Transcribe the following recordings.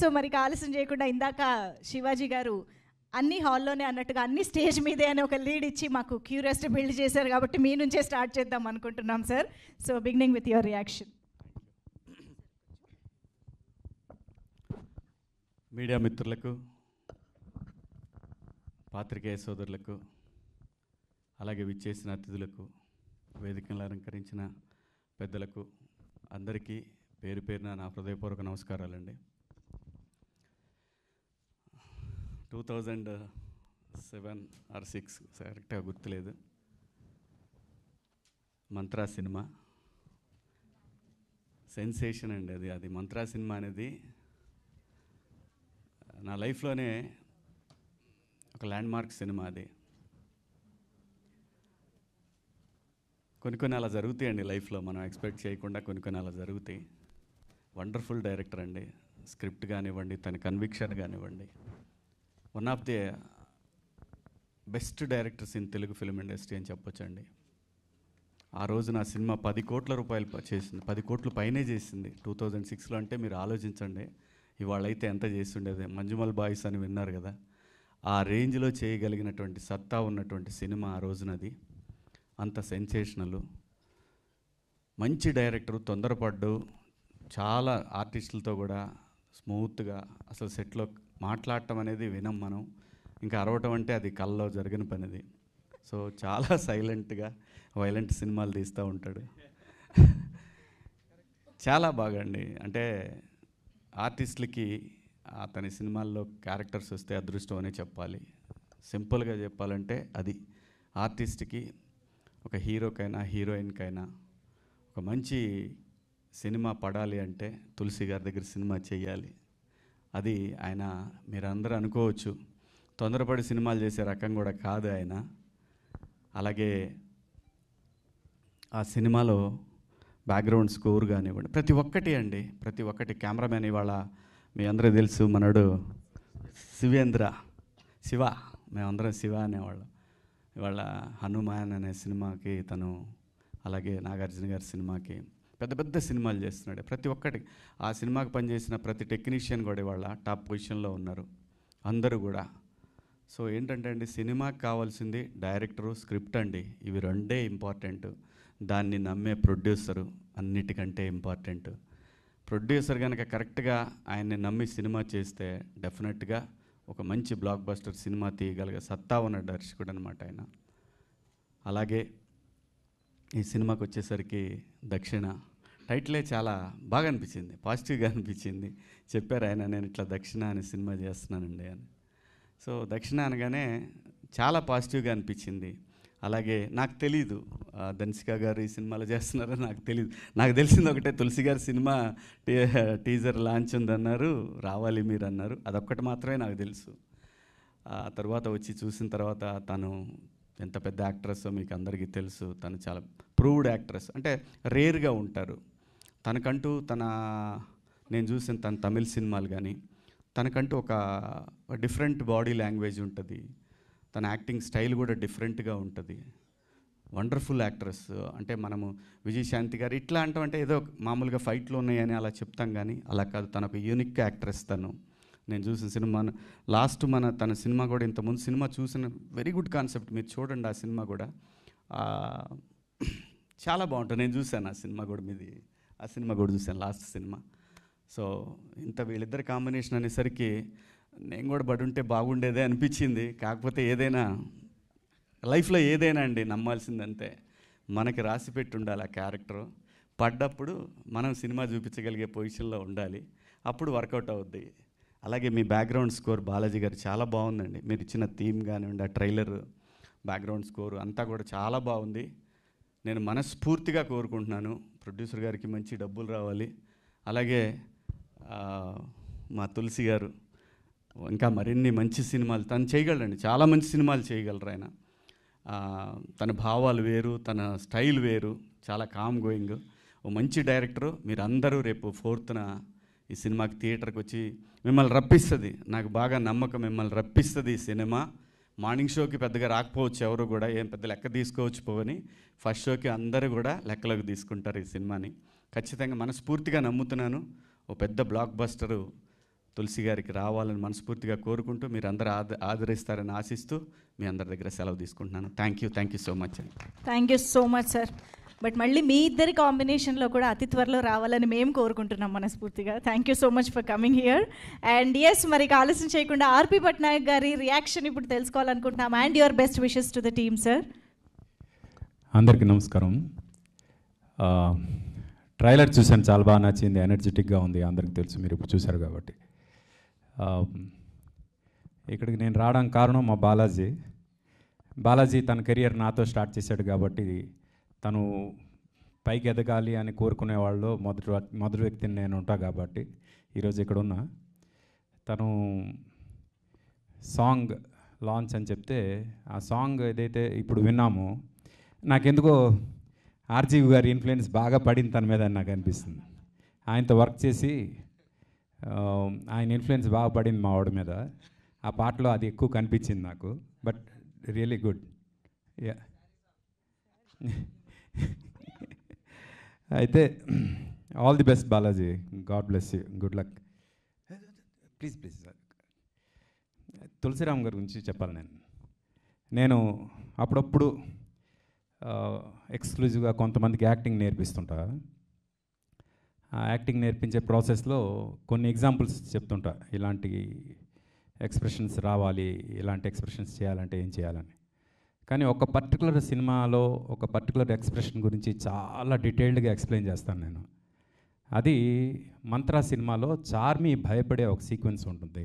So మరి ఆలస్యం చేయకుండా ఇందాక శివాజీ గారు అన్ని హాల్లోనే అన్నట్టుగా అన్ని స్టేజ్ మీదే అని ఒక లీడ్ ఇచ్చి మాకు క్యూరియాసిటీ బిల్డ్ చేశారు కాబట్టి మీ నుంచే స్టార్ట్ చేద్దాం అనుకుంటున్నాం sir. So beginning with your reaction. Media మిత్రులకు, పాత్రికేయ సోదరులకు, అలాగే విచ్చేసిన అతిథులకు, వేదికలను అలంకరించిన పెద్దలకు అందరికీ పేరు పేరున నా హృదయపూర్వక నమస్కారాలండి. 2007 or 6 కరెక్ట్గా గుర్తులేదు, మంత్రా సినిమా సెన్సేషన్ అండి. అది మంత్రా సినిమా అనేది నా లైఫ్లోనే ఒక ల్యాండ్ మార్క్ సినిమా. అది కొన్ని అలా జరుగుతాయండి లైఫ్లో, మనం ఎక్స్పెక్ట్ చేయకుండా కొన్ని అలా జరుగుతాయి. వండర్ఫుల్ డైరెక్టర్ అండి. స్క్రిప్ట్ కానివ్వండి, తన కన్విక్షన్ కానివ్వండి, one of the best directors in Telugu film industry అని చెప్పొచ్చండి. ఆ రోజు నా సినిమా 10 కోట్ల రూపాయలు చేసింది, 10 కోట్ల పైనే చేసింది 2006లో. అంటే మీరు ఆలోచించండి, ఇవాళ అయితే ఎంత చేస్తుండేది. మంజుమల్ బాయ్స్ అని విన్నారు కదా, ఆ రేంజ్లో చేయగలిగినటువంటి సత్తా ఉన్నటువంటి సినిమా ఆ రోజునది. అంత సెన్సేషనల్, మంచి డైరెక్టరు, తొందరపడ్డు, చాలా ఆర్టిస్టులతో కూడా స్మూత్గా, అసలు సెట్లో మాట్లాడటం అనేది వినం మనం, ఇంకా అరవటం అంటే అది కల్లో జరిగిన పనిది. సో చాలా సైలెంట్గా వైలెంట్ సినిమాలు తీస్తూ ఉంటాడు. చాలా బాగా అండి. అంటే ఆర్టిస్టులకి అతని సినిమాల్లో క్యారెక్టర్స్ వస్తే అదృష్టం అనే చెప్పాలి. సింపుల్గా చెప్పాలంటే అది ఆర్టిస్ట్కి, ఒక హీరోకైనా హీరోయిన్కైనా ఒక మంచి సినిమా పడాలి అంటే తులసి గారి దగ్గర సినిమా చేయాలి. అది ఆయన, మీరందరూ అనుకోవచ్చు తొందరపడి సినిమాలు చేసే రకం కూడా కాదు ఆయన. అలాగే ఆ సినిమాలో బ్యాక్గ్రౌండ్ స్కోర్ కానివ్వండి, ప్రతి ఒక్కటి అండి, ప్రతి ఒక్కటి. కెమెరామెన్ ఇవాళ మీ అందరూ తెలుసు, మనడు శివ, మేమందరం శివ అనేవాళ్ళం. ఇవాళ హనుమాన్ అనే సినిమాకి తను, అలాగే నాగార్జున గారి సినిమాకి పెద్ద సినిమాలు చేస్తున్నాడు. ప్రతి ఒక్కటి ఆ సినిమాకి పనిచేసిన ప్రతి టెక్నీషియన్ కూడా ఇవాళ టాప్ పొజిషన్లో ఉన్నారు అందరూ కూడా. సో ఏంటంటే అండి, సినిమాకి కావాల్సింది డైరెక్టరు, స్క్రిప్ట్ అండి. ఇవి రెండే ఇంపార్టెంట్. దాన్ని నమ్మే ప్రొడ్యూసరు అన్నిటికంటే ఇంపార్టెంట్. ప్రొడ్యూసర్ కనుక కరెక్ట్గా ఆయన్ని నమ్మి సినిమా చేస్తే డెఫినెట్గా ఒక మంచి బ్లాక్ బస్టర్ సినిమా తీయగలిగే సత్తా ఉన్న దర్శకుడు అనమాట ఆయన. అలాగే ఈ సినిమాకి వచ్చేసరికి దక్షిణ టైటిలే చాలా బాగా అనిపించింది, పాజిటివ్గా అనిపించింది. చెప్పారు ఆయన, నేను ఇట్లా దక్షిణ అనే సినిమా చేస్తున్నానండి అని. సో దక్షిణ అనగానే చాలా పాజిటివ్గా అనిపించింది. అలాగే నాకు తెలీదు ధన్సిక గారు ఈ సినిమాలో చేస్తున్నారో నాకు తెలియదు. నాకు తెలిసింది ఒకటే, తులసి గారి సినిమా టీజర్ లాంచ్ ఉందన్నారు, రావాలి మీరు అన్నారు. అదొక్కటి మాత్రమే నాకు తెలుసు. ఆ తర్వాత వచ్చి చూసిన తర్వాత తను ఎంత పెద్ద యాక్ట్రెస్ మీకు అందరికీ తెలుసు. తను చాలా ప్రూవ్డ్ యాక్ట్రెస్, అంటే రేర్గా ఉంటారు. తనకంటూ నేను చూసిన తన తమిళ సినిమాలు కానీ, తనకంటూ ఒక డిఫరెంట్ బాడీ లాంగ్వేజ్ ఉంటుంది. తన యాక్టింగ్ స్టైల్ కూడా డిఫరెంట్గా ఉంటుంది. Wonderful actress. అంటే మనము విజయశాంతి గారు ఇట్లా అంటే ఏదో మామూలుగా ఫైట్లు ఉన్నాయని అలా చెప్తాం, కానీ అలా కాదు. తన ఒక యూనిక్ యాక్ట్రెస్ తను. నేను చూసిన సినిమా లాస్ట్ తన సినిమా కూడా, ఇంతకుముందు సినిమా చూసిన వెరీ గుడ్ కాన్సెప్ట్, మీరు చూడండి ఆ సినిమా కూడా చాలా బాగుంటుంది. నేను చూశాను ఆ సినిమా కూడా చూశాను, లాస్ట్ సినిమా. సో వీళ్ళిద్దరి కాంబినేషన్ అనేసరికి నేను కూడా పడి ఉంటే బాగుండేదే అనిపించింది. కాకపోతే ఏదైనా లైఫ్లో ఏదైనా అండి నమ్మాల్సిందంతే, మనకి రాసి పెట్టి ఉండాలి ఆ క్యారెక్టర్. పడ్డప్పుడు మనం సినిమా చూపించగలిగే పొజిషన్లో ఉండాలి, అప్పుడు వర్కౌట్ అవుద్ది. అలాగే మీ బ్యాక్గ్రౌండ్ స్కోర్ బాలాజీ గారు చాలా బాగుందండి. మీరు ఇచ్చిన థీమ్ కానివ్వండి, ఆ ట్రైలర్, బ్యాక్గ్రౌండ్ స్కోర్ అంతా కూడా చాలా బాగుంది. నేను మనస్ఫూర్తిగా కోరుకుంటున్నాను ప్రొడ్యూసర్ గారికి మంచి డబ్బులు రావాలి. అలాగే మా తులసి గారు ఇంకా మరిన్ని మంచి సినిమాలు తను చేయగలరండి, చాలా మంచి సినిమాలు చేయగలరు ఆయన. తన భావాలు వేరు, తన స్టైల్ వేరు, చాలా కామ్ గోయింగ్, ఓ మంచి డైరెక్టరు. మీరు అందరూ రేపు 4th ఈ సినిమాకి థియేటర్కి వచ్చి మిమ్మల్ని రప్పిస్తుంది, నాకు బాగా నమ్మకం, మిమ్మల్ని రప్పిస్తుంది ఈ సినిమా. మార్నింగ్ షోకి పెద్దగా రాకపోవచ్చు ఎవరు కూడా, ఏం పెద్ద లెక్క తీసుకోవచ్చు పోని, ఫస్ట్ షోకి అందరూ కూడా లెక్కలోకి తీసుకుంటారు ఈ సినిమాని. ఖచ్చితంగా మనస్ఫూర్తిగా నమ్ముతున్నాను, ఓ పెద్ద బ్లాక్ బస్టరు తులసి గారికి రావాలని మనస్ఫూర్తిగా కోరుకుంటూ మీరు అందరూ ఆదరిస్తారని ఆశిస్తూ మీ అందరి దగ్గర సెలవు తీసుకుంటున్నాను. థ్యాంక్ యూ సో మచ్ అండి. Thank you so much sir. But మళ్ళీ మీ ఇద్దరి కాంబినేషన్లో కూడా అతి త్వరలో రావాలని మేము కోరుకుంటున్నాం మనస్ఫూర్తిగా. Thank you so much for coming here. And yes, మరి ఆలస్యం చేయకుండా ఆర్పి పట్నాయక్ గారి రియాక్షన్ ఇప్పుడు తెలుసుకోవాలనుకుంటున్నాం. And your best wishes to the team sir. అందరికీ నమస్కారం. ట్రైలర్ చూశాను, చాలా బాగా నచ్చింది, ఎనర్జెటిక్గా ఉంది. అందరికీ తెలుసు, మీరు ఇప్పుడు చూశారు కాబట్టి. ఇక్కడికి నేను రావడానికి కారణం మా బాలాజీ తన కెరియర్ నాతో స్టార్ట్ చేశాడు కాబట్టి తను పైకి ఎదగాలి అని కోరుకునే వాళ్ళు మొదటి వ్యక్తిని నేను ఉంటా కాబట్టి ఈరోజు ఇక్కడ ఉన్నా. తను సాంగ్ లాంచ్ అని చెప్తే ఆ సాంగ్ ఏదైతే ఇప్పుడు విన్నామో నాకెందుకో ఆర్జీవి గారి ఇన్ఫ్లుయెన్స్ బాగా పడింది తన మీద అని నాకు అనిపిస్తుంది. ఆయనతో వర్క్ చేసి ఆయన ఇన్ఫ్లుయెన్స్ బాగా పడింది మా వాడి మీద. ఆ పాటలో అది ఎక్కువ కనిపించింది నాకు. But really good. యా, అయితే all the best Balaji. God bless you. Good luck. Please sir, Tulsiram గారి గురించి చెప్పాలి. నేను అప్పుడప్పుడు ఎక్స్క్లూజివ్గా కొంతమందికి యాక్టింగ్ నేర్పిస్తుంటా. ఆ యాక్టింగ్ నేర్పించే ప్రాసెస్లో కొన్ని ఎగ్జాంపుల్స్ చెప్తుంటా. ఇలాంటి ఎక్స్ప్రెషన్స్ రావాలి, ఇలాంటి ఎక్స్ప్రెషన్స్ చేయాలంటే ఏం చేయాలని. కానీ ఒక పర్టికులర్ సినిమాలో ఒక పర్టికులర్ ఎక్స్ప్రెషన్ గురించి చాలా డీటెయిల్డ్గా ఎక్స్ప్లెయిన్ చేస్తాను నేను. అది మంత్రా సినిమాలో చార్మి భయపడే ఒక సీక్వెన్స్ ఉంటుంది.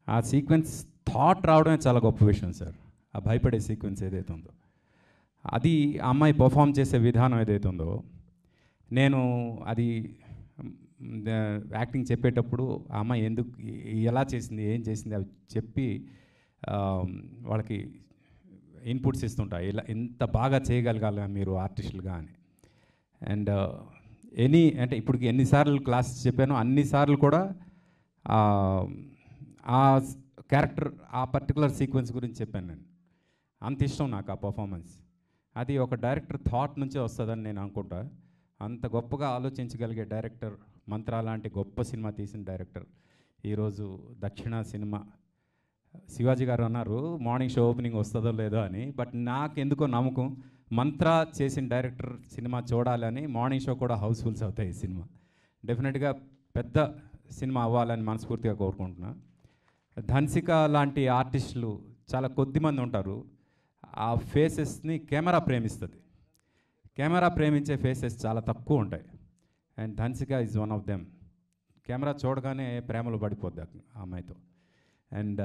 ఆ సీక్వెన్స్ థాట్ రావడమే చాలా గొప్ప విషయం సార్. ఆ భయపడే సీక్వెన్స్ ఏదైతే ఉందో అది ఆ అమ్మాయి పర్ఫామ్ చేసే విధానం ఏదైతే ఉందో, నేను అది యాక్టింగ్ చెప్పేటప్పుడు ఆ అమ్మాయి ఎందుకు ఎలా చేసింది, ఏం చేసింది అవి చెప్పి వాళ్ళకి ఇన్పుట్స్ ఇస్తుంటా. ఇలా ఎంత బాగా చేయగలగాలి మీరు ఆర్టిస్టులుగా అని. అండ్ అంటే ఇప్పటికి ఎన్నిసార్లు క్లాస్ చెప్పానో అన్నిసార్లు కూడా ఆ క్యారెక్టర్ ఆ పర్టికులర్ సీక్వెన్స్ గురించి చెప్పాను నేను. అంత ఇష్టం నాకు ఆ పర్ఫార్మెన్స్. అది ఒక డైరెక్టర్ థాట్ నుంచే వస్తుందని నేను అనుకుంటా. అంత గొప్పగా ఆలోచించగలిగే డైరెక్టర్, మంత్రా లాంటి గొప్ప సినిమా తీసిన డైరెక్టర్ ఈరోజు దక్షిణ సినిమా. శివాజీ గారు అన్నారు మార్నింగ్ షో ఓపెనింగ్ వస్తుందో లేదో అని. బట్ నాకు ఎందుకో నమ్మకం, మంత్రా చేసిన డైరెక్టర్ సినిమా చూడాలని. మార్నింగ్ షో కూడా హౌస్ఫుల్స్ అవుతాయి ఈ సినిమా. డెఫినెట్గా పెద్ద సినిమా అవ్వాలని మనస్ఫూర్తిగా కోరుకుంటున్నా. ధన్సిక లాంటి ఆర్టిస్టులు చాలా కొద్దిమంది ఉంటారు. ఆ ఫేసెస్ని కెమెరా ప్రేమిస్తుంది. కెమెరా ప్రేమించే ఫేసెస్ చాలా తక్కువ ఉంటాయి. And Dhansika is one of them. Camera చూడగానే ప్రేమలో పడిపోద్ది ఆ అమ్మాయితో. And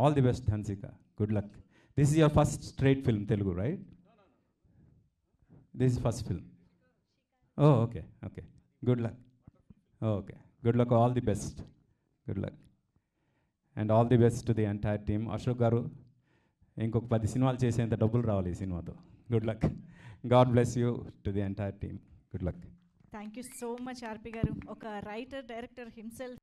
all the best Dhansika. Good luck. This is your first straight film Telugu, right? This is first film. Oh okay. Good luck. Okay, good luck. All the best. Good luck. And all the best to the entire team. Ashok garu, ఇంకొక 10 సినిమాలు చేసేంత డబ్బులు రావాలి ఈ సినిమాతో. Good luck. God bless you to the entire team. Good luck. Thank you so much RP గారు. ఒక writer director himself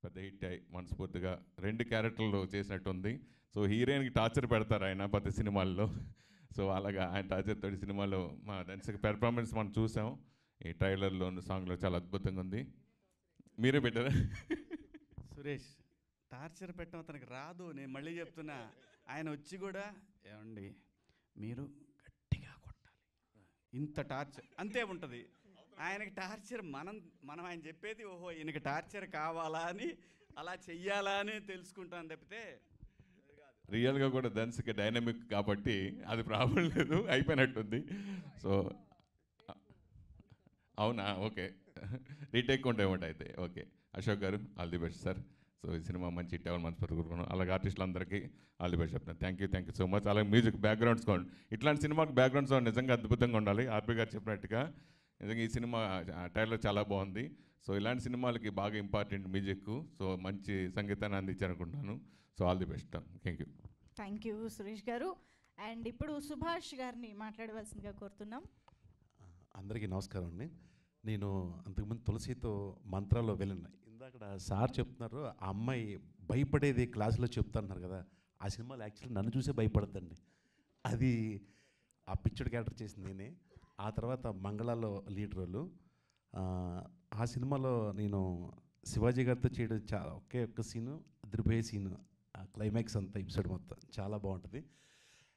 పెద్ద హిట్ అయ్యి మనస్ఫూర్తిగా 2 క్యారెక్టర్లు చేసినట్టుంది. సో హీరోయిన్కి టార్చర్ పెడతారు ఆయన ప్రతి సినిమాల్లో. సో అలాగా ఆయన టార్చర్ తోటి సినిమాలో మా డాన్సర్ పెర్ఫార్మెన్స్ మనం చూసాం. ఈ ట్రైలర్లో సాంగ్లో చాలా అద్భుతంగా ఉంది. మీరే పెట్టారా? సురేష్ టార్చర్ పెట్టడం అతనికి రాదు, నేను మళ్ళీ చెప్తున్నా. ఆయన వచ్చి కూడా ఏమండి మీరు గట్టిగా కొట్టాలి, ఇంత టార్చర్ అంతే ఉంటుంది ఆయనకి. టార్చర్ మనం ఆయన చెప్పేది ఓహో ఈయనకి టార్చర్ కావాలా అని అలా చెయ్యాలా అని తెలుసుకుంటాను తప్పితే రియల్గా కూడా డాన్స్కి డైనమిక్ కాబట్టి అది ప్రాబ్లం లేదు, అయిపోయినట్టుంది. సో అవునా, ఓకే, రీటేక్ ఉంటాయి అయితే. Okay, Ashok garu all the best sir. So ఈ సినిమా మంచి హిట్ అవ్వాలి మనస్ఫూర్తి కోరుకున్నాను. అలాగే ఆర్టిస్టులందరికీ ఆల్ ది బెస్ట్ చెప్తున్నాను. Thank you so much. అలాగే మ్యూజిక్ బ్యాక్గ్రౌండ్ సౌండ్, ఇట్లాంటి సినిమాకి బ్యాక్గ్రౌండ్ సౌండ్ నిజంగా అద్భుతంగా ఉండాలి. ఆర్పి గారు చెప్పినట్టుగా నిజంగా ఈ సినిమా ట్రైలర్ చాలా బాగుంది. సో ఇలాంటి సినిమాలకి బాగా ఇంపార్టెంట్ మ్యూజిక్. సో మంచి సంగీతాన్ని అందించాలనుకుంటున్నాను. So all the best. Thank you Suresh గారు. అండ్ ఇప్పుడు సుభాష్ గారిని మాట్లాడవలసిందిగా కోరుతున్నాం. అందరికీ నమస్కారం అండి. నేను అంతకుముందు తులసితో మంత్రాల్లో వెళ్ళిన ఇందాక సార్ చెప్తున్నారు, ఆ అమ్మాయి భయపడేది క్లాసులో చెప్తున్నారు కదా, ఆ సినిమాలో యాక్చువల్లీ నన్ను చూసే భయపడద్దండి. అది ఆ పిక్చర్ క్యారెక్టర్ చేసింది నేనే. ఆ తర్వాత మంగళాలో లీడ్ రోలు. ఆ సినిమాలో నేను శివాజీ గారితో చేయడం ఒకే ఒక్క సీను, అదిరిపోయే సీను, ఆ క్లైమాక్స్ అంతా ఎపిసోడ్ మొత్తం చాలా బాగుంటుంది.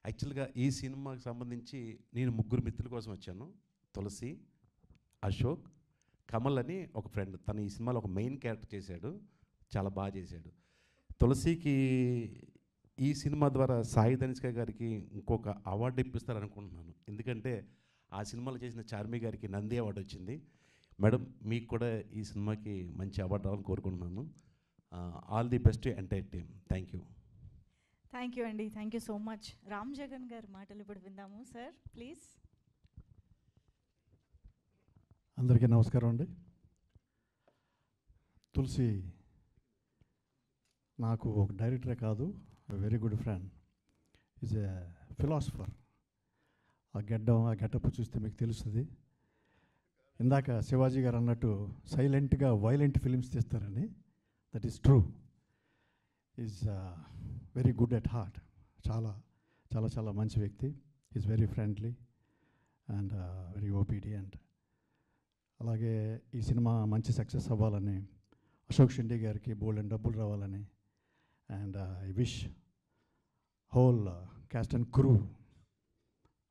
యాక్చువల్గా ఈ సినిమాకి సంబంధించి నేను 3 మిత్రుల కోసం వచ్చాను. తులసి, అశోక్, కమల్ అని ఒక ఫ్రెండ్. తను ఈ సినిమాలో ఒక మెయిన్ క్యారెక్టర్ చేశాడు, చాలా బాగా చేశాడు. తులసికి ఈ సినిమా ద్వారా సాయి ధనిష్క గారికి ఇంకొక అవార్డు ఇప్పిస్తారనుకుంటున్నాను. ఎందుకంటే ఆ సినిమాలో చేసిన చార్మి గారికి నంది అవార్డు వచ్చింది. మేడం మీకు కూడా ఈ సినిమాకి మంచి అవార్డు రావాలని కోరుకుంటున్నాను. All the best entire team. Thank you. Thank you అండి, thank you so much. Ram Jagan గారి మాటలు ఇప్పుడు విందాము సార్, ప్లీజ్. అందరికీ నమస్కారం అండి. తులసి నాకు ఒక డైరెక్టరే కాదు, very good friend. Is a philosopher. ఆ గెటప్ చూస్తే మీకు తెలుస్తుంది. ఇందాక శివాజీ గారు అన్నట్టు సైలెంట్గా వైలెంట్ ఫిలిమ్స్ తీస్తారని, that is true. Is very good at heart. చాలా చాలా చాలా మంచి వ్యక్తి. Is very friendly and very obedient. అలాగే ఈ సినిమా మంచి సక్సెస్ అవ్వాలని, అశోక్ షిండే గారికి బోల్డెన్ డబ్బులు రావాలని, and I wish whole caste and crew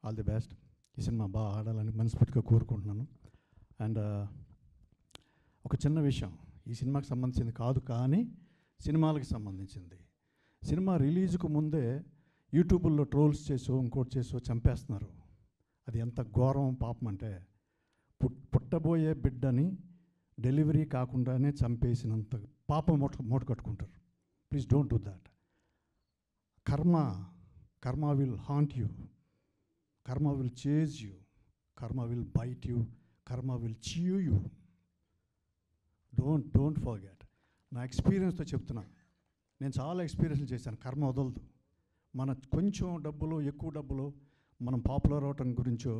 all the best. ఈ సినిమా బాగా ఆడాలని మనస్ఫూర్తిగా కోరుకుంటున్నాను. అండ్ ఒక చిన్న విషయం, ఈ సినిమాకి సంబంధించింది కాదు కానీ సినిమాలకు సంబంధించింది. సినిమా రిలీజ్కు ముందే యూట్యూబ్లో ట్రోల్స్ చేసో ఇంకోటి చేసో చంపేస్తున్నారు. అది ఎంత ఘోరం పాపం అంటే, పుట్టబోయే బిడ్డని డెలివరీ కాకుండానే చంపేసినంత పాపం మూట కట్టుకుంటారు. Please don't do that. కర్మ విల్ హాంట్ యూ, కర్మ విల్ చేజ్ యూ, కర్మ విల్ బైట్ యూ, కర్మ విల్ చీవ్ యూ. Don't forget. నా ఎక్స్పీరియన్స్తో చెప్తున్నా, నేను చాలా ఎక్స్పీరియన్స్ చేశాను. కర్మ వదలదు. మన కొంచెం డబ్బులు ఎక్కువ డబ్బులు మనం పాపులర్ అవటం గురించో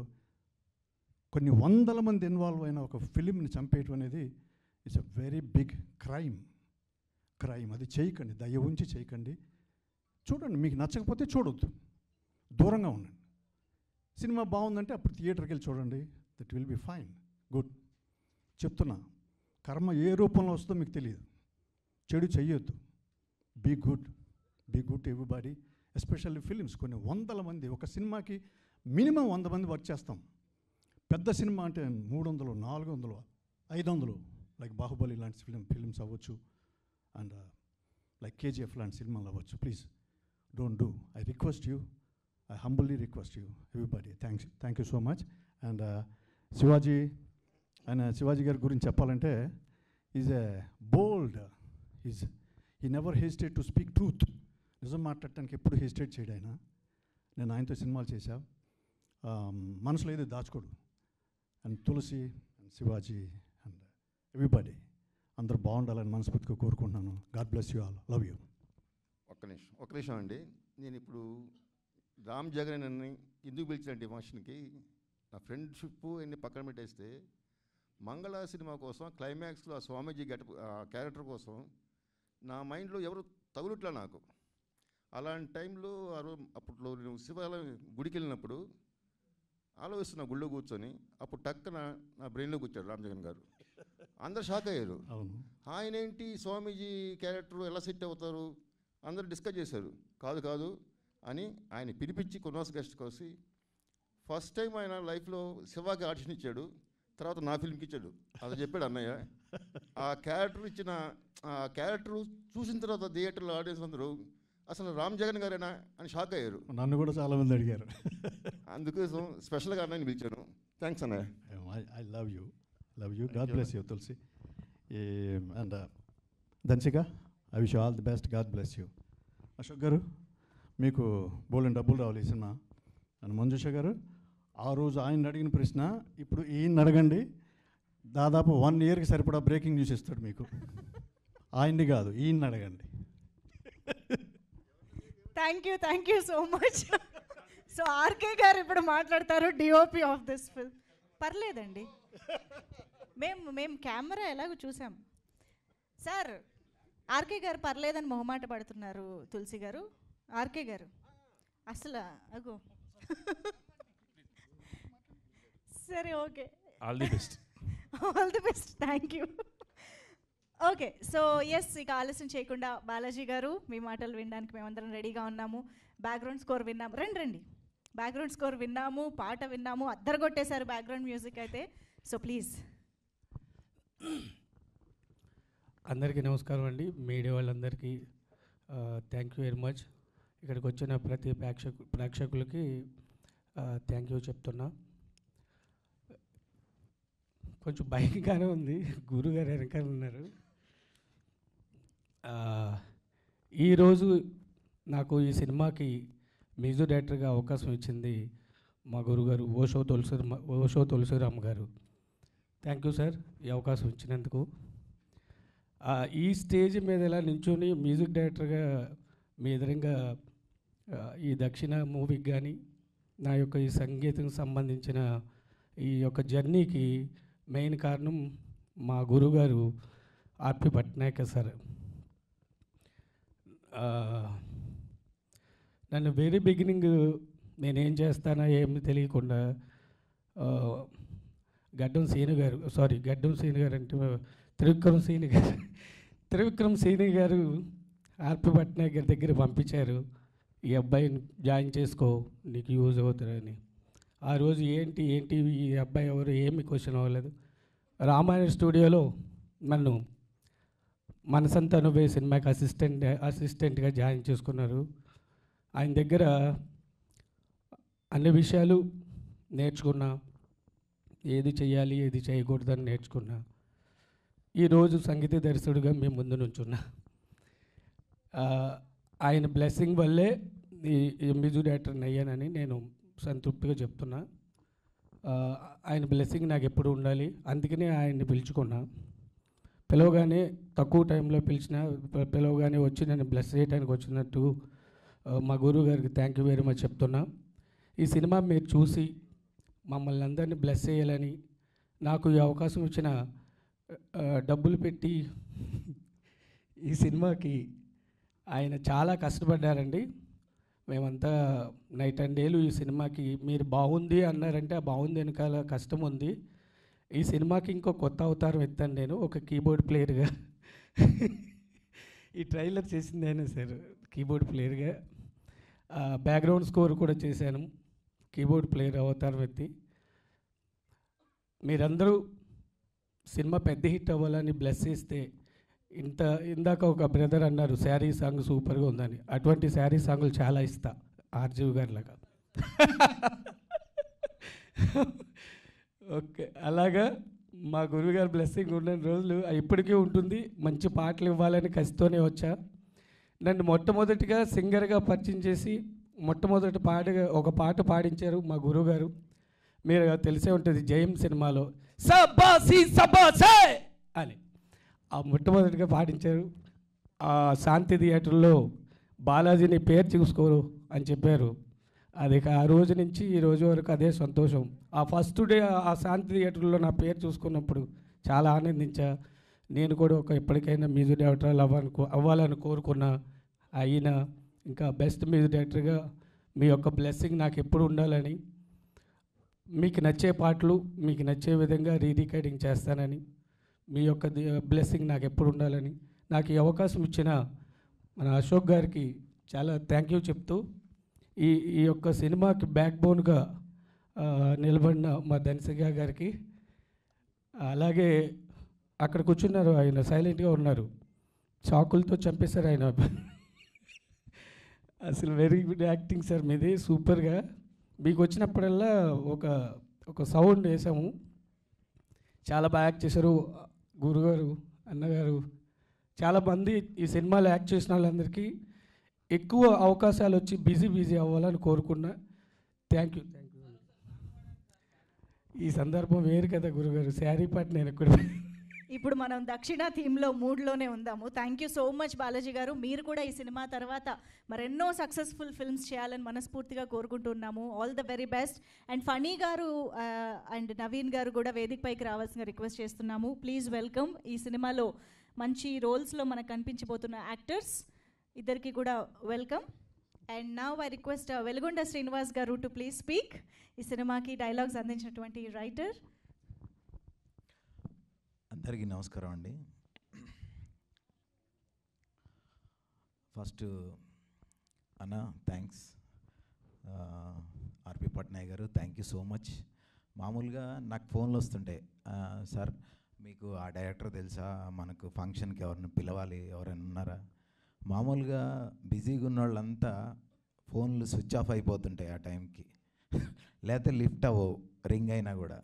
కొన్ని 100 మంది ఇన్వాల్వ్ అయిన ఒక ఫిలింని చంపేయటం అనేది it's a very big crime. అది చేయకండి, దయ ఉంచి చేయకండి. చూడండి, మీకు నచ్చకపోతే చూడొద్దు, దూరంగా ఉండండి. సినిమా బాగుందంటే అప్పుడు థియేటర్కి వెళ్ళి చూడండి, that will be fine, good. చెప్తున్నా, కర్మ ఏ రూపంలో వస్తుందో మీకు తెలియదు. చెడు చెయ్యొద్దు. Be good everybody, especially films. కొన్ని 100 మంది ఒక సినిమాకి మినిమం 100 మంది వర్క్ చేస్తాం. పెద్ద సినిమా అంటే 300, 400, 500, లైక్ బాహుబలి లాంటి ఫిలిమ్స్ అవ్వచ్చు, అండ్ లైక్ కేజీఎఫ్ లాంటి సినిమాలు అవ్వచ్చు. Please don't do. I request you, I humbly request you everybody. Thank you so much. And Shivaji గారి గురించి చెప్పాలంటే, is a bold, he never hesitate to speak truth. నిజం మాట్లాడటానికి ఎప్పుడు హెసిటేట్ చేయడు ఆయన. నేను ఆయనతో సినిమాలు చేశా. మనసులో ఏదో దాచుకోడు. And Tulasi and Shivaji and everybody అందరూ బాగుండాలని మనస్ఫూర్తిగా కోరుకుంటున్నాను. God bless you all, love you. ఒక్క నిమిషం అండి. నేను ఇప్పుడు రామ్ జగన్ అని ఎందుకు పిలిచానంటే ఈ ఫంక్షన్కి, నా ఫ్రెండ్షిప్ అన్ని పక్కన పెట్టేస్తే మంగళ సినిమా కోసం క్లైమాక్స్లో ఆ స్వామీజీ క్యారెక్టర్ కోసం నా మైండ్లో ఎవరు తగులుట్లా నాకు. అలాంటి టైంలో అప్పట్లో నేను శివాలయం గుడికి వెళ్ళినప్పుడు ఆలోచిస్తున్నా గుళ్ళో కూర్చొని, అప్పుడు టక్కన నా బ్రెయిన్లో కూర్చాడు రామ్ జగన్ గారు. అందరు షాక్ అయ్యారు. అవును, ఆయన ఏంటి స్వామీజీ క్యారెక్టర్ ఎలా సెట్ అవుతారు అందరూ డిస్కస్ చేశారు. కాదు అని ఆయన పిలిపించి కొన్నాస్ గెస్ట్ కోసి ఫస్ట్ టైం ఆయన లైఫ్లో శివాకి ఆడిషన్ ఇచ్చాడు, తర్వాత నా ఫిల్మ్కి ఇచ్చాడు. అది చెప్పాడు అన్నయ్య. ఆ క్యారెక్టర్ చూసిన తర్వాత థియేటర్లో ఆడియన్స్ అందరూ అసలు రామ్ జగన్ గారేనా అని షాక్ అయ్యారు. నన్ను కూడా చాలామంది అడిగారు. అందుకోసం స్పెషల్గా అన్నయ్యని పిలిచాను. థ్యాంక్స్ అన్నయ్య. I love you. God bless you Tulasi. And Dhansika, I wish all the best. God bless you. Ashok garu, మీకు బోల్డెన్ డబ్బులు రావాలి ఈ సినిమా. అండ్ మంజుష గారు, ఆ రోజు ఆయన అడిగిన ప్రశ్న ఇప్పుడు ఈయన అడగండి, దాదాపు 1 yearకి సరిపడా బ్రేకింగ్ న్యూస్ ఇస్తాడు మీకు. ఆయన్ని కాదు, ఈయన్ని అడగండి. Thank you so much. So RK garu ఇప్పుడు మాట్లాడతారు, డిఓపి ఆఫ్ దిస్ ఫిల్మ్. పర్లేదండి, మేము కెమెరా ఎలాగో చూసాం సార్. ఆర్కే గారు పర్లేదని మొహమాట పడుతున్నారు. తులసి గారు, ఆర్కే గారు అసలు అగో సరే, okay, all the best. Thank you. Okay, so yes, ఇక ఆలస్యం చేయకుండా బాలాజీ గారు మీ మాటలు వినడానికి మేమందరం రెడీగా ఉన్నాము. బ్యాక్గ్రౌండ్ స్కోర్ విన్నాము. రండి. బ్యాక్గ్రౌండ్ స్కోర్ విన్నాము, పాట విన్నాము, అద్దరగొట్టేశారు బ్యాక్గ్రౌండ్ మ్యూజిక్ అయితే. So please. అందరికీ నమస్కారం అండి. మీడియా వాళ్ళందరికీ థ్యాంక్ యూ వెరీ మచ్. ఇక్కడికి వచ్చిన ప్రతి ప్రేక్షకులకి థ్యాంక్ యూ చెప్తున్నా. కొంచెం భయంగానే ఉంది, గురుగారు వెనకాల ఉన్నారు. ఈరోజు నాకు ఈ సినిమాకి మ్యూజిక్ డైరెక్టర్గా అవకాశం ఇచ్చింది మా గురుగారు ఓషో తులసిరామ్ గారు. థ్యాంక్ యూ సార్, ఈ అవకాశం ఇచ్చినందుకు. ఈ స్టేజ్ మీద ఇలా నించుని మ్యూజిక్ డైరెక్టర్గా మీ ఎదురుగా ఈ దక్షిణ మూవీకి కానీ నా యొక్క ఈ సంగీతం సంబంధించిన ఈ యొక్క జర్నీకి మెయిన్ కారణం మా గురుగారు ఆర్పి పట్నాయక్ సార్. నన్ను వెరీ బిగినింగ్ నేనేం చేస్తానో ఏమి తెలియకుండా గడ్డం సీను గారు అంటే త్రివిక్రమ్ సీని గారు ఆర్పి పట్నాయక్ గారి దగ్గర పంపించారు. ఈ అబ్బాయిని జాయిన్ చేసుకో, నీకు యూజ్ అవుతారని. ఆ రోజు ఏంటి ఈ అబ్బాయి ఎవరు ఏమి క్వశ్చన్ అవ్వలేదు. రామాయణ స్టూడియోలో నన్ను మనసంతా నువ్వే సినిమాకి అసిస్టెంట్గా జాయిన్ చేసుకున్నారు. ఆయన దగ్గర అన్ని విషయాలు నేర్చుకున్నా, ఏది చేయాలి ఏది చేయకూడదని నేర్చుకున్నా. ఈరోజు సంగీత దర్శకుడిగా మేము ముందు నుంచున్నా. ఆయన బ్లెస్సింగ్ వల్లే ఈ మ్యూజిక్ డైరెక్టర్ని అయ్యానని నేను సంతృప్తిగా చెప్తున్నా. ఆయన బ్లెస్సింగ్ నాకు ఎప్పుడు ఉండాలి, అందుకనే ఆయన్ని పిలుచుకున్నా. పిలవగానే తక్కువ టైంలో పిలవగానే వచ్చి నన్ను బ్లెస్ చేయడానికి వచ్చినట్టు మా గురువు గారికి థ్యాంక్ యూ వెరీ మచ్ చెప్తున్నా. ఈ సినిమా మీరు చూసి మమ్మల్ని అందరినీ బ్లెస్ చేయాలని, నాకు ఈ అవకాశం ఇచ్చిన డబ్బులు పెట్టి ఈ సినిమాకి ఆయన చాలా కష్టపడ్డారండి. మేమంతా నైట్ అండ్ డేలు ఈ సినిమాకి మీరు బాగుంది అన్నారంటే ఆ బాగుంది వెనకాల కష్టం ఉంది. ఈ సినిమాకి ఇంకో కొత్త అవతారం ఎత్తాను నేను, ఒక కీబోర్డ్ ప్లేయర్గా. ఈ ట్రైలర్ చేసింది అయినా సార్ కీబోర్డ్ ప్లేయర్గా. బ్యాక్గ్రౌండ్ స్కోర్ కూడా చేశాను కీబోర్డ్ ప్లేయర్ అవతారం ఎత్తి. మీరందరూ సినిమా పెద్ద హిట్ అవ్వాలని బ్లెస్ చేస్తే ఇందాక ఒక బ్రదర్ అన్నారు శారీ సాంగ్ సూపర్గా ఉందని. అటువంటి శారీ సాంగులు చాలా ఇస్తా ఆర్జీవి గారి లాగా. ఓకే, అలాగా మా గురువుగారు బ్లెస్సింగ్ ఉన్న రోజులు ఇప్పటికీ ఉంటుంది. మంచి పాటలు ఇవ్వాలని కసితోనే వచ్చా. నన్ను మొట్టమొదటిగా సింగర్గా పరిచయం చేసి మొట్టమొదటి ఒక పాట పాడించారు మా గురువుగారు. మీరు తెలిసే ఉంటుంది జయం సినిమాలో సబాసి సబాసే అని ఆ మొట్టమొదటిగా పాడించారు. ఆ శాంతి థియేటర్లో బాలాజీని పేరు చూసుకోరు అని చెప్పారు. అది ఆ రోజు నుంచి ఈ రోజు వరకు అదే సంతోషం. ఆ ఫస్ట్ డే ఆ శాంతి థియేటర్లో నా పేరు చూసుకున్నప్పుడు చాలా ఆనందించా. నేను కూడా ఎప్పటికైనా మ్యూజిక్ డైరెక్టర్ అవ్వాలని కోరుకున్న అయినా ఇంకా బెస్ట్ మ్యూజిక్ డైరెక్టర్గా మీ యొక్క బ్లెస్సింగ్ నాకు ఎప్పుడు ఉండాలని, మీకు నచ్చే పాటలు మీకు నచ్చే విధంగా రికార్డింగ్ చేస్తానని, మీ యొక్క బ్లెస్సింగ్ నాకు ఎప్పుడు ఉండాలని, నాకు ఈ అవకాశం ఇచ్చిన మన అశోక్ గారికి చాలా థ్యాంక్ యూ చెప్తూ, ఈ యొక్క సినిమాకి బ్యాక్ బోన్గా నిలబడిన మా ధనసింగ గారికి, అలాగే అక్కడ కూర్చున్నారు, ఆయన సైలెంట్గా ఉన్నారు, చాకులతో చంపేశారు ఆయన. అసలు వెరీ గుడ్ యాక్టింగ్ సార్ మీది, సూపర్గా. మీకు వచ్చినప్పుడల్లా ఒక సౌండ్ వేసాము, చాలా బాగా యాక్ట్ చేశారు గురుగారు, అన్నగారు. చాలామంది ఈ సినిమాలో యాక్ట్ చేసిన వాళ్ళందరికీ ఎక్కువ అవకాశాలు వచ్చి బిజీ అవ్వాలని కోరుకున్నా. Thank you. ఈ సందర్భం వేరు కదా గురుగారు, శారీ పాట నేను ఎక్కడ. ఇప్పుడు మనం దక్షిణ థీమ్లో మూడ్లోనే ఉందాము. Thank you so much Balaji గారు. మీరు కూడా ఈ సినిమా తర్వాత మరెన్నో సక్సెస్ఫుల్ ఫిల్మ్స్ చేయాలని మనస్ఫూర్తిగా కోరుకుంటున్నాము. All the very best. And Phani garu and Naveen garu కూడా వేదిక పైకి రావాల్సిన రిక్వెస్ట్ చేస్తున్నాము. Please welcome. ఈ సినిమాలో మంచి రోల్స్లో మనకు కనిపించబోతున్న యాక్టర్స్ ఇద్దరికి కూడా welcome. And now I request Velugonda Srinivas garu to please speak. ఈ సినిమాకి డైలాగ్స్ అందించినటువంటి రైటర్. అందరికీ నమస్కారం అండి. ఫస్ట్ అన్న థ్యాంక్స్, ఆర్పి పట్నాయక్ గారు థ్యాంక్ యూ సో మచ్. మామూలుగా నాకు ఫోన్లు వస్తుంటాయి, సార్ మీకు ఆ డైరెక్టర్ తెలుసా, మనకు ఫంక్షన్కి ఎవరిని పిలవాలి, ఎవరైనా ఉన్నారా. మామూలుగా బిజీగా ఉన్న వాళ్ళంతా ఫోన్లు స్విచ్ ఆఫ్ అయిపోతుంటాయి ఆ టైంకి, లేకపోతే లిఫ్ట్ అవ్వవు రింగ్ అయినా కూడా.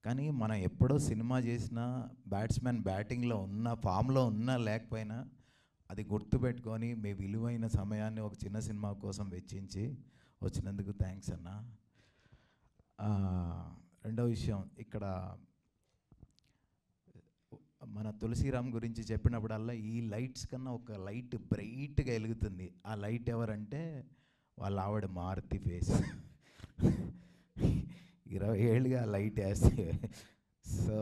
కానీ మనం ఎప్పుడో సినిమా చేసినా బ్యాట్స్మెన్ బ్యాటింగ్లో ఉన్న ఫామ్లో ఉన్నా లేకపోయినా అది గుర్తుపెట్టుకొని మీ విలువైన సమయాన్ని ఒక చిన్న సినిమా కోసం వెచ్చించి వచ్చినందుకు థ్యాంక్స్ అన్న. రెండో విషయం, ఇక్కడ మన తులసిరామ్ గురించి చెప్పినప్పుడల్లా ఈ లైట్స్ కన్నా ఒక లైట్ బ్రైట్గా వెలుగుతుంది. ఆ లైట్ ఎవరంటే వాళ్ళ ఆవిడ మారుతి ఫేస్. 20 ఏళ్ళుగా లైట్ వేస్తే. సో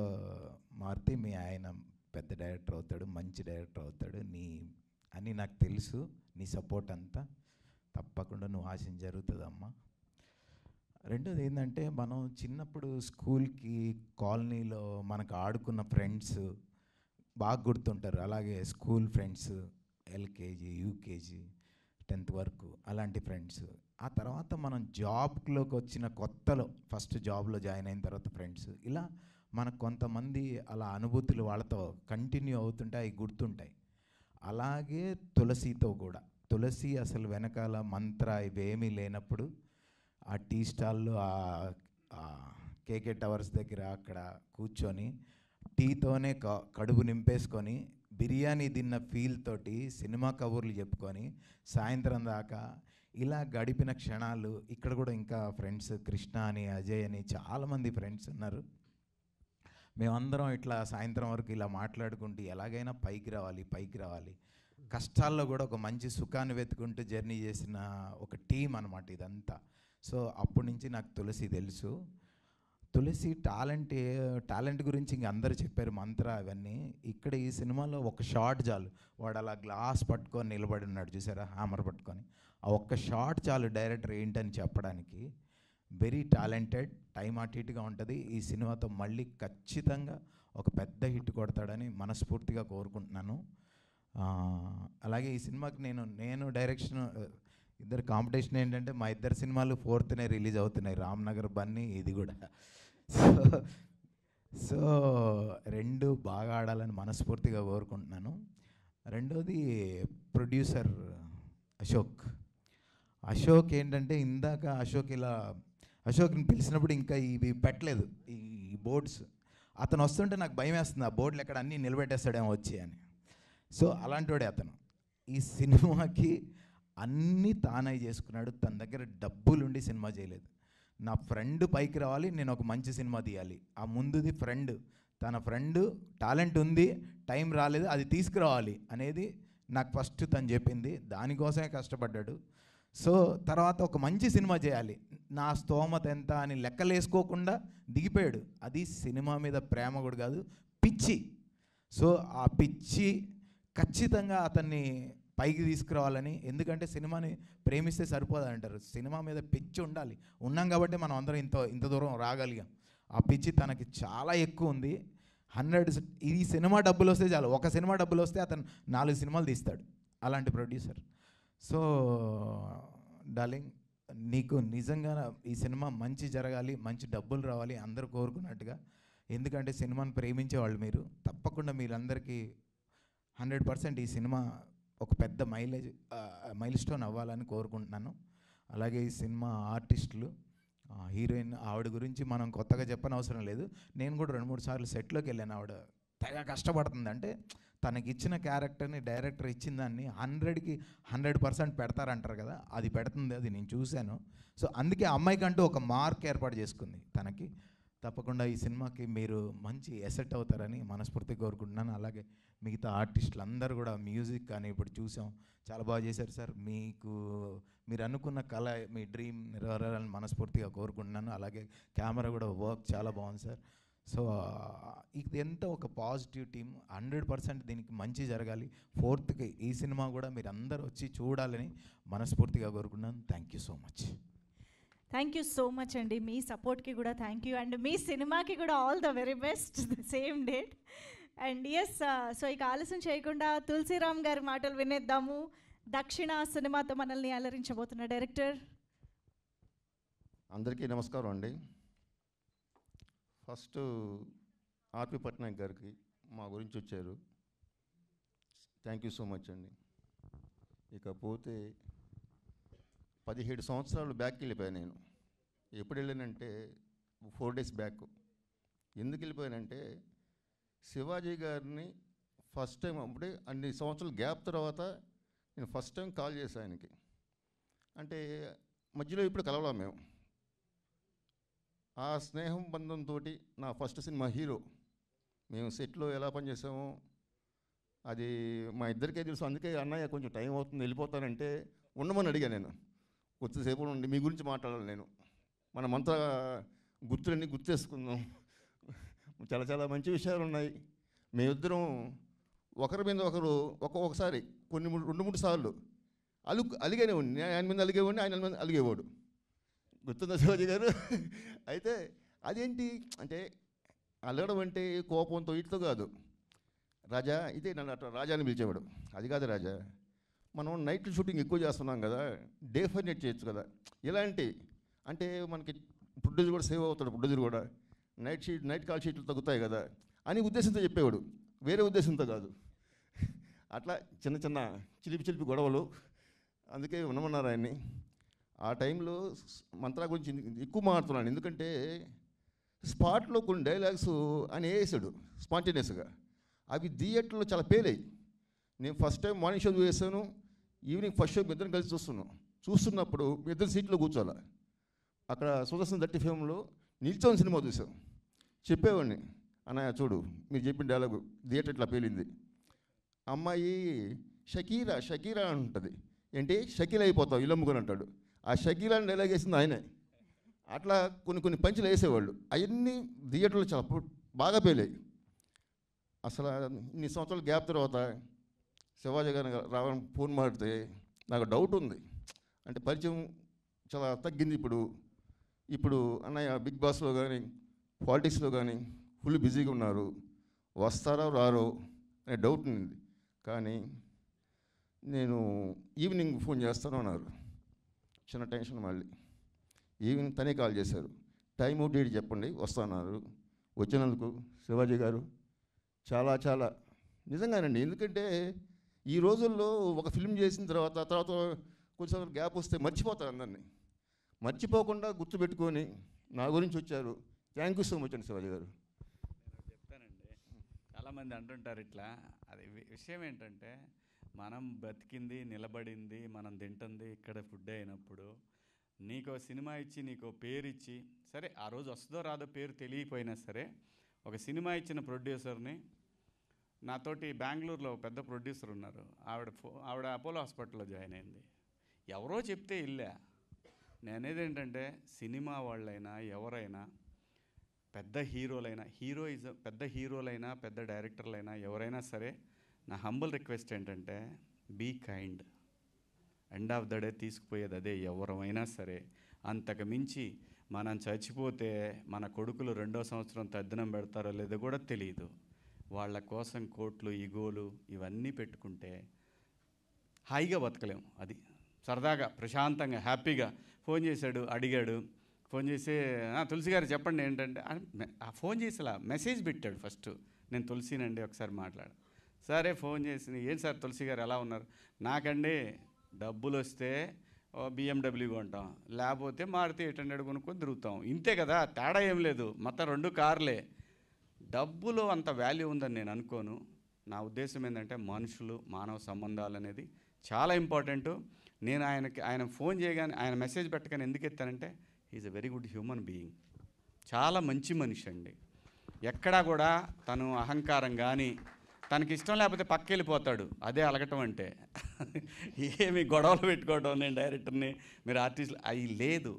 మారుతి, మీ ఆయన పెద్ద డైరెక్టర్ అవుతాడు, మంచి డైరెక్టర్ అవుతాడు అని నాకు తెలుసు. నీ సపోర్ట్ అంతా తప్పకుండా నువ్వు ఆశించి జరుగుతుందమ్మా. రెండోది ఏంటంటే, మనం చిన్నప్పుడు స్కూల్కి కాలనీలో మనకు ఆడుకున్న ఫ్రెండ్స్ బాగా గుర్తుంటారు. అలాగే school friends, LKG, UKG, 10th వరకు అలాంటి ఫ్రెండ్స్. ఆ తర్వాత మనం జాబ్లోకి వచ్చిన కొత్తలో ఫస్ట్ జాబ్లో జాయిన్ అయిన తర్వాత ఫ్రెండ్స్, ఇలా మనకు కొంతమంది అలా అనుభూతులు వాళ్ళతో కంటిన్యూ అవుతుంటే అవి గుర్తుంటాయి. అలాగే తులసితో కూడా, తులసి అసలు వెనకాల మంత్ర ఇవేమీ లేనప్పుడు ఆ టీ స్టాల్లో కేకే టవర్స్ దగ్గర అక్కడ కూర్చొని టీతోనే కడుపు నింపేసుకొని బిర్యానీ తిన్న ఫీల్ తోటి సినిమా కబుర్లు చెప్పుకొని సాయంత్రం దాకా ఇలా గడిపిన క్షణాలు. ఇక్కడ కూడా ఇంకా ఫ్రెండ్స్ కృష్ణ అని, అజయ్ అని చాలామంది ఫ్రెండ్స్ ఉన్నారు. మేమందరం ఇట్లా సాయంత్రం వరకు ఇలా మాట్లాడుకుంటూ ఎలాగైనా పైకి రావాలి, కష్టాల్లో కూడా ఒక మంచి సుఖాన్ని వెతుకుంటూ జర్నీ చేసిన ఒక టీం అనమాట ఇదంతా. సో అప్పటి నుంచి నాకు తులసి తెలుసు. తులసి టాలెంట్ గురించి ఇంక అందరూ చెప్పారు, మంత్ర అవన్నీ. ఇక్కడ ఈ సినిమాలో ఒక షాట్ చాలు, వాడు అలా గ్లాస్ పట్టుకొని నిలబడి ఉన్నాడు చూసారా, హ్యామర్ పట్టుకొని. ఆ ఒక్క షాట్ చాలు డైరెక్టర్ ఏంటని చెప్పడానికి. వెరీ టాలెంటెడ్, టైం అటు ఇటుగా ఉంటుంది. ఈ సినిమాతో మళ్ళీ ఖచ్చితంగా ఒక పెద్ద హిట్ కొడతాడని మనస్ఫూర్తిగా కోరుకుంటున్నాను. అలాగే ఈ సినిమాకి నేను డైరెక్షన్ ఇద్దరు కాంపిటీషన్ ఏంటంటే, మా ఇద్దరు సినిమాలు 4th రిలీజ్ అవుతున్నాయి, రామ్నగర్ బన్నీ ఇది కూడా. సో రెండు బాగా ఆడాలని మనస్ఫూర్తిగా కోరుకుంటున్నాను. రెండోది ప్రొడ్యూసర్ అశోక్ ఏంటంటే, ఇందాక అశోక్ని పిలిచినప్పుడు ఇంకా ఇవి పెట్టలేదు ఈ బోర్డ్స్. అతను వస్తుంటే నాకు భయం వేస్తుంది, ఆ బోర్డులు ఎక్కడ అన్నీ నిలబెట్టేస్తాడేమో వచ్చి అని. సో అలాంటి వాడే అతను. ఈ సినిమాకి అన్నీ తానై చేసుకున్నాడు. తన దగ్గర డబ్బులుండి సినిమా చేయలేదు. నా ఫ్రెండ్ పైకి రావాలి, నేను ఒక మంచి సినిమా తీయాలి. ఆ ముందుది తన ఫ్రెండ్ టాలెంట్ ఉంది, టైం రాలేదు, అది తీసుకురావాలి అనేది నాకు ఫస్ట్ తను చెప్పింది. దానికోసమే కష్టపడ్డాడు. సో తర్వాత ఒక మంచి సినిమా చేయాలి, నా స్తోమత ఎంత అని లెక్కలేసుకోకుండా దిగిపోయాడు. అది సినిమా మీద ప్రేమ కూడా కాదు, పిచ్చి. సో ఆ పిచ్చి ఖచ్చితంగా అతన్ని పైకి తీసుకురావాలని, ఎందుకంటే సినిమాని ప్రేమిస్తే సరిపోదు అంటారు, సినిమా మీద పిచ్చి ఉండాలి. ఉన్నాం కాబట్టి మనం అందరం ఇంత దూరం రాగలిగాం. ఆ పిచ్చి తనకి చాలా ఎక్కువ ఉంది. 100 ఈ సినిమా డబ్బులు వస్తే చాలు, ఒక సినిమా డబ్బులు వస్తే అతను 4 సినిమాలు తీస్తాడు, అలాంటి ప్రొడ్యూసర్. సో డార్లింగ్, నీకు నిజంగా ఈ సినిమా మంచి జరగాలి, మంచి డబ్బులు రావాలి అందరూ కోరుకున్నట్టుగా. ఎందుకంటే సినిమాని ప్రేమించేవాళ్ళు మీరు. తప్పకుండా మీరందరికీ 100% ఈ సినిమా ఒక పెద్ద మైల్ స్టోన్ అవ్వాలని కోరుకుంటున్నాను. అలాగే ఈ సినిమా ఆర్టిస్టులు, హీరోయిన్, ఆవిడ గురించి మనం కొత్తగా చెప్పనవసరం లేదు. నేను కూడా 2-3 సార్లు సెట్లోకి వెళ్ళాను. ఆవిడ తెగ కష్టపడుతుంది. అంటే తనకి ఇచ్చిన క్యారెక్టర్ని డైరెక్టర్ ఇచ్చిన దాన్ని 100కి 100% పెడతారంటారు కదా, అది పెడుతుంది, అది నేను చూశాను. సో అందుకే అమ్మాయికంటూ ఒక మార్క్ ఏర్పాటు చేసుకుంది తనకి. తప్పకుండా ఈ సినిమాకి మీరు మంచి ఎసెట్ అవుతారని మనస్ఫూర్తిగా కోరుకుంటున్నాను. అలాగే మిగతా ఆర్టిస్టులు అందరూ కూడా, మ్యూజిక్ కానీ ఇప్పుడు చూసాం, చాలా బాగా చేశారు సార్. మీరు అనుకున్న కళ, మీ డ్రీమ్ నెరవేరాలని మనస్ఫూర్తిగా కోరుకుంటున్నాను. అలాగే కెమెరా కూడా వర్క్ చాలా బాగుంది సార్. సో ఇది ఎంత ఒక పాజిటివ్ టీమ్, 100% దీనికి మంచి జరగాలి. 4th ఈ సినిమా కూడా మీరు అందరూ వచ్చి చూడాలని మనస్ఫూర్తిగా కోరుకున్నాను. Thank you so much. Thank you so much అండి. మీ సపోర్ట్కి కూడా థ్యాంక్ యూ, అండ్ మీ సినిమాకి కూడా all the very best, same date. And yes, so ఇక ఆలస్యం చేయకుండా తులసిరామ్ గారి మాటలు వినేద్దాము. దక్షిణ సినిమాతో మనల్ని అలరించబోతున్న డైరెక్టర్. అందరికీ నమస్కారం అండి. ఫస్ట్ ఆర్పి పట్నాయక్ గారికి మా గురించి వచ్చారు, థ్యాంక్ యూ సో మచ్ అండి. ఇకపోతే 17 సంవత్సరాలు బ్యాక్కి వెళ్ళిపోయాను నేను. ఎప్పుడు వెళ్ళానంటే 4 days బ్యాక్. ఎందుకు వెళ్ళిపోయానంటే శివాజీ గారిని ఫస్ట్ టైం, అప్పుడే అన్ని సంవత్సరాలు గ్యాప్ తర్వాత నేను ఫస్ట్ టైం కాల్ చేశాను ఆయనకి. అంటే మధ్యలో ఇప్పుడు కలవలేం మేము. ఆ స్నేహం బంధంతో నా ఫస్ట్ సినిమా హీరో, మేము సెట్లో ఎలా పనిచేసామో అది మా ఇద్దరికే తెలుసు. అందుకే అన్నయ్య కొంచెం టైం అవుతుంది వెళ్ళిపోతానంటే ఉండమని అడిగాను నేను. కొద్దిసేపు ఉండి మీ గురించి మాట్లాడాలి నేను, మనమంతా గుర్తులన్నీ గుర్తేసుకుందాం, చాలా చాలా మంచి విషయాలు ఉన్నాయి. మేమిద్దరం ఒకరి మీద ఒకరు ఒక్కొక్కసారి 2-3 సార్లు అలిగేవాడిని. ఆయన మీద అలిగేవాడిని, ఆయన మీద అలిగేవాడు. గుర్తుందా శివాజీ గారు? అయితే అదేంటి అంటే అలగడం అంటే కోపంతో ఇట్తో కాదు. రాజా, ఇదే నన్ను అట్లా రాజా అని పిలిచేవాడు. అది కాదు రాజా, మనం నైట్ షూటింగ్ ఎక్కువ చేస్తున్నాం కదా, డే ఫర్ నైట్ చేయొచ్చు కదా. ఇలాంటి అంటే మనకి ప్రొడ్యూసర్ కూడా సేవ్ అవుతాడు, ప్రొడ్యూసర్ కూడా నైట్ కాల్ షీట్లు తగ్గుతాయి కదా అని ఉద్దేశంతో చెప్పేవాడు, వేరే ఉద్దేశంతో కాదు. అట్లా చిన్న చిన్న చిలిపి గొడవలు, అందుకే ఉండమన్నారు ఆయన్ని. ఆ టైంలో మంత్రా గురించి ఎక్కువ మాట్లాడుతున్నాను, ఎందుకంటే స్పాట్లో కొన్ని డైలాగ్స్ ఆయన వేసాడు స్పాంటేనియస్గా. అవి థియేటర్లో చాలా పేలాయి. నేను ఫస్ట్ టైం మార్నింగ్ షో వేసాను, ఈవినింగ్ ఫస్ట్ షో మీ ఇద్దరం కలిసి చూస్తున్నప్పుడు మీ ఇద్దరు సీట్లో కూర్చోాలి. అక్కడ సుదర్శన్ 30 ఫిల్మ్లో నిల్చొని సినిమా చూసాం. చెప్పేవాడిని, అన్నయ్య చూడు మీరు చెప్పిన డైలాగు థియేటర్ ఇట్లా పేలింది. అమ్మాయి షకీరా అంటుంది, ఏంటి షకీల్ అయిపోతావు ఇల్లమ్ముకొని అంటాడు. ఆ షకీరాని డైలాగ్ వేసింది ఆయనే. అట్లా కొన్ని పంచులు వేసేవాళ్ళు. అవన్నీ థియేటర్లో చాలా బాగా పేలాయి. అసలు ఇన్ని సంవత్సరాల గ్యాప్ తర్వాత శివాజీ గారిని రావడం ఫోన్ మాడితే నాకు డౌట్ ఉంది. అంటే పరిచయం చాలా తగ్గింది. ఇప్పుడు అన్నయ్య బిగ్ బాస్లో కానీ పాలిటిక్స్లో కానీ ఫుల్ బిజీగా ఉన్నారు, వస్తారో రారో అనే డౌట్ ఉంది. కానీ నేను ఈవినింగ్ ఫోన్ చేస్తాను అన్నారు. చిన్న టెన్షన్. మళ్ళీ ఈవినింగ్ తనే కాల్ చేశారు, టైము డేట్ చెప్పండి వస్తున్నారు. వచ్చినందుకు శివాజీ గారు చాలా చాలా నిజంగానండి. ఎందుకంటే ఈ రోజుల్లో ఒక ఫిల్మ్ చేసిన తర్వాత కొంచెం గ్యాప్ వస్తే మర్చిపోతారు అందరినీ. మర్చిపోకుండా గుర్తుపెట్టుకొని నా గురించి వచ్చారు. థ్యాంక్ యూ సో మచ్ అండి శివాజీ గారు. చెప్తానండి, చాలామంది అంటుంటారు ఇట్లా. అది విషయం ఏంటంటే మనం బతికింది నిలబడింది మనం తింటుంది ఇక్కడ ఫుడ్ అయినప్పుడు నీకో సినిమా ఇచ్చి నీకో పేరు ఇచ్చి, సరే ఆ రోజు వస్తుందో రాదో పేరు తెలియకపోయినా సరే, ఒక సినిమా ఇచ్చిన ప్రొడ్యూసర్ని, నాతోటి బెంగళూరులో పెద్ద ప్రొడ్యూసర్ ఉన్నారు, ఆవిడ అపోలో హాస్పిటల్లో జాయిన్ అయింది. ఎవరో చెప్తే ఇల్లే. నేనేది ఏంటంటే సినిమా వాళ్ళైనా ఎవరైనా పెద్ద హీరోలైనా పెద్ద డైరెక్టర్లైనా ఎవరైనా సరే నా హంబుల్ రిక్వెస్ట్ ఏంటంటే be kind. End of the day తీసుకుపోయేది అదే, ఎవరైనా సరే. అంతకు మించి మనం చచ్చిపోతే మన కొడుకులు 2వ సంవత్సరం తద్దినం పెడతారో లేదో కూడా తెలియదు. వాళ్ళ కోసం కోట్లు, ఇగోలు ఇవన్నీ పెట్టుకుంటే హాయిగా బతకలేము. అది సరదాగా ప్రశాంతంగా హ్యాపీగా ఫోన్ చేశాడు, అడిగాడు, ఫోన్ చేసి తులసి గారు చెప్పండి ఏంటంటే ఆ ఫోన్ చేసేలా మెసేజ్ పెట్టాడు. ఫస్ట్ నేను తులసినండి ఒకసారి మాట్లాడు. సరే ఫోన్ చేసి ఏంటి సార్ తులసి గారు ఎలా ఉన్నారు? నాకండి డబ్బులు వస్తే BMW కొంటాం, లేకపోతే మారుతి 800 కొనుక్కొని తిరుగుతాం, ఇంతే కదా, తేడా ఏం లేదు, మొత్తం 2 కార్లే. డబ్బులో అంత వాల్యూ ఉందని నేను అనుకోను. నా ఉద్దేశం ఏంటంటే మనుషులు, మానవ సంబంధాలు అనేది చాలా ఇంపార్టెంటు. నేను ఆయన ఫోన్ చేయగానే, ఆయన మెసేజ్ పెట్టగానే ఎందుకు ఎత్తానంటే is a very good human being. చాలా మంచి మనిషి అండి. ఎక్కడా కూడా తను అహంకారం కానీ, తనకి ఇష్టం లేకపోతే పక్కెళ్ళిపోతాడు. అదే అలగటం అంటే. ఏమి గొడవలు పెట్టుకోవడం, నేను డైరెక్టర్ని, మీరు ఆర్టిస్టులు, అవి లేదు.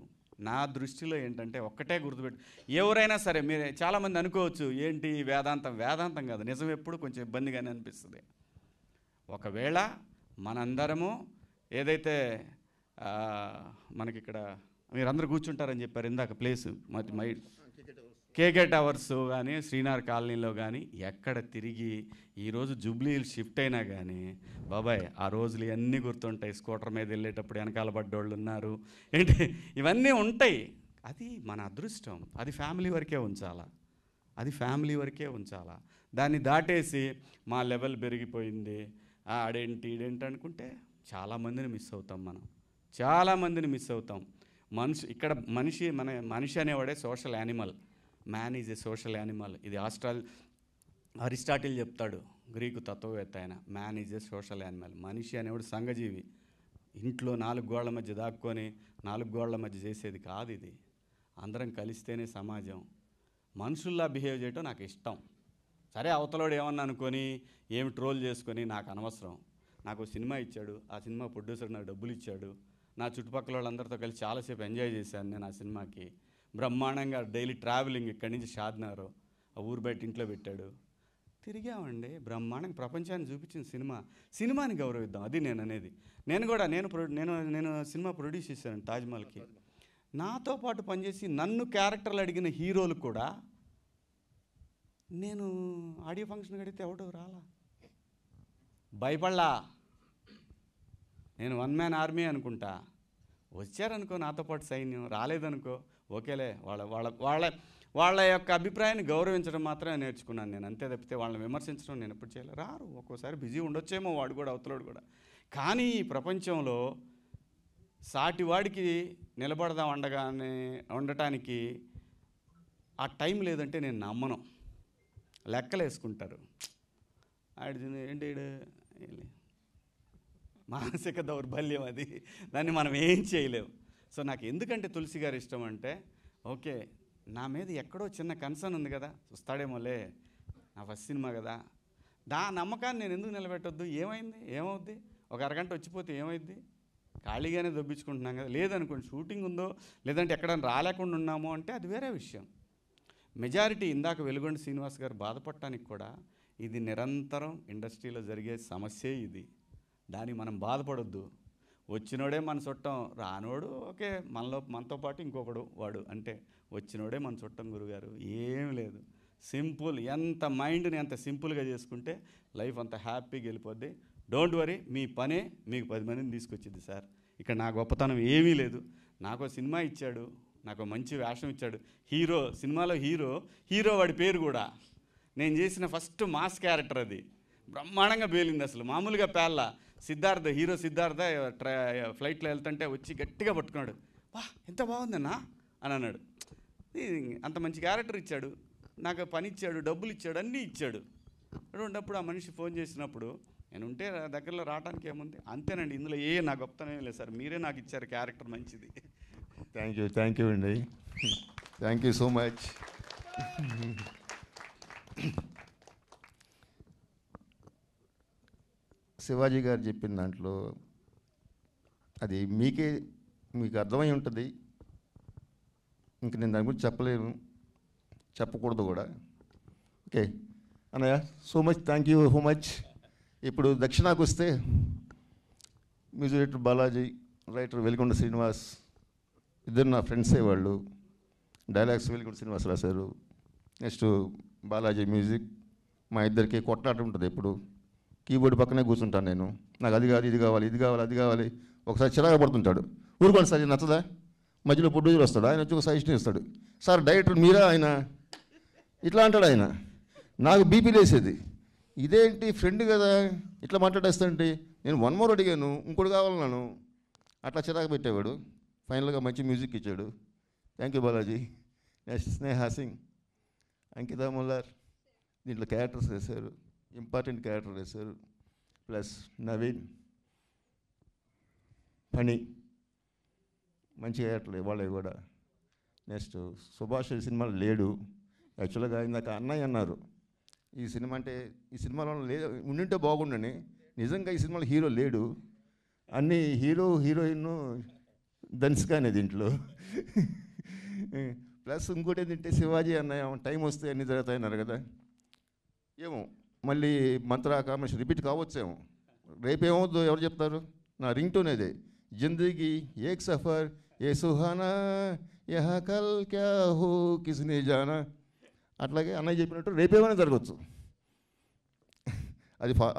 నా దృష్టిలో ఏంటంటే ఒక్కటే గుర్తుపెట్టు, ఎవరైనా సరే, మీరు చాలామంది అనుకోవచ్చు ఏంటి వేదాంతం కాదు, నిజం ఎప్పుడు కొంచెం ఇబ్బందిగానే అనిపిస్తుంది. ఒకవేళ మనందరము ఏదైతే మనకిక్కడ మీరందరూ కూర్చుంటారని చెప్పారు ఇందాక ప్లేసు, కేకే టవర్స్ కానీ, శ్రీనగర్ కాలనీలో కానీ, ఎక్కడ తిరిగి ఈరోజు జూబ్లీ హిల్స్ షిఫ్ట్ అయినా కానీ బాబాయ్ ఆ రోజులు ఇవన్నీ గుర్తుంటాయి. స్కూటర్ మీద వెళ్ళేటప్పుడు వెనకాల పడ్డోళ్ళు ఉన్నారు ఏంటి, ఇవన్నీ ఉంటాయి. అది మన అదృష్టం. అది ఫ్యామిలీ వరకే ఉంచాలా. దాన్ని దాటేసి మా లెవెల్ పెరిగిపోయింది, ఆడేంటి ఈడేంటి అనుకుంటే చాలామందిని మిస్ అవుతాం. ఇక్కడ మనిషి అనేవాడే social animal. Man is a social animal. ఇది అరిస్టాటిల్ చెప్తాడు, గ్రీకు తత్వవేత్త ఆయన. Man is a social animal. మనిషి అనేవాడు సంఘజీవి. ఇంట్లో 4 గోళ్ల మధ్య దాక్కొని 4 గోళ్ల మధ్య చేసేది కాదు ఇది. అందరం కలిస్తేనే సమాజం. మనుషుల్లా బిహేవ్ చేయటం నాకు ఇష్టం. సరే అవతలోడు ఏమన్నా అనుకొని ఏమి ట్రోల్ చేసుకొని నాకు అనవసరం. నాకు సినిమా ఇచ్చాడు, ఆ సినిమా ప్రొడ్యూసర్ నాకు డబ్బులు ఇచ్చాడు, నా చుట్టుపక్కల వాళ్ళందరితో కలిసి చాలాసేపు ఎంజాయ్ చేశాను నేను ఆ సినిమాకి. బ్రహ్మాండంగా డైలీ ట్రావెలింగ్ ఇక్కడి నుంచి షాద్నగర్, ఆ ఊరు బయట ఇంట్లో పెట్టాడు, తిరిగామండి. బ్రహ్మాండంగా ప్రపంచాన్ని చూపించిన సినిమాని గౌరవిద్దాం. అది నేను అనేది. నేను సినిమా ప్రొడ్యూస్ చేశాను తాజ్మహల్కి. నాతో పాటు పనిచేసి నన్ను క్యారెక్టర్లు అడిగిన హీరోలు కూడా నేను ఆడియో ఫంక్షన్కి అడిగితే ఎవడో రాలా, భయపడలా. నేను 1 మ్యాన్ ఆర్మీ అనుకుంటా. వచ్చారనుకో నాతో పాటు సైన్యం, రాలేదనుకో ఓకేలే. వాళ్ళ యొక్క అభిప్రాయాన్ని గౌరవించడం మాత్రమే నేర్చుకున్నాను నేను, అంతే తప్పితే వాళ్ళని విమర్శించడం నేను ఎప్పుడు చేయలేదు. రారు, ఒక్కోసారి బిజీ ఉండొచ్చేమో వాడు కూడా, అవతలోడు కూడా. కానీ ఈ ప్రపంచంలో సాటివాడికి నిలబడదాం ఉండటానికి ఆ టైం లేదంటే నేను నమ్మను. లెక్కలు వేసుకుంటారు, ఏంటి మానసిక దౌర్బల్యం అది, దాన్ని మనం ఏం చేయలేము. సో నాకు ఎందుకంటే తులసి గారు ఇష్టం అంటే, ఓకే నా మీద ఎక్కడో చిన్న కన్సర్న్ ఉంది కదా, చూస్తాడేమోలే, నా ఫస్ట్ సినిమా కదా, నమ్మకాన్ని నేను ఎందుకు నిలబెట్టొద్దు? ఏమవుద్ది? ఒక అరగంట వచ్చిపోతే ఏమైద్ది? ఖాళీగానే దొబ్బించుకుంటున్నాం కదా. లేదనుకోండి షూటింగ్ ఉందో, లేదంటే ఎక్కడైనా రాలేకుండా ఉన్నామో అంటే అది వేరే విషయం. మెజారిటీ ఇందాక వెలుగొండ శ్రీనివాస్ గారు బాధపడటానికి కూడా ఇది నిరంతరం ఇండస్ట్రీలో జరిగే సమస్యే ఇది. దానికి మనం బాధపడొద్దు. వచ్చినోడే మన చుట్టం, రానోడు ఓకే మనతో పాటు ఇంకొకడు వాడు, అంటే వచ్చినోడే మన చుట్టం. గురుగారు ఏం లేదు, సింపుల్. ఎంత మైండ్ని ఎంత సింపుల్గా చేసుకుంటే లైఫ్ అంత హ్యాపీగా వెళ్ళిపోద్ది. డోంట్ వరీ, మీ పనే మీకు 10 మందిని తీసుకొచ్చింది సార్. ఇక్కడ నా గొప్పతనం ఏమీ లేదు. నాకు సినిమా ఇచ్చాడు, నాకు మంచి వేషం ఇచ్చాడు. సినిమాలో హీరో వాడి పేరు కూడా. నేను చేసిన ఫస్ట్ మాస్ క్యారెక్టర్ అది. బ్రహ్మాండంగా పేలింది అసలు, మామూలుగా పేర్ల. హీరో సిద్ధార్థ ఫ్లైట్లో వెళ్తుంటే వచ్చి గట్టిగా పట్టుకున్నాడు, వా ఎంత బాగుందన్నా అని అన్నాడు. అంత మంచి క్యారెక్టర్ ఇచ్చాడు, నాకు పని ఇచ్చాడు, డబ్బులు ఇచ్చాడు, అన్నీ ఇచ్చాడు. ఉన్నప్పుడు ఆ మనిషి ఫోన్ చేసినప్పుడు నేను ఉంటే దగ్గరలో రావడానికి ఏముంది, అంతేనండి. ఇందులో నా గొప్పతనం లేదు సార్, మీరే నాకు ఇచ్చారు క్యారెక్టర్ మంచిది. థ్యాంక్ యూ అండి, thank you so much. Shivaji గారు చెప్పిన దాంట్లో అది మీకు అర్థమై ఉంటుంది, ఇంక నేను దాని గురించి చెప్పలేను. చెప్పకూడదు కూడా. ఓకే అన్నయ్య, so much thank you so much. ఇప్పుడు దక్షిణాకు వస్తే music director Balaji, writer Veligonda Srinivas, ఇద్దరు నా ఫ్రెండ్సే వాళ్ళు. డైలాగ్స్ వెలిగొండ శ్రీనివాస్ రాశారు. Next Balaji music. మా ఇద్దరికి కొట్లాట ఉంటుంది ఎప్పుడు. కీబోర్డ్ పక్కనే కూర్చుంటాను నేను. నాకు అది కాదు, ఇది కావాలి, ఇది కావాలి, అది కావాలి. ఒకసారి చిరాకు పడుతుంటాడు. ఊరుకోండి సార్, ఇది నచ్చదా. మధ్యలో ప్రొడ్యూసర్ వస్తాడు, ఆయన వచ్చి ఒక సజెషన్ ఇస్తాడు. సార్ డైరెక్టర్ మీరా ఆయన, ఇట్లా అంటాడు ఆయన. నాకు బీపీ లేసేది. ఇదేంటి ఫ్రెండ్ కదా ఇట్లా మాట్లాడేస్తాంటి. నేను 1 more అడిగాను, ఇంకోటి కావాలన్నాను. అట్లా చిరాకు పెట్టేవాడు. ఫైనల్గా మంచి మ్యూజిక్ ఇచ్చాడు. Thank you Balaji. Next Sneha Singh, Ankita Mullar దీంట్లో క్యారెక్టర్స్ వేశారు, ఇంపార్టెంట్ క్యారెక్టర్ వేశారు. ప్లస్ నవీన్, ఫణి మంచి క్యారెక్టర్లు వాళ్ళవి కూడా. నెక్స్ట్ సుభాష్ ఈ సినిమాలో లేడు. యాక్చువల్గా ఇందాక అన్నయ్య అన్నారు ఈ సినిమా అంటే, ఈ సినిమాలో ఉండింటే బాగుండని. నిజంగా ఈ సినిమాలో హీరో లేడు. అన్ని హీరో హీరోయిన్ ధన్స్కానే దీంట్లో. ప్లస్ ఇంకోటి ఏంటంటే శివాజీ అన్నయ్య టైం వస్తే అన్నీ జరుగుతాయన్నారు కదా. ఏమో మళ్ళీ మంత్ర కాంబినేషన్ రిపీట్ కావచ్చేమో. రేపేమవుద్దో ఎవరు చెప్తారు. నా రింగ్ టోన్ అదే, జిందగీ ఏక్ సఫర్ ఏ సుహానా యహా కల్ క్యా హో కిస్నే జానా. అట్లాగే అన్నయ్య చెప్పినట్టు రేపేమైనా జరగచ్చు.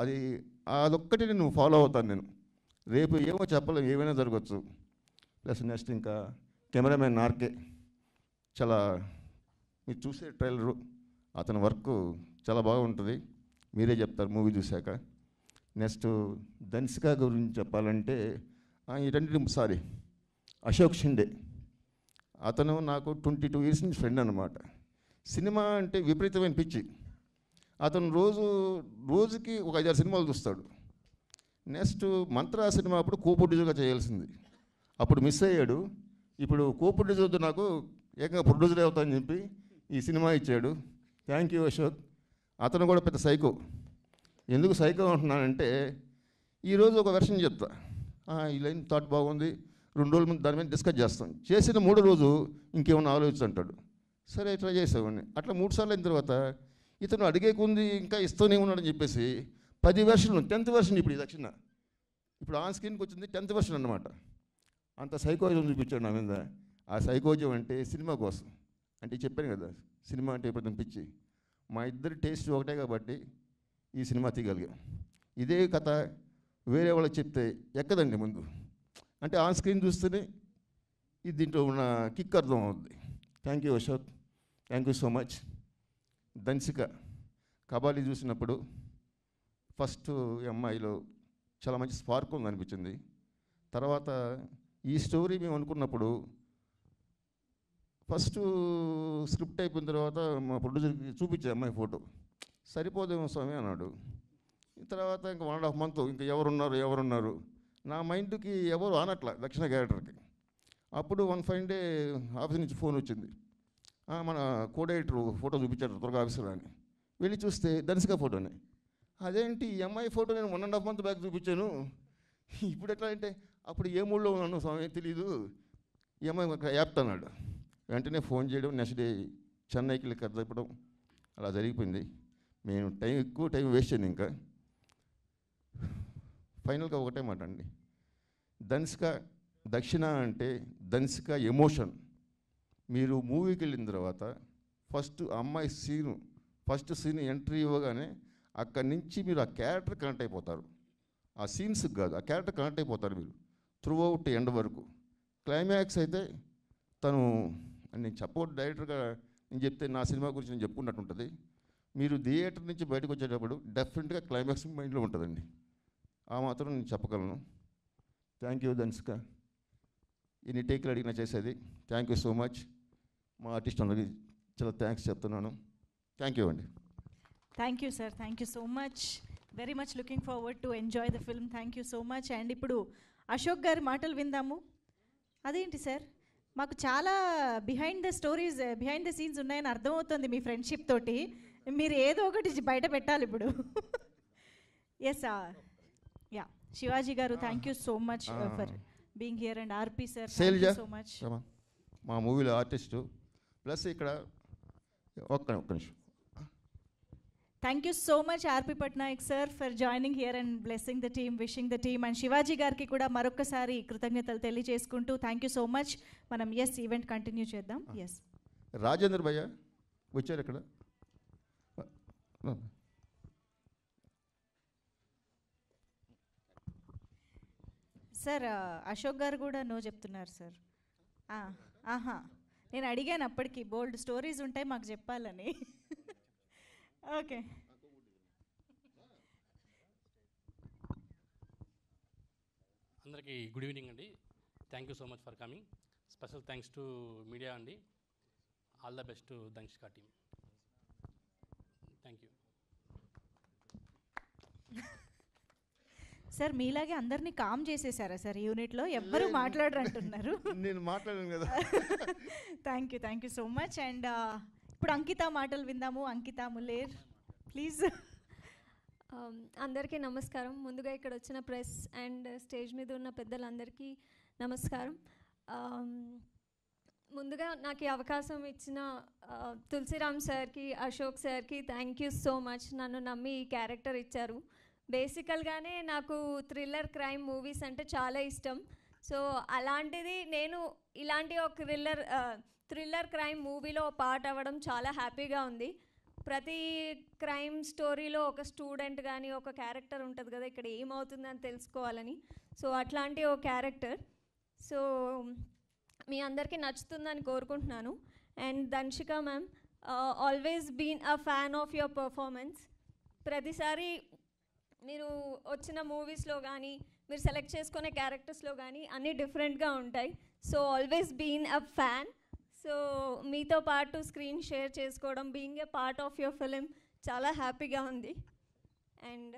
అది అదొక్కటి నేను ఫాలో అవుతాను. నేను రేపు ఏమో చెప్పలేము, ఏమైనా జరగచ్చు. ప్లస్ నెక్స్ట్ ఇంకా కెమెరామెన్ ఆర్కే, చాలా మీరు చూసే ట్రైలరు, అతని వర్క్ చాలా బాగుంటుంది, మీరే చెప్తారు మూవీ చూశాక. నెక్స్ట్ ధన్సిక గురించి చెప్పాలంటే సారీ అశోక్ షిండే, అతను నాకు 22 years నుంచి ఫ్రెండ్ అనమాట. సినిమా అంటే విపరీతమైన పిచ్చి. అతను రోజుకి ఒక 5-6 సినిమాలు చూస్తాడు. నెక్స్ట్ మంత్ర సినిమా అప్పుడు కో ప్రొడ్యూసర్గా చేయాల్సింది, అప్పుడు మిస్ అయ్యాడు. ఇప్పుడు కో ప్రొడ్యూసర్ నాకు ఏకంగా ప్రొడ్యూసర్ అవుతానని చెప్పి ఈ సినిమా ఇచ్చాడు. Thank you Ashok. అతను కూడా పెద్ద సైకో. ఎందుకు సైకో అంటున్నానంటే, ఈరోజు ఒక వెర్షన్ చెప్తా, ఈ లైన్ థాట్ బాగుంది, 2 రోజుల ముందు దాని మీద డిస్కస్ చేస్తాం. చేసిన 3వ రోజు ఇంకేమన్నా ఆలోచించంటాడు. సరే ట్రై చేసేవాడిని. అట్లా 3 సార్లు అయిన తర్వాత ఇతను అడిగే కొంది ఇంకా ఇస్తూనే ఉన్నాడని చెప్పేసి 10 వెర్షన్లు, 10th వెర్షన్ ఇప్పుడు ఈ దక్షిణ ఇప్పుడు ఆన్ స్క్రీన్కి వచ్చింది 10th వెర్షన్ అన్నమాట. అంత సైకోజం చూపించాడు నా మీద. ఆ సైకోజం అంటే సినిమా కోసం అంటే చెప్పాను కదా, సినిమా అంటే ఇప్పుడు పిచ్చి. మా ఇద్దరి టేస్ట్ ఒకటే కాబట్టి ఈ సినిమా తీయగలిగాం. ఇదే కథ వేరే వాళ్ళకి చెప్తే ఎక్కదండి ముందు. అంటే ఆన్ స్క్రీన్ చూస్తేనే ఇది దీంట్లో ఉన్న కిక్ అర్థం అవుద్ది. Thank you Ashok, thank you so much. Dhansika Kabali చూసినప్పుడు ఫస్ట్ అమ్మాయిలో చాలా మంచి స్పార్క్ ఉంది అనిపించింది. తర్వాత ఈ స్టోరీ మేము అనుకున్నప్పుడు ఫస్ట్ స్క్రిప్ట్ అయిపోయిన తర్వాత మా ప్రొడ్యూసర్కి చూపించే అమ్మాయి ఫోటో, సరిపోదేమో స్వామి అన్నాడు. తర్వాత ఇంకా 1.5 month ఇంకా ఎవరున్నారు నా మైండ్కి ఎవరు ఆనట్లా దక్షిణ క్యారెక్టర్కి. అప్పుడు వన్ ఫైన్ డే ఆఫీస్ నుంచి ఫోన్ వచ్చింది, మన కోడైటర్ ఫోటో చూపించాడు త్వరగా ఆఫీసర్ అని. వెళ్ళి చూస్తే ధన్సిక ఫోటోనే. అదేంటి ఈ అమ్మాయి ఫోటో నేను 1.5 month బ్యాక్ చూపించాను, ఇప్పుడు ఎట్లా అంటే అప్పుడు ఏ మూడ్లో ఉన్నాను స్వామి తెలీదు, ఈ అమ్మాయి యాప్తన్నాడు. వెంటనే ఫోన్ చేయడం, నెక్స్ట్ డే చెన్నైకి వెళ్ళి కథ చెప్పడం, అలా జరిగిపోయింది. మేము ఎక్కువ టైం వేస్ట్ చేయను. ఇంకా ఫైనల్గా ఒకటే మాట అండి, ధన్సిక దక్షిణ అంటే ధన్సిక ఎమోషన్. మీరు మూవీకి వెళ్ళిన తర్వాత ఫస్ట్ సీన్ ఎంట్రీ ఇవ్వగానే అక్కడి నుంచి మీరు ఆ క్యారెక్టర్ కనెక్ట్ అయిపోతారు. ఆ సీన్స్కి కాదు, ఆ క్యారెక్టర్ కనెక్ట్ అయిపోతారు మీరు త్రూ అవుట్ ఎండ్ వరకు. క్లైమాక్స్ అయితే తను నేను చెప్పకూడదు, డైరెక్టర్గా నేను చెప్తే నా సినిమా గురించి నేను చెప్పుకున్నట్టు ఉంటుంది. మీరు థియేటర్ నుంచి బయటకు వచ్చేటప్పుడు డెఫినెట్గా క్లైమాక్స్ మైండ్లో ఉంటుందండి. ఆ మాత్రం నేను చెప్పగలను. థ్యాంక్ యూ ధన్సిక, ఎన్ని టేకులు అడిగినా చేసేది. Thank you so much. మా ఆర్టిస్ట్ అందరికి చాలా థ్యాంక్స్ చెప్తున్నాను. థ్యాంక్ యూ అండి. Thank you sir, thank you so much. Very much looking forward to enjoy the film. Thank you so much. And ఇప్పుడు అశోక్ గారి మాటలు విందాము. అదేంటి సార్, మాకు చాలా బిహైండ్ ద సీన్స్ ఉన్నాయని అర్థమవుతుంది మీ ఫ్రెండ్షిప్ తోటి. మీరు ఏదో ఒకటి బయట పెట్టాలి ఇప్పుడు. ఎస్ యా శివాజీ గారు, thank you so much for being here. And RP sir, thank you so much. మా మూవీలో ఆర్టిస్టు. ప్లస్ ఇక్కడ ఒక్క నిమిషం. Thank you so much RP Patnaik sir for joining here and blessing the team, wishing the team. And Shivaji గారికి కూడా మరొకసారి కృతజ్ఞతలు తెలియజేసుకుంటూ థ్యాంక్ యూ సో మచ్. మనం ఈవెంట్ కంటిన్యూ చేద్దాం. రాజేంద్ర భయ్య వచ్చారు ఇక్కడ. సార్ అశోక్ గారు కూడా నో చెప్తున్నారు సార్. ఆహా, నేను అడిగాను అప్పటికి, బోల్డ్ స్టోరీస్ ఉంటాయి మాకు చెప్పాలని. ఓకే, అందరికీ గుడ్ ఈవినింగ్ అండి. Thank you so much for coming. Special thanks to media అండి. All the best to Dhamshika team. Thank you sir. మీలాగే అందరినీ కామ్ చేసేసారా సార్ యూనిట్లో? ఎవ్వరూ మాట్లాడరంటున్నారు. నేను మాట్లాడాను కదా. Thank you so much. And ఇప్పుడు అంకిత మాటలు విందాము. అంకిత ములేర్ ప్లీజ్. అందరికీ నమస్కారం. ముందుగా ఇక్కడ వచ్చిన ప్రెస్ అండ్ స్టేజ్ మీద ఉన్న పెద్దలందరికీ నమస్కారం. ముందుగా నాకు ఈ అవకాశం ఇచ్చిన తులసిరామ్ సార్కి, అశోక్ సార్కి థ్యాంక్ యూ సో మచ్. నన్ను నమ్మి ఈ క్యారెక్టర్ ఇచ్చారు. బేసికల్గానే నాకు థ్రిల్లర్ క్రైమ్ మూవీస్ అంటే చాలా ఇష్టం. సో అలాంటిది నేను ఇలాంటి ఒక థ్రిల్లర్ క్రైమ్ మూవీలో పార్ట్ అవ్వడం చాలా హ్యాపీగా ఉంది. ప్రతి క్రైమ్ స్టోరీలో ఒక స్టూడెంట్ కానీ ఒక క్యారెక్టర్ ఉంటుంది కదా, ఇక్కడ ఏమవుతుందని తెలుసుకోవాలని. సో అట్లాంటి ఒక క్యారెక్టర్. సో మీ అందరికీ నచ్చుతుందని కోరుకుంటున్నాను. And Dhamshika ma'am, always been a fan of your performance. ప్రతిసారి మీరు వచ్చిన మూవీస్లో కానీ మీరు సెలెక్ట్ చేసుకునే క్యారెక్టర్స్లో కానీ అన్నీ డిఫరెంట్గా ఉంటాయి. So always been a fan. So మీతో పాటు స్క్రీన్ షేర్ చేసుకోవడం, being a part of your film చాలా హ్యాపీగా ఉంది. అండ్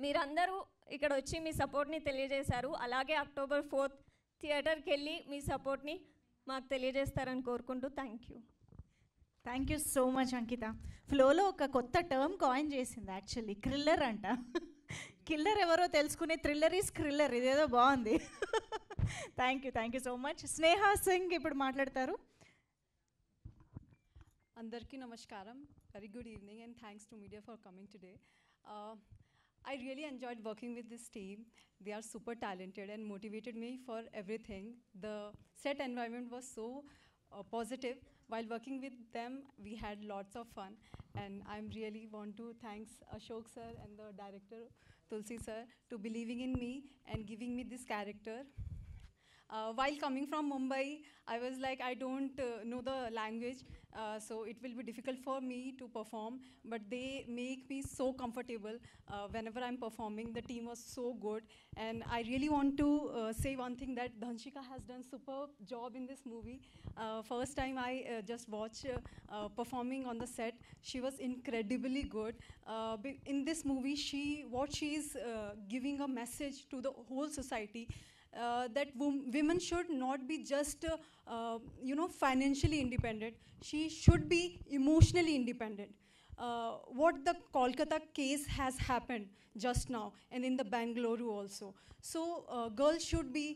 మీరందరూ ఇక్కడ వచ్చి మీ సపోర్ట్ని తెలియజేశారు. అలాగే October 4th థియేటర్కి వెళ్ళి మీ సపోర్ట్ని మాకు తెలియజేస్తారని కోరుకుంటూ థ్యాంక్ యూ సో మచ్ అంకిత. ఫ్లోలో ఒక కొత్త టర్మ్ కాయిన్ చేసింది యాక్చువల్లీ, క్రిల్లర్ అంట. కిల్లర్ ఎవరో తెలుసుకునే థ్రిల్లర్ ఈజ్ క్రిల్లర్. ఇదేదో బాగుంది. Thank you so much. Sneha Singh ఇప్పుడు మాట్లాడతారు. అందరికీ నమస్కారం. Very good evening and thanks to media for coming today. I really enjoyed working with this team. They are super talented and motivated me for everything. The set environment was so positive. While working with them, we had lots of fun. And I really want to thank Ashok sir and the director Tulsi sir to believing in me and giving me this character. While coming from Mumbai, I was like, I don't know the language, so it will be difficult for me to perform, but they make me so comfortable whenever I'm performing. The team was so good, and I really want to say one thing, that Dhanshika has done superb job in this movie. First time I just watched performing on the set, she was incredibly good. In this movie, she is giving a message to the whole society. That women should not be just financially independent. She should be emotionally independent. What the Kolkata case has happened just now, and in the Bangalore also. So girls should be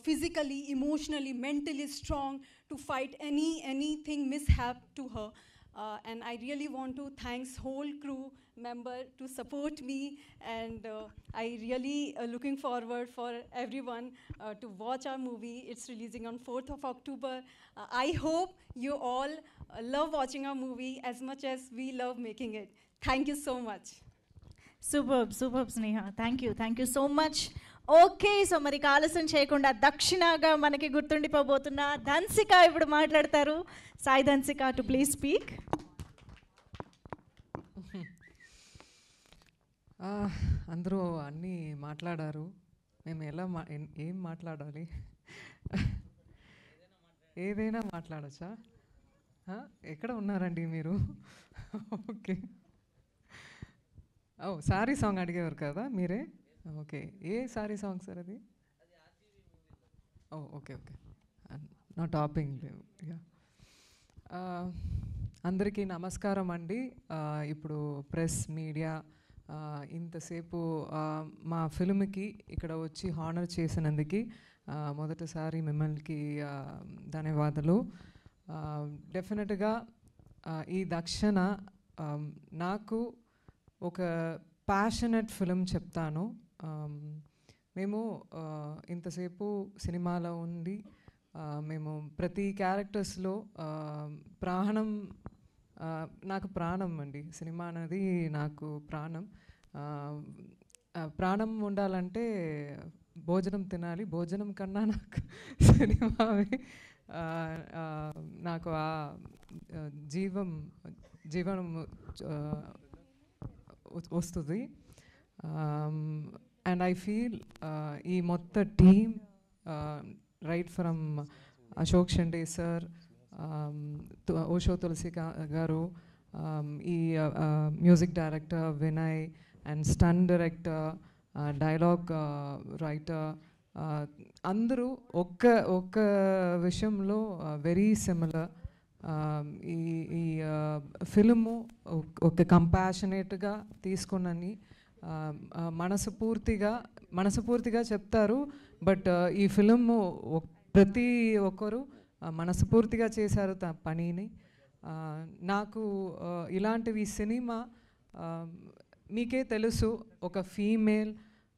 physically, emotionally, mentally strong to fight anything mishap to her. And I really want to thank whole crew member to support me, and I really looking forward for everyone to watch our movie. It's releasing on 4th of October. I hope you all love watching our movie as much as we love making it. Thank you so much. Super Sneha. Thank you so much. Okay, so మరి ఆలస్యం చేయకుండా దక్షిణగా మనకి గుర్తుండిపోబోతున్న ధన్సిక ఇప్పుడు మాట్లాడతారు. Sai Dhansika to please speak. అందరూ అన్నీ మాట్లాడారు. మేము ఎలా ఏం మాట్లాడాలి? ఏదైనా మాట్లాడచ్చా? ఎక్కడ ఉన్నారండి మీరు? ఓకే. ఓ, సారీ సాంగ్ అడిగేవారు కదా మీరే? ఓకే, ఏ సారీ సాంగ్ సార్ అది? ఓ, ఓకే. నా టాపింగ్ లేవు. అందరికీ నమస్కారం అండి. ఇప్పుడు ప్రెస్ మీడియా ఇంతసేపు మా ఫిల్మ్కి ఇక్కడ వచ్చి హానర్ చేసినందుకు మొదటిసారి మిమ్మల్ని ధన్యవాదాలు. డెఫినెట్గా ఈ దక్షణ నాకు ఒక ప్యాషనెట్ ఫిలిం చెప్తాను. మేము ఇంతసేపు సినిమాలో ఉండి మేము ప్రతి క్యారెక్టర్స్లో ప్రాణం, నాకు ప్రాణం అండి. సినిమా అనేది నాకు ప్రాణం. ప్రాణం ఉండాలంటే భోజనం తినాలి. భోజనం కన్నా నాకు సినిమావి నాకు ఆ జీవనం వస్తుంది. అండ్ ఐ ఫీల్ ఈ మొత్తం team right from Ashok Shinde sir, Osho Tulasi గారు, ఈ music director Vinay and stunt director, dialogue writer, అందరూ ఒక్క విషయంలో వెరీ సిమిలర్. ఈ ఫిల్ము ఒక కంపాషనేట్గా తీసుకున్నని మనస్ఫూర్తిగా చెప్తారు. బట్ ఈ ఫిల్ము ప్రతి ఒక్కరు మనస్ఫూర్తిగా చేశారు పనిని. నాకు ఇలాంటివి సినిమా మీకే తెలుసు, ఒక ఫీమేల్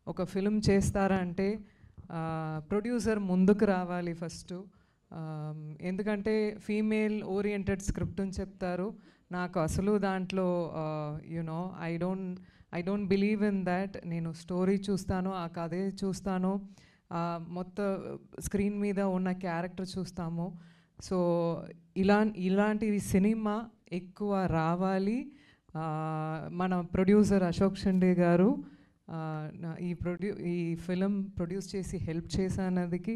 ఒక ఫిల్మ్ చేస్తారంటే ప్రొడ్యూసర్ ముందుకు రావాలి ఫస్ట్. ఎందుకంటే ఫీమేల్ ఓరియంటెడ్ స్క్రిప్ట్ అని చెప్తారు. నాకు అసలు దాంట్లో you know I don't believe in that. నేను స్టోరీ చూస్తాను, ఆ కథే చూస్తాను, మొత్తం స్క్రీన్ మీద ఉన్న క్యారెక్టర్ చూస్తాము. సో ఇలాంటివి సినిమా ఎక్కువ రావాలి. మన ప్రొడ్యూసర్ అశోక్ షండే గారు ఈ ఫిలిం ప్రొడ్యూస్ చేసి హెల్ప్ చేసినందుకు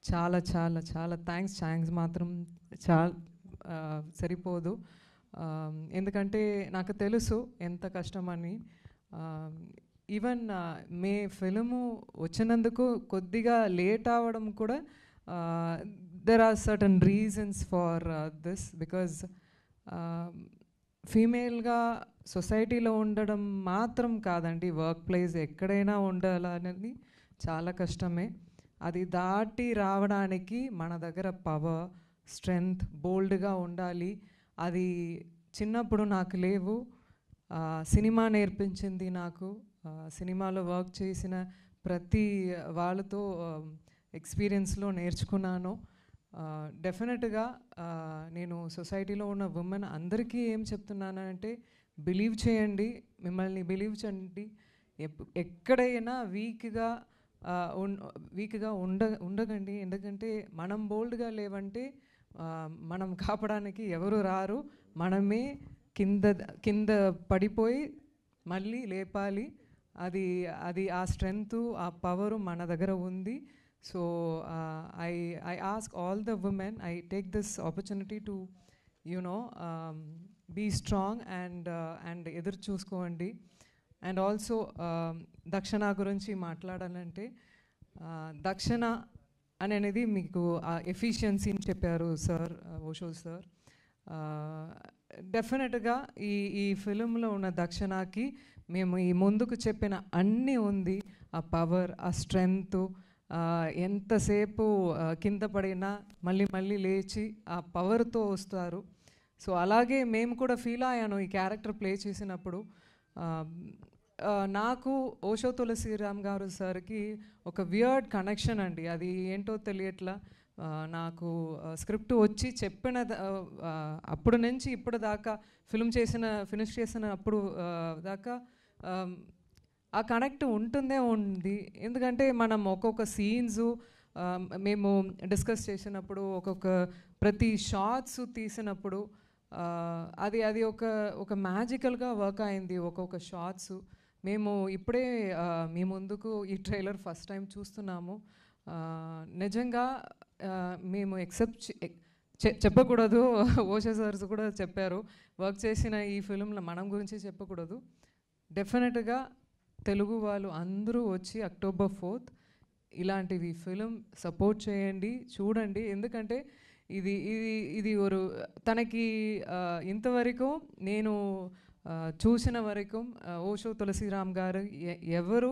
చాలా చాలా చాలా థ్యాంక్స్ మాత్రం సరిపోదు. ఎందుకంటే నాకు తెలుసు ఎంత కష్టమని. ఈవెన్ మే ఫిలిము వచ్చినందుకు కొద్దిగా లేట్ అవ్వడం కూడా there are certain reasons for this. Because ఫీమేల్గా సొసైటీలో ఉండడం మాత్రం కాదండి, వర్క్ ప్లేస్ ఎక్కడైనా ఉండాలనేది చాలా కష్టమే. అది దాటి రావడానికి మన దగ్గర పవర్, స్ట్రెంగ్త్, బోల్డ్గా ఉండాలి. అది చిన్నప్పుడు నాకు లేవు. సినిమా నేర్పించింది నాకు. సినిమాలో వర్క్ చేసిన ప్రతి వాళ్ళతో ఎక్స్పీరియన్స్లో నేర్చుకున్నాను. డెఫినెట్గా నేను సొసైటీలో ఉన్న ఉమెన్ అందరికీ ఏం చెప్తున్నానంటే, బిలీవ్ చేయండి, మిమ్మల్ని బిలీవ్ చేయండి. ఎక్కడైనా వీక్గా ఉండకండి. ఎందుకంటే మనం బోల్డ్గా లేవంటే మనం కాపాడడానికి ఎవరు రారు. మనమే కింద పడిపోయి మళ్ళీ లేపాలి. అది ఆ స్ట్రెంగ్త్, ఆ పవరు మన దగ్గర ఉంది. So I ask all the women, I take this opportunity to be strong and ఎదురు చూసుకోండి. అండ్ ఆల్సో దక్షణ గురించి మాట్లాడాలంటే, దక్షణ అనేది మీకు ఎఫిషియన్సీని చెప్పారు సార్, ఓషో సార్. డెఫినెట్గా ఈ ఫిలింలో ఉన్న దక్షణకి మేము ఈ ముందుకు చెప్పిన అన్నీ ఉంది. ఆ పవర్, ఆ స్ట్రెంగ్త్, ఎంతసేపు కింద పడినా మళ్ళీ లేచి ఆ పవర్తో వస్తారు. సో అలాగే మేము కూడా ఫీల్ అయ్యాను ఈ క్యారెక్టర్ ప్లే చేసినప్పుడు. నాకు ఓషో తులసిరామ్ గారు సార్కి ఒక వియర్డ్ కనెక్షన్ అండి. అది ఏంటో తెలియట్లా. నాకు వచ్చి చెప్పిన అప్పుడు నుంచి ఇప్పుడు దాకా ఫినిష్ చేసిన అప్పుడు దాకా ఆ కనెక్ట్ ఉంది. ఎందుకంటే మనం ఒక్కొక్క సీన్స్ మేము డిస్కస్ చేసినప్పుడు, ప్రతి షార్ట్స్ తీసినప్పుడు అది ఒక మ్యాజికల్గా వర్క్ అయింది. ఒక్కొక్క షార్ట్స్ మేము ఇప్పుడే మీ ముందుకు ఈ ట్రైలర్ ఫస్ట్ టైం చూస్తున్నాము. నిజంగా మేము చెప్పకూడదు. ఓషో సార్స్ కూడా చెప్పారు, వర్క్ చేసిన ఈ ఫిల్మ్లో మనం గురించి చెప్పకూడదు. డెఫినెట్గా తెలుగు వాళ్ళు అందరూ వచ్చి October 4th ఇలాంటివి ఫిలిం సపోర్ట్ చేయండి, చూడండి. ఎందుకంటే ఇది తనకి ఇంతవరకు నేను చూసిన వరకు ఓషో తులసిరామ్ గారు ఎవరు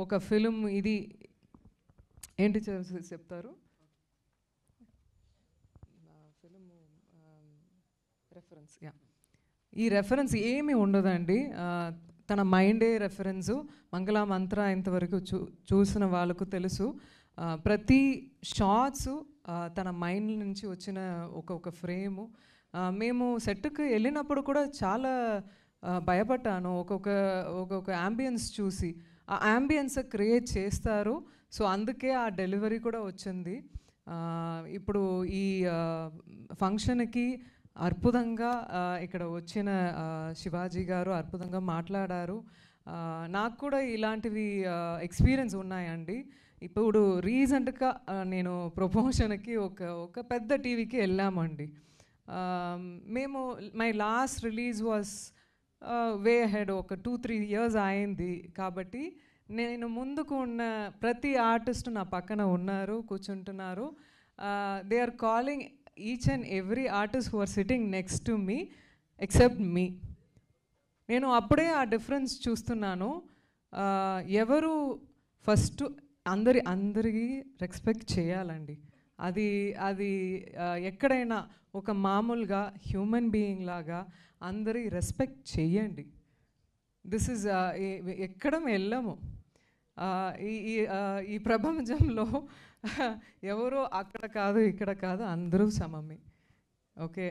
ఒక ఫిలిం ఇది ఏంటి చెప్తారు, ఫిలిం రెఫరెన్స్ ఈ రెఫరెన్స్ ఏమీ ఉండదండి. తన మైండే రెఫరెన్సు. మంగళ మంత్ర ఇంతవరకు చూసిన వాళ్ళకు తెలుసు. ప్రతి షార్ట్స్ తన మైండ్ నుంచి వచ్చిన ఒక ఫ్రేము. మేము సెట్కి వెళ్ళినప్పుడు కూడా చాలా భయపడ్డాను ఒక్కొక్క యాంబియన్స్ చూసి. ఆ యాంబియన్స్ క్రియేట్ చేస్తారు. సో అందుకే ఆ డెలివరీ కూడా వచ్చింది. ఇప్పుడు ఈ ఫంక్షన్కి అద్భుతంగా ఇక్కడ వచ్చిన శివాజీ గారు అద్భుతంగా మాట్లాడారు. నాకు కూడా ఇలాంటివి ఎక్స్పీరియన్స్ ఉన్నాయండి. ఇప్పుడు రీసెంట్గా నేను ప్రమోషన్కి ఒక పెద్ద టీవీకి వెళ్ళామండి. మేము my last release was way head, ఒక 2-3 years అయింది. కాబట్టి నేను ముందుకు ఉన్న ప్రతి ఆర్టిస్ట్ నా పక్కన ఉన్నారు, కూర్చుంటున్నారు. They are calling each and every artist who are sitting next to me except me. నేను అప్పుడే ఆ డిఫరెన్స్ చూస్తున్నాను. ఎవరు ఫస్ట్ అందరికీ రెస్పెక్ట్ చేయాలండి. అది ఎక్కడైనా ఒక మామూలుగా హ్యూమన్ బీయింగ్ లాగా అందరి రెస్పెక్ట్ చేయండి. దిస్ ఇస్ ఎక్కడ వెళ్ళము. ఈ ప్రపంచంలో ఎవరో అక్కడ కాదు ఇక్కడ కాదు, అందరూ సమమే. ఓకే,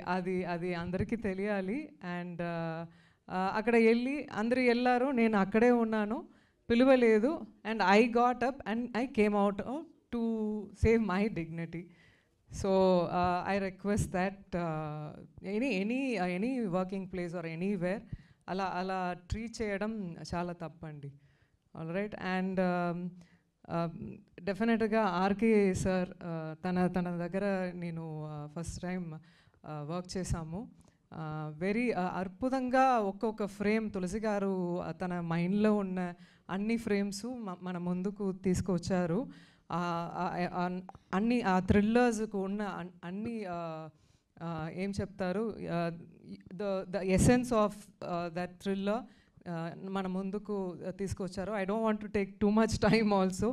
అది అందరికీ తెలియాలి. అండ్ అక్కడ అందరూ వెళ్ళారు, నేను అక్కడే ఉన్నాను, పిలువలేదు. And I got up and I came out to save my dignity. So I request that any working place or anywhere అలా ట్రీట్ చేయడం చాలా తప్పండి. All right. అండ్ డెఫినెట్గా ఆర్కే సార్ తన దగ్గర నేను ఫస్ట్ టైం వర్క్ చేశాము. వెరీ అద్భుతంగా ఒక్కొక్క ఫ్రేమ్ తులసి గారు తన మైండ్లో ఉన్న అన్ని ఫ్రేమ్స్ మన ముందుకు తీసుకొచ్చారు. అన్ని ఆ థ్రిల్లర్స్కు ఉన్న అన్ని ఏం చెప్తారు, the essence of that thriller మన ముందుకు తీసుకొచ్చారు. I don't want to take too much time also.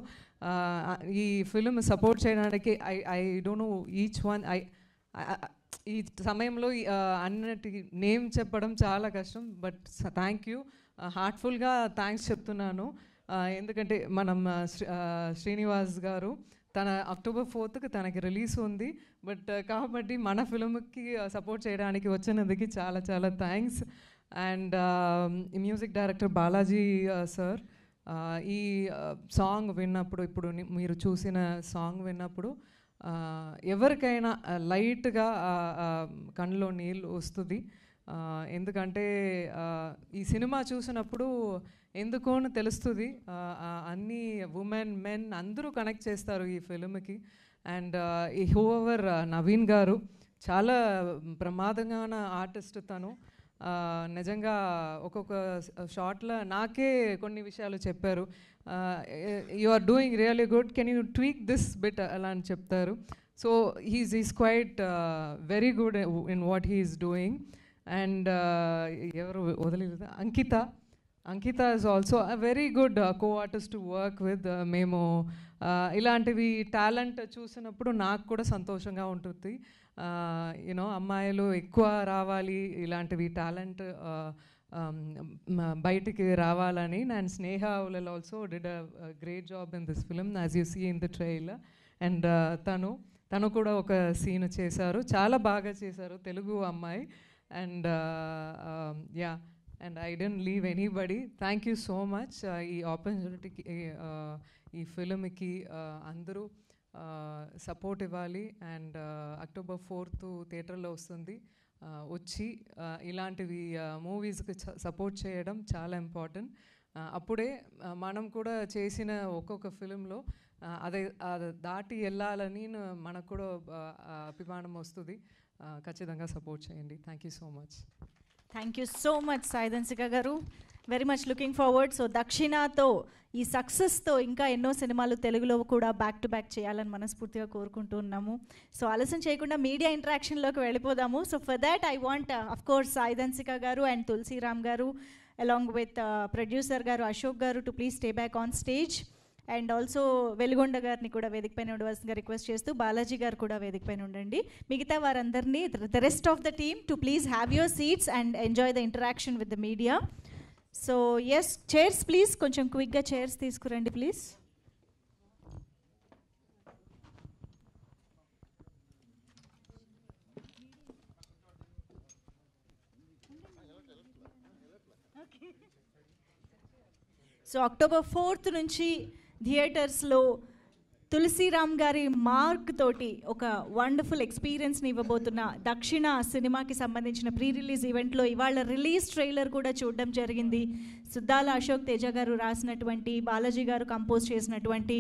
ఈ ఫిల్మ్ సపోర్ట్ చేయడానికి I don't know each one. ఈ సమయంలో అన్నిటి నేమ్ చెప్పడం చాలా కష్టం. బట్ థ్యాంక్ యూ, హార్ట్ఫుల్గా థ్యాంక్స్ చెప్తున్నాను. ఎందుకంటే మనం శ్రీనివాస్ గారు తన October 4th తనకి రిలీజ్ ఉంది. బట్ కాబట్టి మన ఫిల్మ్కి సపోర్ట్ చేయడానికి వచ్చినందుకు చాలా చాలా thanks. And music director Balaji sir, ఈ సాంగ్ విన్నప్పుడు, ఇప్పుడు మీరు చూసిన సాంగ్ విన్నప్పుడు ఎవరికైనా లైట్గా కళ్ళలో నీళ్ళు వస్తుంది. ఎందుకంటే ఈ సినిమా చూసినప్పుడు ఎందుకో తెలుస్తుంది, అన్ని ఉమెన్ మెన్ అందరూ కనెక్ట్ చేస్తారు ఈ ఫిల్మ్కి. అండ్ ఈ హూఎవర్ నవీన్ గారు చాలా ప్రమాదంగా ఆర్టిస్ట్. తను నిజంగా ఒక్కొక్క షాట్లో నాకే కొన్ని విషయాలు చెప్పారు. You are doing really good, can you tweak this bit అలా అని చెప్తారు. So is quite very good in what he is doing. And ఎవరు వదిలేదు, Ankita is also a very good co-artist to work with. మేము ఇలాంటివి టాలెంట్ చూసినప్పుడు నాకు కూడా సంతోషంగా ఉంటుంది. యూనో అమ్మాయిలు ఎక్కువ రావాలి, ఇలాంటివి టాలెంట్ బయటికి రావాలని. And Sneha will also did a great job in this film as you see in the trailer. And తను కూడా ఒక సీన్ చేశారు, చాలా బాగా చేశారు, తెలుగు అమ్మాయి. And yeah, and I don't leave anybody. Thank you so much. ఈ ఆపర్చునిటీకి, ఈ ఫిల్మ్కి అందరూ సపోర్ట్ ఇవ్వాలి. అండ్ October 4th థియేటర్లో వస్తుంది. వచ్చి ఇలాంటివి మూవీస్కి సపోర్ట్ చేయడం చాలా ఇంపార్టెంట్. అప్పుడే మనం కూడా చేసిన ఒక్కొక్క ఫిలింలో అది దాటి వెళ్ళాలని మనకు కూడా అభిమానం వస్తుంది. ఖచ్చితంగా సపోర్ట్ చేయండి. Thank you so much. Thank you so much Sai Dhanshika garu. Very much looking forward. So దక్షిణతో ఈ సక్సెస్తో ఇంకా ఎన్నో సినిమాలు తెలుగులో కూడా బ్యాక్ టు బ్యాక్ చేయాలని మనస్ఫూర్తిగా కోరుకుంటూ ఉన్నాము. సో ఆలస్యం చేయకుండా మీడియా ఇంటరాక్షన్లోకి వెళ్ళిపోదాము. So for that I want of course Sai Dhanshika garu and Tulsiram గారు అలాంగ్ విత్ ప్రొడ్యూసర్ గారు Ashok garu to please stay back on stage. And also Veligonda గారిని కూడా వేదిక పైన ఉండవలసిందిగా రిక్వెస్ట్ చేస్తూ బాలాజీ గారు కూడా వేదిక పైన ఉండండి. మిగతా వారందరినీ the rest of the team to please have your seats and enjoy the interaction with the media. So yes, chairs please, కొంచెం క్విక్గా చైర్స్ తీసుకురండి ప్లీజ్. సో October 4th నుంచి థియేటర్స్లో తులసిరామ్ గారి మార్క్ తోటి ఒక వండర్ఫుల్ ఎక్స్పీరియన్స్ని ఇవ్వబోతున్న దక్షిణ సినిమాకి సంబంధించిన ప్రీ రిలీజ్ ఈవెంట్లో ఇవాళ రిలీజ్ ట్రైలర్ కూడా చూడడం జరిగింది. సుద్దాల అశోక్ తేజ గారు రాసినటువంటి, బాలాజీ గారు కంపోజ్ చేసినటువంటి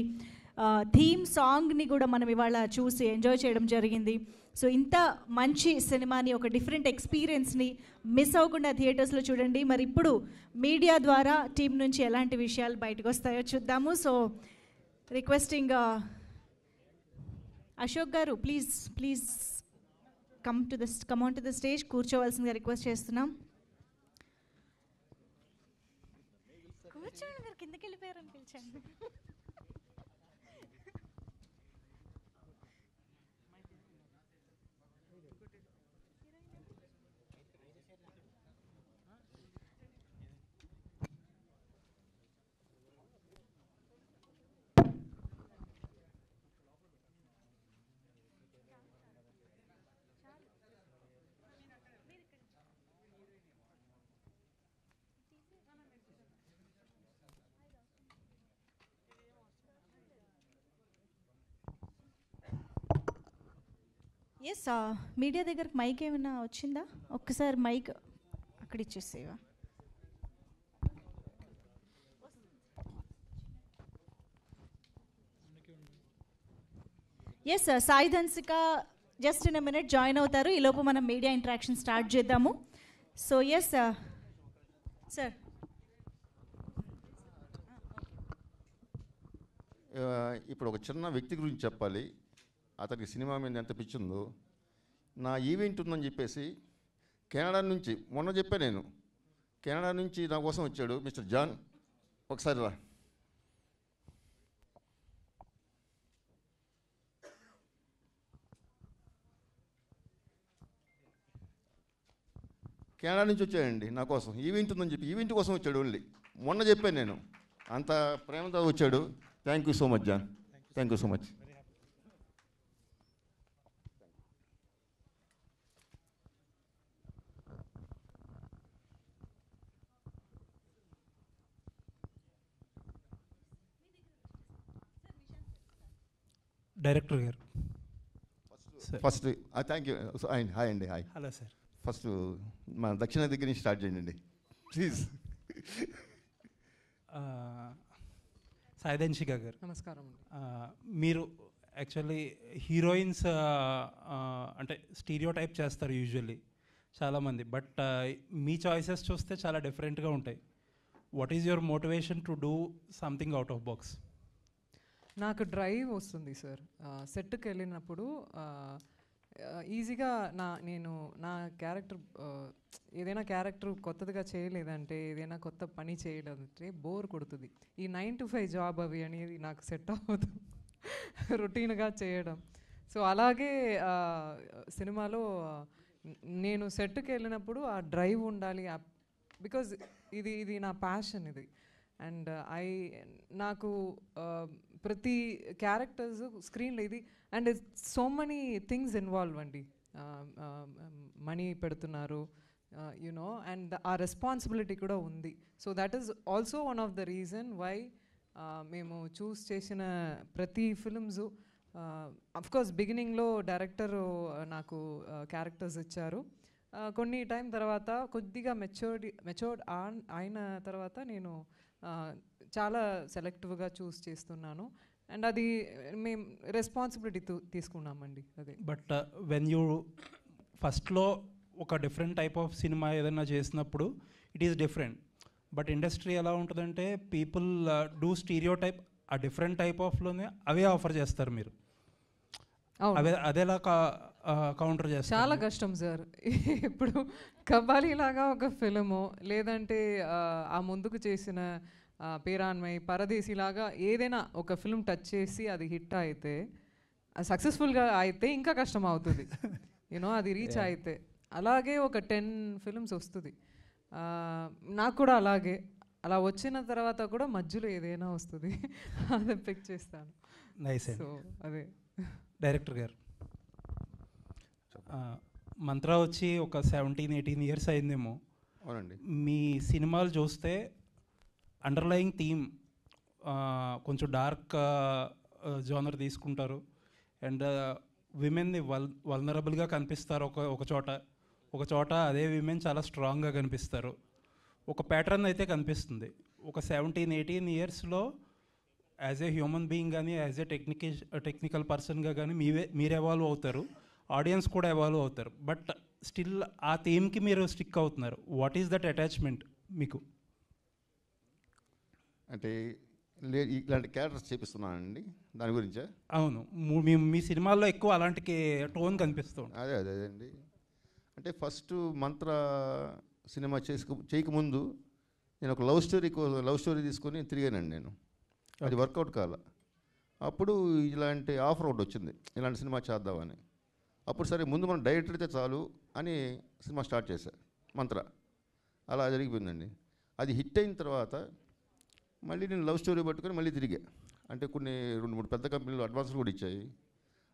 థీమ్ సాంగ్ని కూడా మనం ఇవాళ చూసి ఎంజాయ్ చేయడం జరిగింది. సో ఇంత మంచి సినిమాని, ఒక డిఫరెంట్ ఎక్స్పీరియన్స్ని మిస్ అవ్వకుండా థియేటర్స్లో చూడండి. మరి ఇప్పుడు మీడియా ద్వారా టీం నుంచి ఎలాంటి విషయాలు బయటకు వస్తాయో చూద్దాము. So requesting Ashok garu, please come on to the stage, కూర్చోవలసిందిగా రిక్వెస్ట్ చేస్తున్నాం. కూర్చోండి, మీరు కిందకి వెళ్ళిపోయారని పిలిచాను. ఎస్, మీడియా దగ్గరకు మైక్ ఏమైనా వచ్చిందా? ఒక్కసారి మైక్ అక్కడ ఇచ్చేసేవా? Yes sir, Sai Dhanshika just in a minute join అవుతారు. ఈలోపు మనం మీడియా ఇంటరాక్షన్ స్టార్ట్ చేద్దాము. సో ఎస్ సార్, ఇప్పుడు ఒక చిన్న వ్యక్తి గురించి చెప్పాలి. అతనికి సినిమా మీద ఎంత పిచ్చిందో. నా ఈవెంట్ ఉందని చెప్పేసి కెనడా నుంచి, మొన్న చెప్పా నేను, కెనడా నుంచి నా కోసం వచ్చాడు మిస్టర్ జాన్. ఒకసారి రా. కెనడా నుంచి వచ్చాడండి నా కోసం, ఈవెంట్ ఉందని చెప్పి ఈవెంట్ కోసం వచ్చాడు ఓన్లీ. మొన్న చెప్పాను నేను, అంత ప్రేమతో వచ్చాడు. Thank you so much John, thank you so much. Director garu first thank you. Hi అండి. హాయ్. Hello sir. ఫస్ట్ మన దక్షిణ దగ్గర నుంచి స్టార్ట్ చేయండి ప్లీజ్. సాయి ధన్సిక గారు నమస్కారం. మీరు యాక్చువల్లీ హీరోయిన్స్ అంటే స్టీరియో టైప్ చేస్తారు యూజువల్లీ చాలామంది, బట్ మీ చాయిసెస్ చూస్తే చాలా డిఫరెంట్గా ఉంటాయి. What is your motivation to do something out of box? నాకు డ్రైవ్ వస్తుంది సార్. సెట్కి వెళ్ళినప్పుడు ఈజీగా నేను నా క్యారెక్టర్, ఏదైనా క్యారెక్టర్ కొత్తదిగా చేయలేదంటే, ఏదైనా కొత్త పని చేయలేదంటే బోర్ కొడుతుంది. ఈ 9 to 5 జాబ్ అవి అనేది నాకు సెట్ అవ్వదు, రొటీన్గా చేయడం. సో అలాగే సినిమాలో నేను సెట్కి వెళ్ళినప్పుడు ఆ డ్రైవ్ ఉండాలి, బికాజ్ ఇది నా ప్యాషన్ ఇది. అండ్ నాకు ప్రతి క్యారెక్టర్స్ స్క్రీన్లో ఇది, and so many things involve అండి. మనీ పెడుతున్నారు, యునో, అండ్ ఆ రెస్పాన్సిబిలిటీ కూడా ఉంది. So that is also one of the reason why మేము చూస్ చేసిన ప్రతి ఫిల్మ్స్. అఫ్కోర్స్ బిగినింగ్లో డైరెక్టర్ నాకు క్యారెక్టర్స్ ఇచ్చారు. కొన్ని టైం తర్వాత కొద్దిగా మెచ్యూర్డ్ అయిన తర్వాత నేను చాలా సెలెక్టివ్గా చూస్ చేస్తున్నాను. అండ్ అది మేము రెస్పాన్సిబిలిటీ తీసుకున్నామండి. అదే. బట్ వెన్ యూ ఫస్ట్లో ఒక డిఫరెంట్ టైప్ ఆఫ్ సినిమా ఏదైనా చేసినప్పుడు it is different. But industry ఎలా ఉంటుందంటే పీపుల్ డూ స్టీరియో టైప్, ఆ డిఫరెంట్ టైప్ ఆఫ్లోనే అవే ఆఫర్ చేస్తారు. మీరు అదేలా కౌంటర్ చేస్తారు? చాలా కష్టం సార్. ఇప్పుడు కవ్వాలి లాగా ఒక ఫిలిము, లేదంటే ఆ ముందుకు చేసిన పేరాన్మై, పరదేశి లాగా ఏదైనా ఒక ఫిల్మ్ టచ్ చేసి అది హిట్ అయితే, సక్సెస్ఫుల్గా అయితే ఇంకా కష్టం అవుతుంది. యూనో అది రీచ్ అయితే అలాగే ఒక 10 ఫిల్మ్స్ వస్తుంది. నాకు కూడా అలాగే, అలా వచ్చిన తర్వాత కూడా మధ్యలో ఏదైనా వస్తుంది అదే పిక్ చేస్తాను. నైస్. సో అదే డైరెక్టర్ గారు, మంత్ర వచ్చి ఒక 17-18 ఇయర్స్ అయిందేమో. అవునండి. మీ సినిమాలు చూస్తే అండర్లయింగ్ థీమ్ కొంచెం డార్క్ జోనర్ తీసుకుంటారు అండ్ విమెన్ని వల్నరబుల్గా కనిపిస్తారు ఒక చోట అదే విమెన్ చాలా స్ట్రాంగ్గా కనిపిస్తారు. ఒక ప్యాటర్న్ అయితే కనిపిస్తుంది. ఒక 17-18 ఇయర్స్లో యాజ్ ఏ హ్యూమన్ బీయింగ్ కానీ యాజ్ ఏ టెక్నికల్ పర్సన్గా కానీ మీరు ఎవాల్వ్ అవుతారు, ఆడియన్స్ కూడా ఎవాల్వ్ అవుతారు. బట్ స్టిల్ ఆ థీమ్కి మీరు స్టిక్ అవుతున్నారు. వాట్ ఈస్ దట్ అటాచ్మెంట్ మీకు? అంటే ఇలాంటి క్యారెక్టర్స్ చేపిస్తున్నానండి, దాని గురించే. అవును, మీ సినిమాల్లో ఎక్కువ అలాంటి టోన్ కనిపిస్తుంది. అదే అండి. అంటే ఫస్ట్ మంత్ర సినిమా చేయకముందు నేను ఒక లవ్ స్టోరీ తీసుకొని తిరిగానండి నేను. అది వర్కౌట్ కాల. అప్పుడు ఇలాంటి ఆఫర్ ఒకటి వచ్చింది, ఇలాంటి సినిమా చేద్దామని. అప్పుడు సరే ముందు మనం డైరెక్టర్ అయితే చాలు అని సినిమా స్టార్ట్ చేశా, మంత్ర. అలా జరిగిపోయిందండి. అది హిట్ అయిన తర్వాత మళ్ళీ నేను లవ్ స్టోరీ పట్టుకొని మళ్ళీ తిరిగా. అంటే కొన్ని 2-3 పెద్ద కంపెనీలు అడ్వాన్స్లు కూడా ఇచ్చాయి.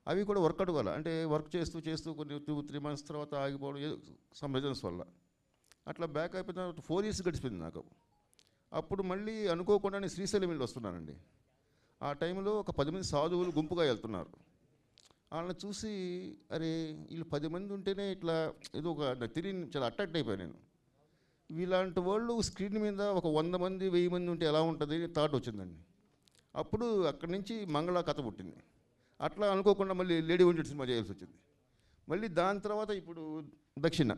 అవి కూడా వర్కౌట్ కావాలి. అంటే వర్క్ చేస్తూ కొన్ని 2-3 మంత్స్ తర్వాత ఆగిపోవడం సమ్ రీజన్స్ వల్ల అట్లా బ్యాక్ అయిపోయిన తర్వాత 4 years గడిచిపోయింది నాకు. అప్పుడు మళ్ళీ అనుకోకుండా నేను శ్రీశైలం వెళ్ళి వస్తున్నానండి. ఆ టైంలో ఒక 10 మంది సాధువులు గుంపుగా వెళ్తున్నారు. వాళ్ళని చూసి అరే వీళ్ళు 10 మంది ఉంటేనే ఇట్లా ఏదో ఒక తిరిగి చాలా అట్రాక్ట్ అయిపోయాను నేను. వీళ్ళంటి వాళ్ళు స్క్రీన్ మీద ఒక 100 మంది 1000 మంది ఉంటే ఎలా ఉంటుంది థాట్ వచ్చిందండి. అప్పుడు అక్కడి నుంచి మంగళ కథ పుట్టింది. అట్లా అనుకోకుండా మళ్ళీ లేడీ వంటెడ్ సినిమా చేయాల్సి వచ్చింది. మళ్ళీ దాని తర్వాత ఇప్పుడు దక్షిణ.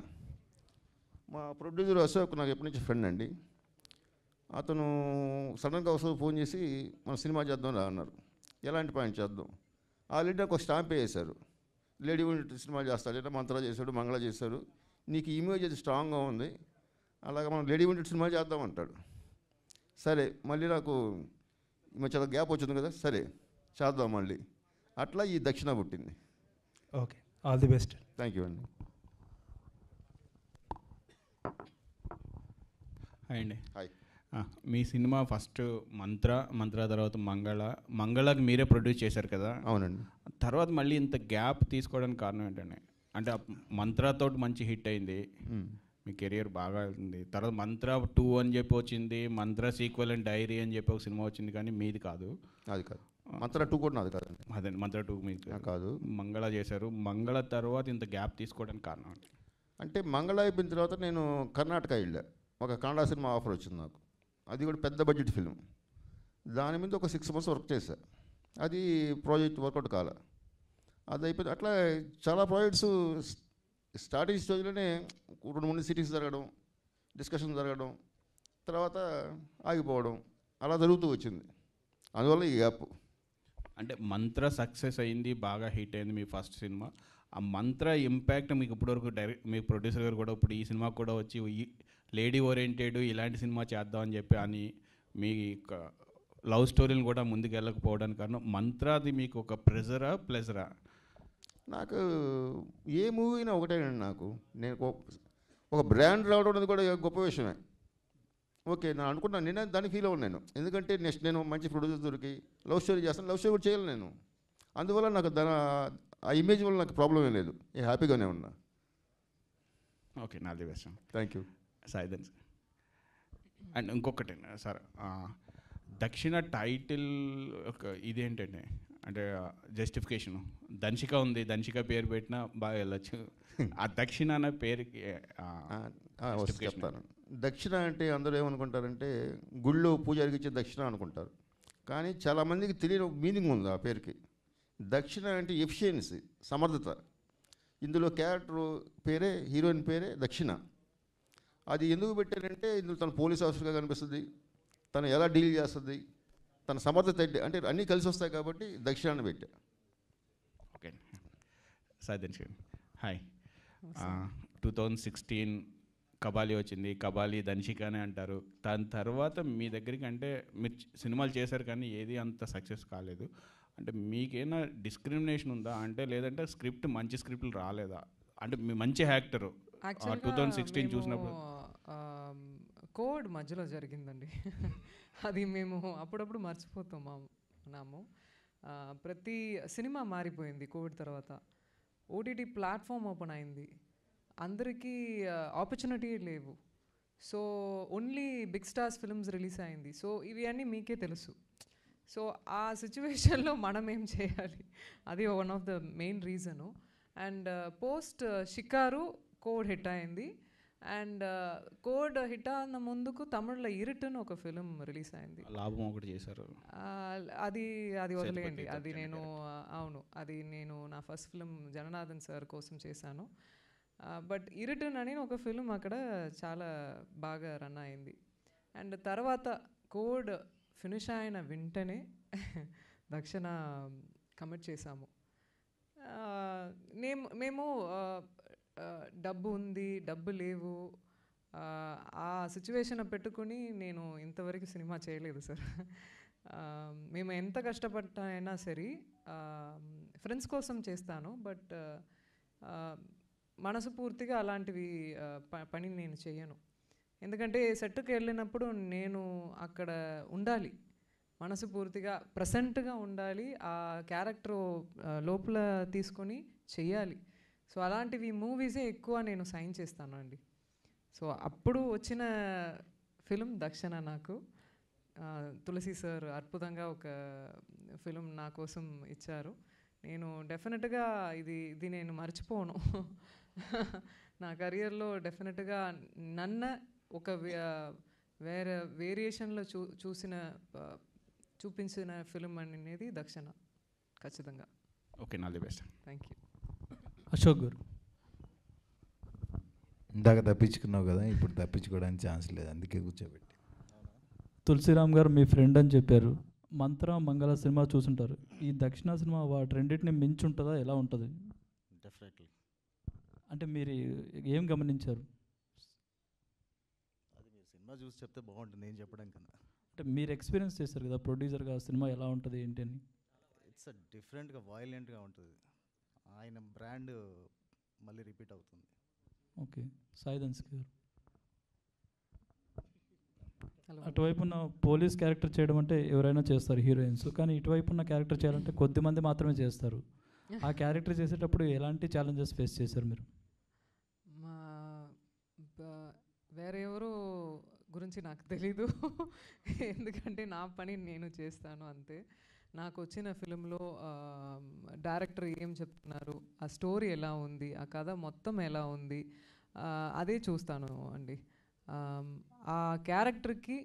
మా ప్రొడ్యూసర్ అశోక్ నాకు ఎప్పటి నుంచి ఫ్రెండ్ అండి. అతను సడన్గా ఒకసారి ఫోన్ చేసి మనం సినిమా చేద్దాం రా అన్నారు. ఎలాంటి పాయింట్ చేద్దాం? ఆల్రెడీ నాకు ఒక స్టాంప్ వేసారు, లేడీ వంటెడ్ సినిమా చేస్తాడు, మంత్ర చేశాడు, మంగళ చేశాడు, నీకు ఇమేజ్ అది స్ట్రాంగ్గా ఉంది, అలాగే మనం లేడీ వంటెడ్ సినిమా చేద్దాం అంటాడు. సరే మళ్ళీ నాకు ఈ మధ్య గ్యాప్ వచ్చింది కదా, సరే చేద్దాం మళ్ళీ. అట్లా ఈ దక్షిణ పుట్టింది. Okay, all the best. Thank you అండి. హాయ్ అండి. హాయ్. మీ సినిమా ఫస్ట్ మంత్ర తర్వాత మంగళకి మీరే ప్రొడ్యూస్ చేశారు కదా? అవునండి. తర్వాత మళ్ళీ ఇంత గ్యాప్ తీసుకోవడానికి కారణం ఏంటండి? అంటే మంత్రతో మంచి హిట్ అయింది, మీ కెరియర్ బాగా వెళ్తుంది. తర్వాత మంత్ర 2 అని చెప్పి వచ్చింది, మంత్ర సీక్వెల్ అండ్ డైరీ అని చెప్పి ఒక సినిమా వచ్చింది, కానీ మీది కాదు. అది కాదు, మంత్ర 2 కూడా నాది కాదు. అదే మంత్ర 2 మీకు కాదు. మంగళ చేశారు. మంగళ తర్వాత ఇంత గ్యాప్ తీసుకోవడానికి కారణం అంటే మంగళ అయిపోయిన తర్వాత నేను కర్ణాటక వెళ్ళా. ఒక కన్నడ సినిమా ఆఫర్ వచ్చింది నాకు. అది కూడా పెద్ద బడ్జెట్ ఫిల్మ్. దాని మీద ఒక 6 months వర్క్ చేశా. అది ప్రాజెక్ట్ వర్కౌట్ కాల. అది అయిపోయింది. అట్లా చాలా ప్రాజెక్ట్స్ స్టార్టింగ్ స్టేజ్లోనే 2-3 సిటీస్ జరగడం, డిస్కషన్ జరగడం, తర్వాత ఆగిపోవడం, అలా జరుగుతూ వచ్చింది. అందువల్ల ఈ గ్యాప్. అంటే మంత్ర సక్సెస్ అయింది, బాగా హిట్ అయింది మీ ఫస్ట్ సినిమా. ఆ మంత్ర ఇంపాక్ట్ మీకు ఇప్పటివరకు మీ ప్రొడ్యూసర్ గారు కూడా ఇప్పుడు ఈ సినిమా కూడా వచ్చి లేడీ ఓరియంటెడ్ ఇలాంటి సినిమా చేద్దామని చెప్పి అని మీ లవ్ స్టోరీని కూడా ముందుకు వెళ్ళకపోవడానికి కారణం మంత్రాది మీకు ఒక ప్లెజరా? నాకు ఏ మూవీ అయినా ఒకటేనండి. నాకు నేను ఒక బ్రాండ్ రావడం అనేది కూడా గొప్ప విషయమే. ఓకే, నేను అనుకున్నాను, నేనే దానికి ఫీల్ అవ్వను నేను. ఎందుకంటే నెక్స్ట్ నేను మంచి ప్రొడ్యూసర్ దొరికి లవ్ స్టోరీ చేస్తాను, లవ్ స్టోరీ కూడా చేయాలి నేను. అందువల్ల నాకు ఆ ఇమేజ్ వల్ల నాకు ప్రాబ్లం ఏం లేదు, నేను హ్యాపీగానే ఉన్నా. ఓకే, నా the best. Thank you. Saidhan sir. And ఇంకొకటి సార్, దక్షిణ టైటిల్ ఒక ఇదేంటండి అంటే జస్టిఫికేషన్. ధన్షిక ఉంది, ధన్షిక పేరు పెట్టినా బాగా వెళ్ళచ్చు. ఆ దక్షిణ అనే పేరుకి చెప్తాను. దక్షిణ అంటే అందరూ ఏమనుకుంటారంటే గుళ్ళో పూజారికి ఇచ్చే దక్షిణ అనుకుంటారు, కానీ చాలామందికి తెలియని మీనింగ్ ఉంది ఆ పేరుకి. దక్షిణ అంటే ఎఫిషియన్సీ, సమర్థత. ఇందులో క్యారెక్టర్ పేరే, హీరోయిన్ పేరే దక్షిణ. అది ఎందుకు పెట్టారంటే ఇందులో తన పోలీస్ ఆఫీసర్గా కనిపిస్తుంది, తను ఎలా డీల్ చేస్తుంది, తన సమర్థత అంటే అన్నీ కలిసి వస్తాయి కాబట్టి దక్షిణాన్ని పెట్టా. Okay sir. హాయ్. 2016 కబాలి వచ్చింది, కబాలి ధన్షికానే అంటారు. దాని తర్వాత మీ దగ్గరికి అంటే మీరు సినిమాలు చేశారు కానీ ఏది అంత సక్సెస్ కాలేదు. అంటే మీకేమైనా డిస్క్రిమినేషన్ ఉందా అంటే, లేదంటే స్క్రిప్ట్ మంచి స్క్రిప్ట్లు రాలేదా? అంటే మీ మంచి యాక్టరు 2016 చూసినప్పుడు కోడ్ మధ్యలో జరిగిందండి. అది మేము అప్పుడప్పుడు మర్చిపోతున్నాము. ప్రతి సినిమా మారిపోయింది కోవిడ్ తర్వాత. ఓటీటీ ప్లాట్ఫామ్ ఓపెన్ అయింది, అందరికీ ఆపర్చునిటీ లేవు. So only big stars films release అయింది. సో ఇవి అన్నీ మీకే తెలుసు. సో ఆ సిచ్యువేషన్లో మనం ఏం చేయాలి, అది one of the main reason. And post షికారు కోడ్ హిట్ అయింది. అండ్ కోడ్ హిట్ అన్న ముందుకు తమిళ్లో ఇరుటన్ ఒక ఫిలిం రిలీజ్ అయింది. లాభం ఒకటి చేశారు. అది వదిలేయండి. అది నేను అవును, అది నేను నా ఫస్ట్ ఫిలిం జననాథన్ సార్ కోసం చేశాను. బట్ ఇరుటన్ అని ఒక ఫిలిం అక్కడ చాలా బాగా రన్ అయింది. అండ్ తర్వాత కోడ్ ఫినిష్ అయిన వెంటనే దక్షిణ కమిట్ చేశాము. మేము డబ్బు ఉంది, డబ్బు లేవు, ఆ సిచ్యువేషన్ పెట్టుకుని నేను ఇంతవరకు సినిమా చేయలేదు సార్. మేము ఎంత కష్టపడినా సరే ఫ్రెండ్స్ కోసం చేస్తాను. బట్ మనసు పూర్తిగా అలాంటివి పని నేను చేయను. ఎందుకంటే సెట్కి వెళ్ళినప్పుడు నేను అక్కడ ఉండాలి, మనసు పూర్తిగా ప్రజెంట్గా ఉండాలి, ఆ క్యారెక్టర్ లోపల తీసుకొని చెయ్యాలి. సో అలాంటివి మూవీసే ఎక్కువ నేను సైన్ చేస్తాను అండి. సో అప్పుడు వచ్చిన ఫిలిం దక్షిణ నాకు తులసి సార్ అద్భుతంగా ఒక ఫిలిం నా కోసం ఇచ్చారు. నేను డెఫినెట్గా ఇది నేను మర్చిపోను. నా కెరియర్లో డెఫినెట్గా నన్ను ఒక వేరే వేరియేషన్లో చూపించిన ఫిలిం అనేది దక్షిణ ఖచ్చితంగా. Okay, all the best. Thank you. Ashok గారు, ఇందాక తప్పించుకున్నావు కదా, ఇప్పుడు తప్పించుకోవడానికి ఛాన్స్ లేదు, అందుకే కూర్చోబెట్టి. తులసిరామ్ గారు మీ ఫ్రెండ్ అని చెప్పారు. మంత్ర మంగళ సినిమా చూసుంటారు. ఈ దక్షిణ సినిమా వాటి రెండింటిని మించి ఉంటుందా, ఎలా ఉంటుంది? డెఫినెట్లీ. అంటే మీరు ఏం గమనించారు? అది మీరు సినిమా చూసి చెప్తే బాగుంటుంది, నేను చెప్పడం కన్నా. అంటే మీరు ఎక్స్పీరియన్స్ చేస్తారు కదా ప్రొడ్యూసర్గా, సినిమా ఎలా ఉంటుంది ఏంటి అని. ఇట్స్ డిఫరెంట్గా వైలెంట్గా ఉంటుంది. ఆయన బ్రాండ్ మళ్ళీ రిపీట్ అవుతుంది. ఓకే, సాయి ధన్షిక గారు, అటువైపు ఉన్న పోలీస్ క్యారెక్టర్ చేయడం అంటే ఎవరైనా చేస్తారు హీరోయిన్స్, కానీ ఇటువైపు ఉన్న క్యారెక్టర్ చేయాలంటే కొద్దిమంది మాత్రమే చేస్తారు. ఆ క్యారెక్టర్ చేసేటప్పుడు ఎలాంటి ఛాలెంజెస్ ఫేస్ చేశారు మీరు? వేరే ఎవరు గురించి నాకు తెలీదు, ఎందుకంటే నా పని నేను చేస్తాను అంతే. నాకు వచ్చిన ఫిలింలో డైరెక్టర్ ఏం చెప్తున్నారు, ఆ స్టోరీ ఎలా ఉంది, ఆ కథ మొత్తం ఎలా ఉంది, అదే చూస్తాను అండి. ఆ క్యారెక్టర్కి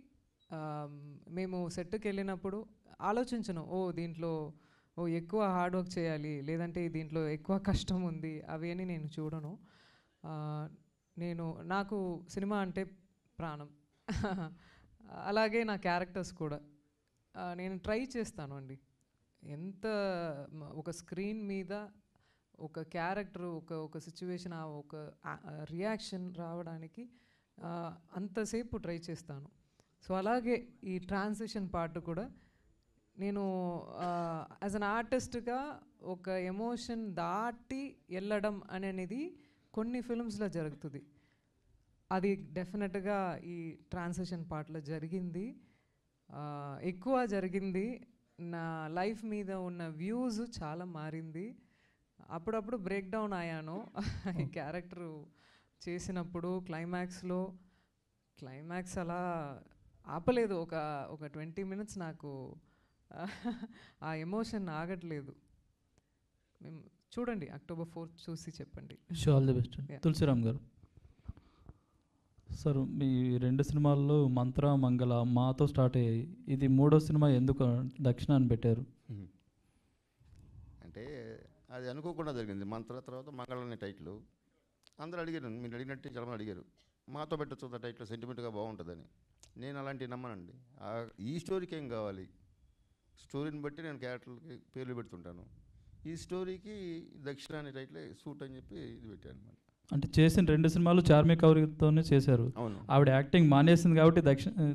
మేము సెట్కి వెళ్ళినప్పుడు ఆలోచించను, దీంట్లో ఎక్కువ హార్డ్ వర్క్ చేయాలి, లేదంటే దీంట్లో ఎక్కువ కష్టం ఉంది, అవి అని నేను చూడను. నాకు సినిమా అంటే ప్రాణం. అలాగే నా క్యారెక్టర్స్ కూడా నేను ట్రై చేస్తాను అండి. ఎంత ఒక స్క్రీన్ మీద ఒక క్యారెక్టర్ ఒక సిచ్యువేషన్ ఒక రియాక్షన్ రావడానికి అంతసేపు ట్రై చేస్తాను. సో అలాగే ఈ ట్రాన్సిషన్ పార్ట్ కూడా నేను యాజ్ అన్ ఆర్టిస్ట్గా ఒక ఎమోషన్ దాటి వెళ్ళడం అనేది కొన్ని ఫిల్మ్స్లో జరుగుతుంది. అది డెఫినెట్గా ఈ ట్రాన్సిషన్ పార్ట్లో జరిగింది, ఎక్కువ జరిగింది. నా లైఫ్ మీద ఉన్న వ్యూస్ చాలా మారింది. అప్పుడప్పుడు బ్రేక్ డౌన్ అయ్యాను ఈ క్యారెక్టర్ చేసినప్పుడు. క్లైమాక్స్ అలా ఆపలేదు, ఒక 20 minutes నాకు ఆ ఎమోషన్ ఆగట్లేదు. మేము చూడండి, October 4th చూసి చెప్పండి. All the best. తులసిరామ్ గారు సార్, మీ 2 సినిమాల్లో మంత్ర మంగళ మాతో స్టార్ట్ అయ్యాయి. ఇది 3వ సినిమా ఎందుకు దక్షిణ అని పెట్టారు? అంటే అది అనుకోకుండా జరిగింది. మంత్ర తర్వాత మంగళ అనే టైటిల్ అందరూ అడిగారు, మీరు అడిగినట్టు చాలామంది అడిగారు, మాతో పెట్టచ్చు ఆ టైటిల్ సెంటిమెంట్గా బాగుంటుందని. నేను అలాంటివి నమ్మనండి. ఈ స్టోరీకి ఏం కావాలి, స్టోరీని బట్టి నేను క్యారెక్టర్లకి పేర్లు పెడుతుంటాను. ఈ స్టోరీకి దక్షిణ అనే టైటిల్ సూట్ అని చెప్పి ఇది పెట్టాను. అంటే చేసిన 2 సినిమాలు చార్మి కౌరితోనే చేశారు. అవును. ఆవిడ యాక్టింగ్ మానేసింది కాబట్టి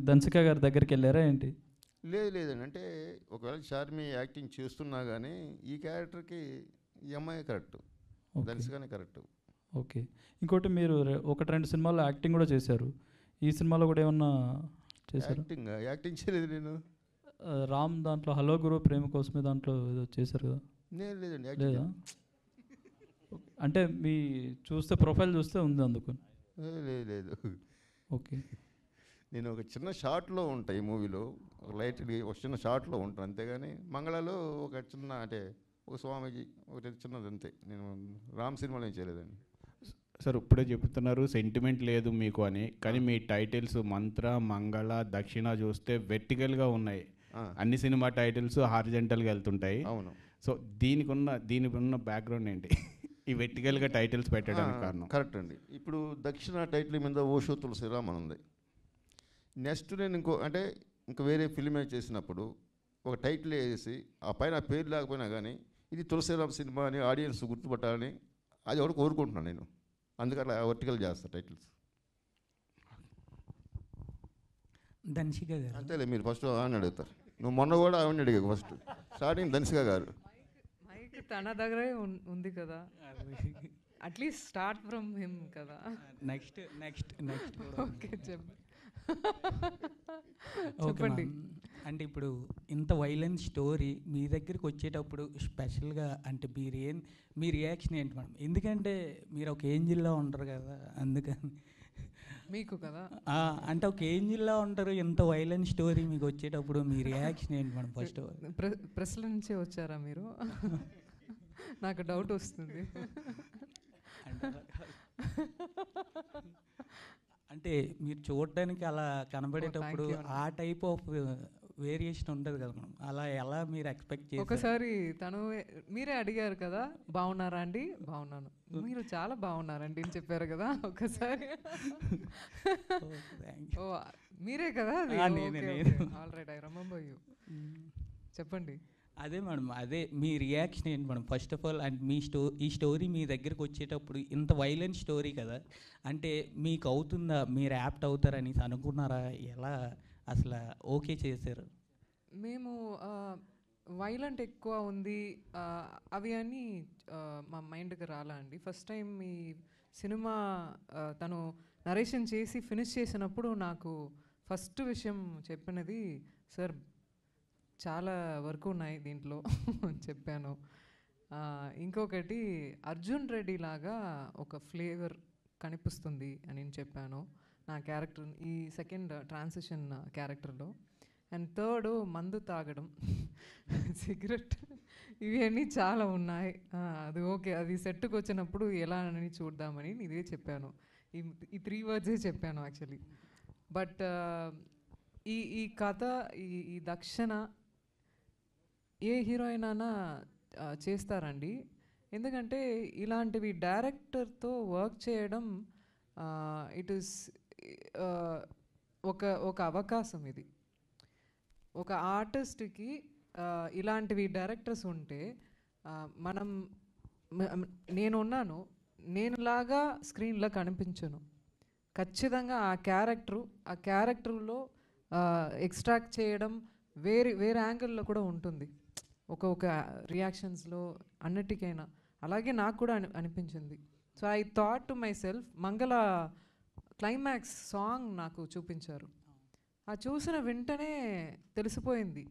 దన్సిక గారి దగ్గరికి వెళ్ళారా ఏంటి? లేదండి, అంటే ఒకవేళ చార్మి యాక్టింగ్ చేస్తున్నా కానీ ఈ క్యారెక్టర్కి ఈ అమ్మాయి కరెక్ట్, దన్సికనే కరెక్ట్. ఓకే. ఇంకోటి మీరు 1-2 సినిమాల్లో యాక్టింగ్ కూడా చేశారు. ఈ సినిమాలో కూడా ఏమన్నా చేశారు? యాక్టింగ్ చేయలేదు నేను. రామ్ దాంట్లో హలో గురు ప్రేమ కోసమే దాంట్లో ఏదో చేశారు కదా? లేదండి, లేదా? అంటే మీ చూస్తే ప్రొఫైల్ చూస్తే ఉంది అందుకు. లేదు. ఓకే. నేను ఒక చిన్న షార్ట్లో ఉంటాయి ఈ మూవీలో, లైట్గా ఒక చిన్న షార్ట్లో ఉంటాను అంతేగాని మంగళలో ఒక చిన్న అంటే ఒక స్వామీజీ ఒకటి చిన్నది అంతే. నేను రామ్ సినిమాలో ఏం చేయలేదండి. సార్ ఇప్పుడే చెప్తున్నారు సెంటిమెంట్ లేదు మీకు అని, కానీ మీ టైటిల్స్ మంత్ర, మంగళ, దక్షిణ చూస్తే వెర్టికల్గా ఉన్నాయి. అన్ని సినిమా టైటిల్స్ హారిజెంటల్గా వెళ్తుంటాయి. అవును. సో దీనికి ఉన్న బ్యాక్గ్రౌండ్ ఏంటి? ఈ వెర్టికల్గా టైటిల్స్ పెట్టడానికి కారణం? కరెక్ట్ అండి. ఇప్పుడు దక్షిణ టైటిల్ మీద ఓషో తులసిరామ్ అని ఉంది. నెక్స్ట్ నేను ఇంకా వేరే ఫిల్మ్ చేసినప్పుడు ఒక టైటిల్ వేసి ఆ పైన పేరు లేకపోయినా కానీ ఇది తులసిరామ్ సినిమా అని ఆడియన్స్ గుర్తుపట్టాలని అది ఒకటి కోరుకుంటున్నాను నేను. అందుకని వర్టికల్ చేస్తా టైటిల్స్. దన్సిక గారు అంతేలే, మీరు ఫస్ట్ ఆవిడని అడుగుతారు. నువ్వు మొన్న కూడా ఆవిడని అడిగావు ఫస్ట్. స్టార్టింగ్ దన్సిక గారు. మైక్ తన దగ్గరే ఉంది కదా, అట్లీస్ట్ స్టార్ట్ ఫ్రమ్ హిమ్ కదా. నెక్స్ట్ ఓకే చెప్పండి. అంటే ఇప్పుడు ఇంత వైలెంట్ స్టోరీ మీ దగ్గరికి వచ్చేటప్పుడు స్పెషల్గా అంటే మీ రియాక్షన్ ఏంటి మేడం? ఎందుకంటే మీరు ఒక ఏంజిల్లో ఉంటారు కదా, అందుకని మీకు కదా అంటే ఒక ఏంజిల్లో ఉంటారు. ఇంత వైలెంట్ స్టోరీ మీకు వచ్చేటప్పుడు మీ రియాక్షన్ ఏంటి మేడం? ఫస్ట్ ప్రెస్ల నుంచే వచ్చారా మీరు? నాకు డౌట్ వస్తుంది. అంటే మీరు చూడడానికి అలా కనబడేటప్పుడు ఆ టైప్ ఆఫ్ వేరియేషన్ ఉంటుంది కదా మనం, అలా ఎలా మీరు ఎక్స్పెక్ట్ చేశారు? ఒకసారి మీరే అడిగారు కదా బాగున్నారా అండి, బాగున్నాను, మీరు చాలా బాగున్నారండి అని చెప్పారు కదా ఒకసారి. ఓ మీరే కదా? All right, I remember you. చెప్పండి. అదే మేడం, అదే మీ రియాక్షన్ ఏంటి madam first of all? And ఈ స్టోరీ మీ దగ్గరికి వచ్చేటప్పుడు ఇంత వైలెంట్ స్టోరీ కదా, అంటే మీకు అవుతుందా, మీరు యాప్ట్ అవుతారని అనుకున్నారా? ఎలా అసలు ఓకే చేశారు? మేము వైలెంట్ ఎక్కువ ఉంది అవి అని మా మైండ్కి రాలా అండి. ఫస్ట్ టైం ఈ సినిమా తను నరేషన్ చేసి ఫినిష్ చేసినప్పుడు నాకు ఫస్ట్ విషయం చెప్పినది, సార్ చాలా వర్క్ ఉన్నాయి దీంట్లో చెప్పాను. ఇంకొకటి అర్జున్ రెడ్డి లాగా ఒక ఫ్లేవర్ కనిపిస్తుంది అని చెప్పాను నా క్యారెక్టర్ ఈ సెకండ్ ట్రాన్సిషన్ క్యారెక్టర్లో. అండ్ థర్డ్ మందు తాగడం, సిగరెట్, ఇవన్నీ చాలా ఉన్నాయి. అది ఓకే, అది సెట్కి వచ్చినప్పుడు ఎలా అని చూద్దామని ఇదే చెప్పాను. ఈ 3 words చెప్పాను యాక్చువల్లీ. బట్ ఈ కథ ఈ దక్షిణ ఏ హీరోయిన్ అయినా చేస్తారండి. ఎందుకంటే ఇలాంటివి డైరెక్టర్తో వర్క్ చేయడం ఇట్ ఈస్ ఒక అవకాశం. ఇది ఒక ఆర్టిస్ట్కి ఇలాంటివి డైరెక్టర్స్ ఉంటే నేనున్నాను, నేనులాగా స్క్రీన్లో కనిపించను. ఖచ్చితంగా ఆ క్యారెక్టర్లో ఎక్స్ట్రాక్ట్ చేయడం వేరే యాంగిల్లో కూడా ఉంటుంది, ఒక రియాక్షన్స్లో అన్నిటికైనా. అలాగే నాకు కూడా అనిపించింది. So I thought to my self, మంగళ క్లైమాక్స్ సాంగ్ నాకు చూపించారు. ఆ చూసిన వెంటనే తెలిసిపోయింది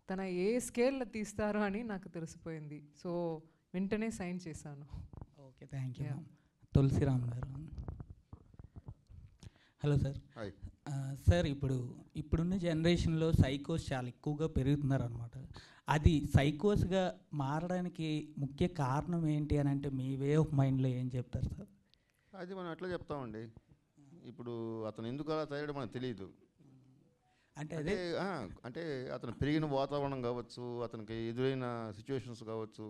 తన ఏ స్కేల్లో తీస్తారు అని నాకు తెలిసిపోయింది. సో వెంటనే సైన్ చేశాను. Okay, thank you. తులసిరామ్ గారు. Hello sir. సార్ ఇప్పుడున్న జనరేషన్లో సైకోస్ చాలా ఎక్కువగా పెరుగుతున్నారు అనమాట. అది సైకోస్గా మారడానికి ముఖ్య కారణం ఏంటి అని అంటే మీ వే ఆఫ్ మైండ్లో ఏం చెప్తారు సార్? అది మనం ఎట్లా చెప్తామండి, ఇప్పుడు అతను ఎందుకు అలా తయారు మనకు తెలియదు. అంటే అతను పెరిగిన వాతావరణం కావచ్చు, అతనికి ఎదురైన సిచ్యువేషన్స్ కావచ్చు,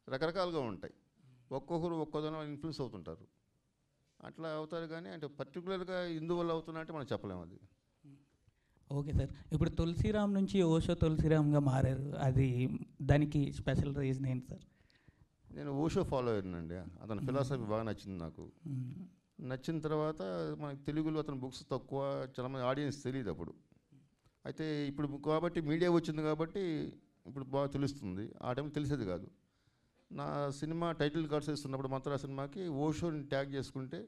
రకరకాలుగా ఉంటాయి. ఒక్కొక్కరు ఒక్కొక్కదనం ఇన్ఫ్లుయెన్స్ అవుతుంటారు, అట్లా అవుతారు. కానీ అంటే పర్టికులర్గా ఇందువల్ల అవుతున్నట్టు మనం చెప్పలేము అది. Okay sir. ఇప్పుడు తులసిరామ్ నుంచి ఓషో తులసిరామ్గా మారారు, అది దానికి స్పెషల్ రీజన్ ఏంటి సార్? నేను ఓషో ఫాలో అయ్యానండి. అతని ఫిలాసఫీ బాగా నచ్చింది నాకు. నచ్చిన తర్వాత మనకి తెలుగులో అతని బుక్స్ తక్కువ, చాలామంది ఆడియన్స్ తెలియదు అప్పుడు. అయితే ఇప్పుడు కాబట్టి మీడియా వచ్చింది కాబట్టి ఇప్పుడు బాగా తెలుస్తుంది. ఆ టైం తెలిసేది కాదు. నా సినిమా టైటిల్ కార్డ్స్ వేస్తున్నప్పుడు మంత్ర సినిమాకి ఓషోని ట్యాగ్ చేసుకుంటే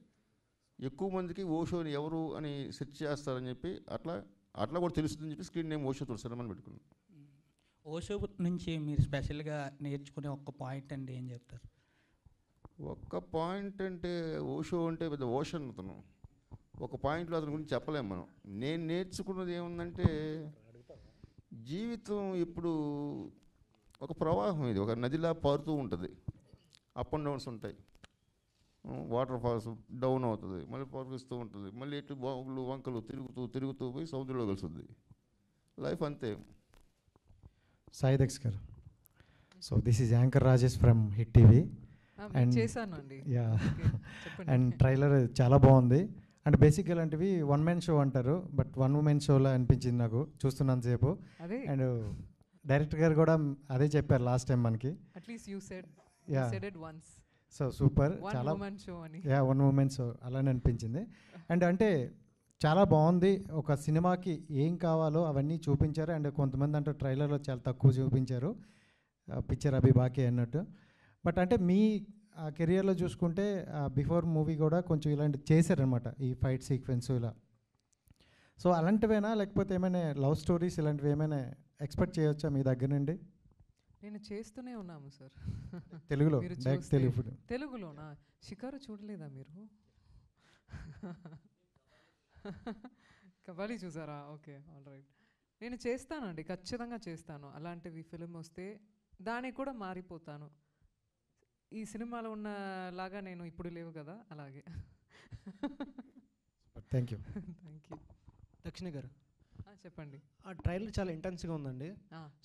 ఎక్కువ మందికి ఓషోని ఎవరు అని సెర్చ్ చేస్తారని చెప్పి అట్లా కూడా తెలుస్తుందని చెప్పి స్క్రీన్ నేమ్ ఓషో తులసిరామ్ అని పెట్టుకున్నాను. ఓషో నుంచి మీరు స్పెషల్గా నేర్చుకునే ఒక్క పాయింట్ అంటే ఏం చెప్తారు? ఒక్క పాయింట్ అంటే ఓషో అంటే పెద్ద ఓషన్ అతను. ఒక పాయింట్లో అతని గురించి చెప్పలేము మనం. నేను నేర్చుకున్నది ఏముందంటే జీవితం ఇప్పుడు ఒక ప్రవాహం, ఇది ఒక నదిలా పారుతూ ఉంటుంది. అప్ అండ్ డౌన్స్ ఉంటాయి. వాటర్ ఫాల్స్ డౌన్ అవుతుంది, మళ్ళీ పారుస్తూ ఉంటుంది, మళ్ళీ ఎటు బాగులు వంకలు తిరుగుతూ పోయి సముద్రంలో కలుస్తుంది. లైఫ్ అంతే. సాయి దక్ష్ గారు, so this is anchor Rajesh from hit TV. And చేశానండి. యా, అండ్ ట్రైలర్ చాలా బాగుంది. అండ్ బేసిక్ ఇలాంటివి వన్ మ్యాన్ షో అంటారు, బట్ వన్ ఉమెన్ షోలా అనిపించింది నాకు చూస్తున్నంతసేపు. అండ్ డైరెక్టర్ గారు కూడా అదే చెప్పారు లాస్ట్ టైం మనకి. At least you said it once. So super, చాలా యా వన్ ఉమెన్ షో అలానే అనిపించింది. అండ్ అంటే చాలా బాగుంది. ఒక సినిమాకి ఏం కావాలో అవన్నీ చూపించారు. అండ్ కొంతమంది అంటే ట్రైలర్లో చాలా తక్కువ చూపించారు, పిక్చర్ అభి బాకీ అన్నట్టు. బట్ అంటే మీ కెరియర్లో చూసుకుంటే బిఫోర్ మూవీ కూడా కొంచెం ఇలాంటి చేశారనమాట, ఈ ఫైట్ సీక్వెన్స్ ఇలా. సో అలాంటివేనా, లేకపోతే ఏమైనా లవ్ స్టోరీస్ ఇలాంటివి ఏమైనా ఎక్స్పెక్ట్ చేయొచ్చా మీ దగ్గర నుండి? నేను చేస్తూనే ఉన్నాము సార్. తెలుగులో మీరు తెలుగులోనా? షికారు చూడలేదా మీరు? కబాలి చూసారా? Okay, all right. నేను చేస్తానండి, ఖచ్చితంగా చేస్తాను. అలాంటివి ఫిలిం వస్తే దానికి కూడా మారిపోతాను. ఈ సినిమాలో ఉన్న లాగా నేను ఇప్పుడు లేవు కదా, అలాగే. Thank you. Thank you. దక్షిణ గారు చెప్పండి. ఆ ట్రైలర్ చాలా ఇంటెన్స్గా ఉందండి.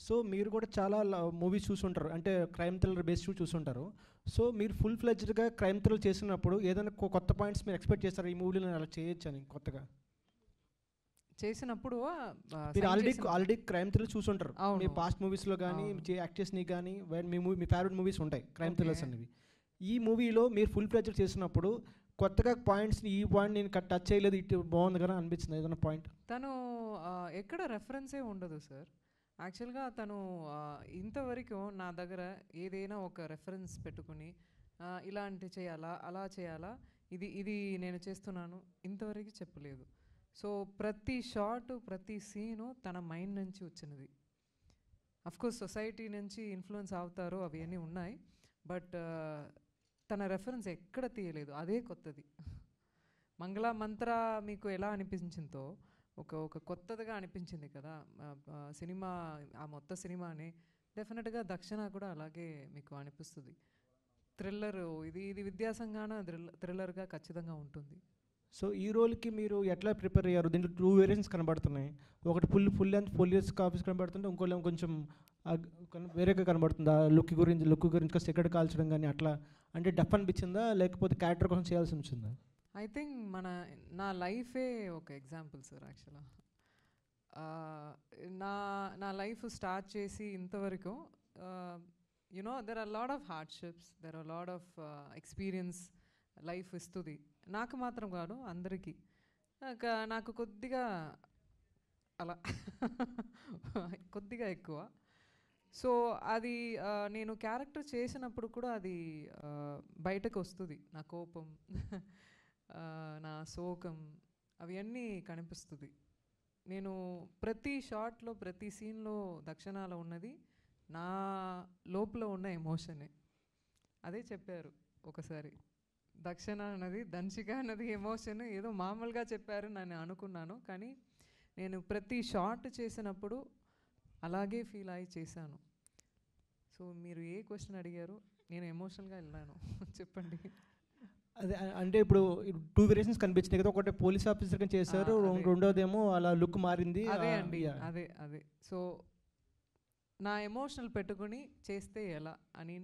సో మీరు కూడా చాలా మూవీస్ చూసుంటారు, అంటే క్రైమ్ థ్రిల్లర్ బేస్డ్ చూసుంటారు. సో మీరు ఫుల్ ఫ్లెడ్జ్డ్గా క్రైమ్ థ్రిల్లర్ చేసినప్పుడు ఏదైనా కొత్త పాయింట్స్ మీరు ఎక్స్పెక్ట్ చేస్తారు ఈ మూవీలో నేను అలా చేయొచ్చు అని కొత్తగా? చేసినప్పుడు మీరు ఆల్రెడీ క్రైమ్ థ్రిల్లర్ చూసుంటారు మీ పాస్ట్ మూవీస్లో కానీ యాక్ట్ చేసినవి కానీ, మీ ఫేవరెట్ మూవీస్ ఉంటాయి క్రైమ్ థ్రిల్లర్స్ అనేవి. ఈ మూవీలో మీరు ఫుల్ ఫ్లెడ్జ్డ్ చేసినప్పుడు కొత్తగా పాయింట్స్, ఈ పాయింట్ నేను టచ్ చేయలేదు, ఇటు బాగుంది కదా అనిపించింది ఏదైనా పాయింట్? తను ఎక్కడ రెఫరెన్సే ఉండదు సార్. యాక్చువల్గా తను ఇంతవరకు నా దగ్గర ఏదైనా ఒక రెఫరెన్స్ పెట్టుకుని ఇలాంటి చేయాలా, అలా చేయాలా, ఇది నేను చేస్తున్నాను ఇంతవరకు చెప్పలేదు. సో ప్రతి షాట్, ప్రతి సీను తన మైండ్ నుంచి వచ్చినది. అఫ్కోర్స్ సొసైటీ నుంచి ఇన్ఫ్లుయెన్స్ అవుతారు, అవన్నీ ఉన్నాయి. బట్ తన రెఫరెన్స్ ఎక్కడ తీయలేదు, అదే కొత్తది. మంగళ మంత్ర మీకు ఎలా అనిపించిందో ఒక కొత్తదిగా అనిపించింది కదా సినిమా, ఆ మొత్తం సినిమాని. డెఫినెట్గా దక్షిణ కూడా అలాగే మీకు అనిపిస్తుంది. థ్రిల్లర్ ఇది విద్యాసంగాన థ్రిల్లర్గా ఖచ్చితంగా ఉంటుంది. సో ఈ రోల్కి మీరు ఎట్లా ప్రిపేర్ అయ్యారు? దీంట్లో 2 వేరియంట్స్ కనబడుతున్నాయి. ఒకటి ఫుల్ లెంత్ పోలీస్ కాపీస్ కనబడుతుంటే, ఇంకోళ్ళేమో కొంచెం వేరేగా కనబడుతుంది. ఆ లుక్ గురించి సెకండ్ కాల్చడం కానీ అట్లా అంటే డఫ్ అనిపించిందా, లేకపోతే క్యారెక్టర్ కోసం చేయాల్సి వచ్చిందా? ఐ థింక్ నా లైఫే ఒక ఎగ్జాంపుల్ సార్. యాక్చువల్గా నా లైఫ్ స్టార్ట్ చేసి ఇంతవరకు there are lot of hardships, there are lot of experience life ఇస్తుంది. నాకు మాత్రం కాదు, అందరికీ. నాకు కొద్దిగా అలా కొద్దిగా ఎక్కువ. సో అది నేను క్యారెక్టర్ చేసినప్పుడు కూడా అది బయటకు వస్తుంది. నా కోపం, నా శోకం, అవన్నీ కనిపిస్తుంది. నేను ప్రతి షాట్లో, ప్రతి సీన్లో దక్షిణాలో ఉన్నది నా లోపల ఉన్న ఎమోషనే. అదే చెప్పారు ఒకసారి, దక్షిణ అన్నది, దంచిక అన్నది ఎమోషన్. ఏదో మామూలుగా చెప్పారు నేను అనుకున్నాను, కానీ నేను ప్రతి షాట్ చేసినప్పుడు అలాగే ఫీల్ అయ్యి చేశాను. సో మీరు ఏ క్వశ్చన్ అడిగారు, నేను ఎమోషనల్గా వెళ్ళాను. చెప్పండి. అదే అంటే ఇప్పుడు 2 వేరియేషన్స్ కనిపించినాయి కదా, ఒకటి పోలీస్ ఆఫీసర్గా చేశారు, రెండోదేమో అలా లుక్ మారింది. అదే అండి, అదే. సో నా ఎమోషనల్ పెట్టుకుని చేస్తే ఎలా అని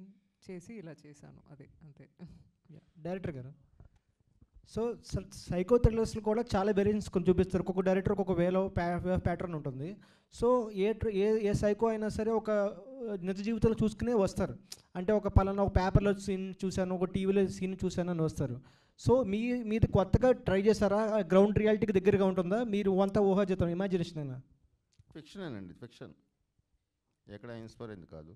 చేసి ఇలా చేశాను, అదే అంతే. డైరెక్టర్ గారు, సో సైకో థ్రిల్లర్స్లో కూడా చాలా వేరియంట్స్ కొంచెం చూపిస్తారు. ఒక్కొక్క డైరెక్టర్ ఒక్కొక్క వేలో ప్యాటర్న్ ఉంటుంది. సో ఏ సైకో అయినా సరే ఒక నిజ జీవితంలో చూసుకునే వస్తారు. అంటే ఒక పలానా ఒక పేపర్లో సీన్ చూశాను, ఒక టీవీలో సీన్ చూశాను అని వస్తారు. సో మీది కొత్తగా ట్రై చేస్తారా? గ్రౌండ్ రియాలిటీకి దగ్గరగా ఉంటుందా? మీరు అంతా ఊహాజీతం ఇమాజినేషన్ అయినా? ఫిక్షనేనండి, ఫిక్షన్. ఎక్కడ ఇన్స్పైర్ అయింది కాదు.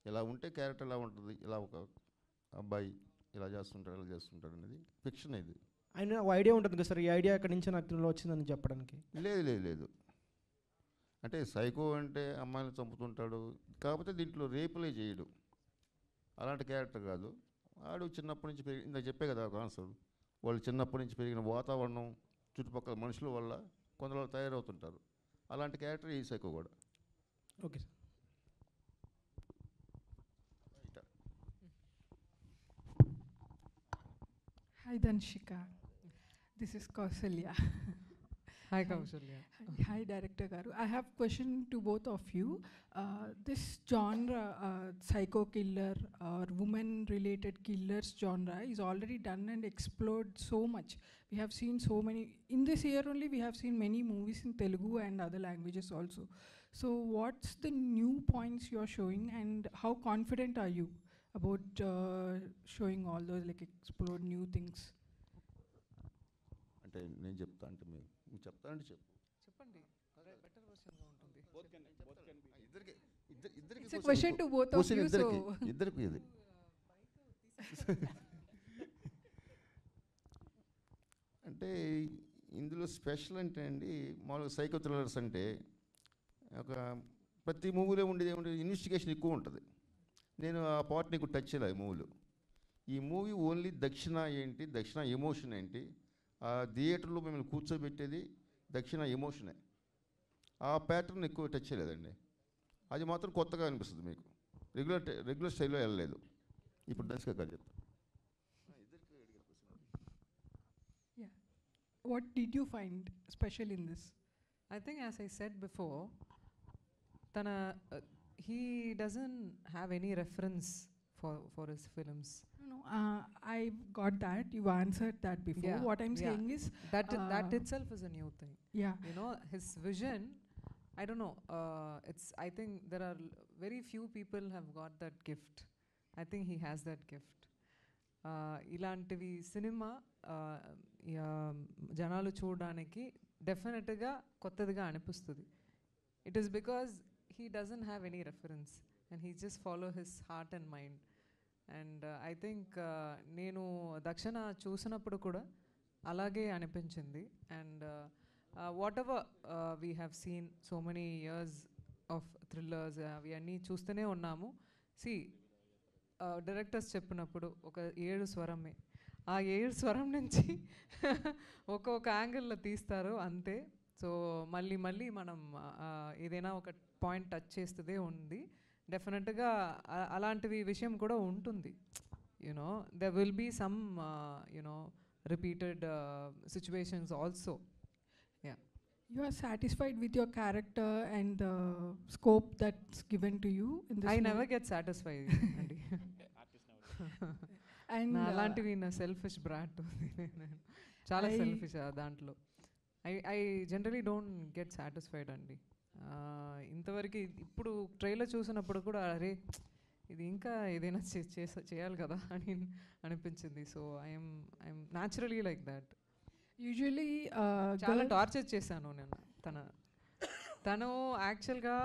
ఇలా ఉంటే క్యారెక్టర్ ఇలా ఉంటుంది, ఇలా ఒక అబ్బాయి ఇలా చేస్తుంటాడు, ఇలా చేస్తుంటాడు అనేది ఫిక్షన్. ఇది ఆయన ఐడియా ఉంటుంది కదా సార్, ఈ ఐడియా ఎక్కడి నుంచి నాకు వచ్చిందని చెప్పడానికి? లేదు. అంటే సైకో అంటే అమ్మాయిని చంపుతుంటాడు, కాకపోతే దీంట్లో రేపులే చేయడు. అలాంటి క్యారెక్టర్ కాదు. వాడు చిన్నప్పటి నుంచి ఇందాక చెప్పే కదా ఒక ఆన్సర్. వాళ్ళు చిన్నప్పటి నుంచి పెరిగిన వాతావరణం, చుట్టుపక్కల మనుషుల వల్ల కొందరు తయారవుతుంటారు. అలాంటి క్యారెక్టర్ ఈ సైకో కూడా. Okay sir. Hi Danshika, this is Kausalya. Hi Kausalya. Hi Director Garu. I have question to both of you. This genre, psycho killer or woman-related killers genre is already done and explored so much. We have seen so many, in this year only we have seen many movies in Telugu and other languages also. So what's the new points you are showing and how confident are you about showing all those, like explore new things? అంటే నేను చెప్తా అంటే మీరు చెప్తా అంటే చెప్పండి. Better వర్షన్గా ఉంటుంది. ఇద్దరికి It's a question to both of you, so ఇద్దరికి ఇది. అంటే ఇందులో స్పెషల్ అంటే అండి, మామూలుగా సైకో థ్రిల్లర్స్ అంటే ఒక ప్రతి మూవీలో ఉండేది ఏముంటుంది, ఇన్వెస్టిగేషన్ ఎక్కువ ఉంటుంది. నేను ఆ పార్ట్ నీకు టచ్ చేయలేదు ఈ మూవీలో. ఈ మూవీ ఓన్లీ దక్షిణ ఏంటి, దక్షిణ ఎమోషన్ ఏంటి, ఆ థియేటర్లో మిమ్మల్ని కూర్చోబెట్టేది దక్షిణ ఎమోషనే. ఆ ప్యాటర్న్ ఎక్కువ టచ్ చేయలేదండి. అది మాత్రం కొత్తగా అనిపిస్తుంది మీకు. రెగ్యులర్ స్టైల్లో వెళ్ళలేదు. ఇప్పుడు దర్శక గారు చెప్తాను. What did you find special in this? I think as I said before, he doesn't have any reference for his films. No, I got that. You answered that before. Yeah, What I'm saying is that itself is a new thing. Yeah. You know, his vision, I don't know, I think there are very few people have got that gift. I think he has that gift. ఇలాంటివి cinema జనాలు చూడడానికి డెఫినెట్గా కొత్తదిగా అనిపిస్తుంది. It is because he doesn't have any reference and he just follow his heart and mind. And I think నేను దక్షిణ చూసినప్పుడు కూడా అలాగే అనిపించింది. And whatever we have seen so many years of thrillers, అవి అన్నీ చూస్తూనే ఉన్నాము. See, డైరెక్టర్స్ చెప్పినప్పుడు ఒక 7 స్వరమే, ఆ 7 స్వరం నుంచి ఒక్కొక్క యాంగిల్లో తీస్తారు అంతే. సో మళ్ళీ మనం ఏదైనా ఒక పాయింట్ టచ్ చేస్తూనే ఉంది. డెఫినెట్గా అలాంటివి విషయం కూడా ఉంటుంది. You know there will be some repeated situations also. Yeah. You are satisfied with your character and the scope that's given to you in this I movie? never get satisfied. Andy. And అలాంటివి నా selfish brought చాలా selfish దాంట్లో. I generally don't get satisfied అండి. ఇంతవరకు ఇప్పుడు trailer చూసినప్పుడు కూడా అరే ఇది ఇంకా ఏదైనా చేయాలి కదా అని అనిపించింది. So I'm naturally like that. Usually చాలా టార్చర్ చేశాను నేను. తను యాక్చువల్గా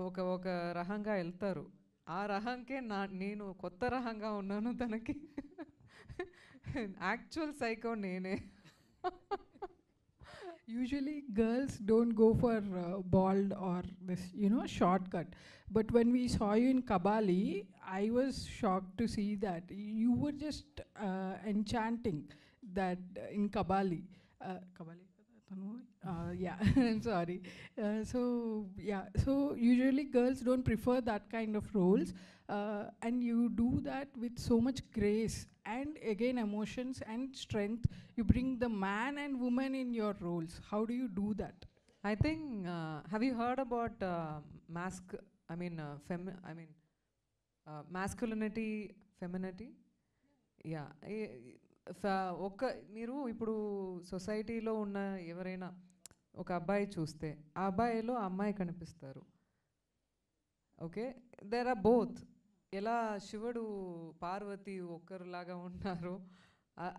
ఒక రకంగా వెళ్తారు, ఆ రకంకే నేను కొత్త రకంగా ఉన్నాను తనకి. యాక్చువల్ సైకో నేనే. Usually girls don't go for bald or this, shortcut. But when we saw you in Kabali, I was shocked to see that you were just enchanting that in Kabali. Yeah, I'm sorry. So usually girls don't prefer that kind of roles, and you do that with so much grace and again emotions and strength. You bring the man and woman in your roles. How do you do that? I think have you heard about masculinity, femininity? Yeah. మీరు ఇప్పుడు సొసైటీలో ఉన్న ఎవరైనా ఒక అబ్బాయి చూస్తే ఆ అబ్బాయిలో ఆ అమ్మాయి కనిపిస్తారు. Okay, there are both. ఎలా శివుడు పార్వతి ఒక్కరులాగా ఉన్నారు,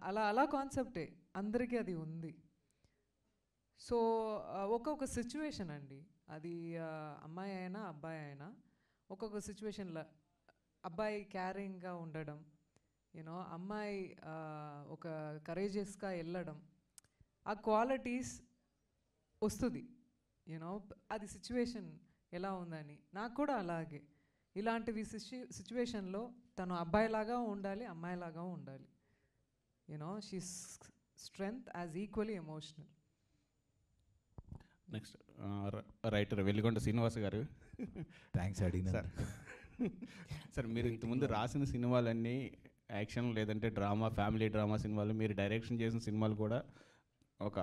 అలా అలా కాన్సెప్టే అందరికీ అది ఉంది. సో ఒక్కొక్క సిచ్యువేషన్ అండి, అది అమ్మాయి అయినా అబ్బాయి అయినా ఒక్కొక్క సిచ్యువేషన్లో అబ్బాయి క్యారింగ్గా ఉండడం, యూనో అమ్మాయి ఒక కరేజియస్గా వెళ్ళడం, ఆ క్వాలిటీస్ వస్తుంది. యూనో అది సిచ్యువేషన్ ఎలా ఉందని. నాకు కూడా అలాగే ఇలాంటివి సిచ్యువేషన్లో తను అబ్బాయిలాగా ఉండాలి, అమ్మాయిలాగా ఉండాలి. You know she strength as equally emotional. Next writer Velligonda Srinivas garu. Thanks అడిగిన సార్. సార్ మీరు ఇంతకుముందు రాసిన సినిమాలన్నీ యాక్షన్ లేదంటే డ్రామా, ఫ్యామిలీ డ్రామా సినిమాలు, మీరు డైరెక్షన్ చేసిన సినిమాలు కూడా ఒక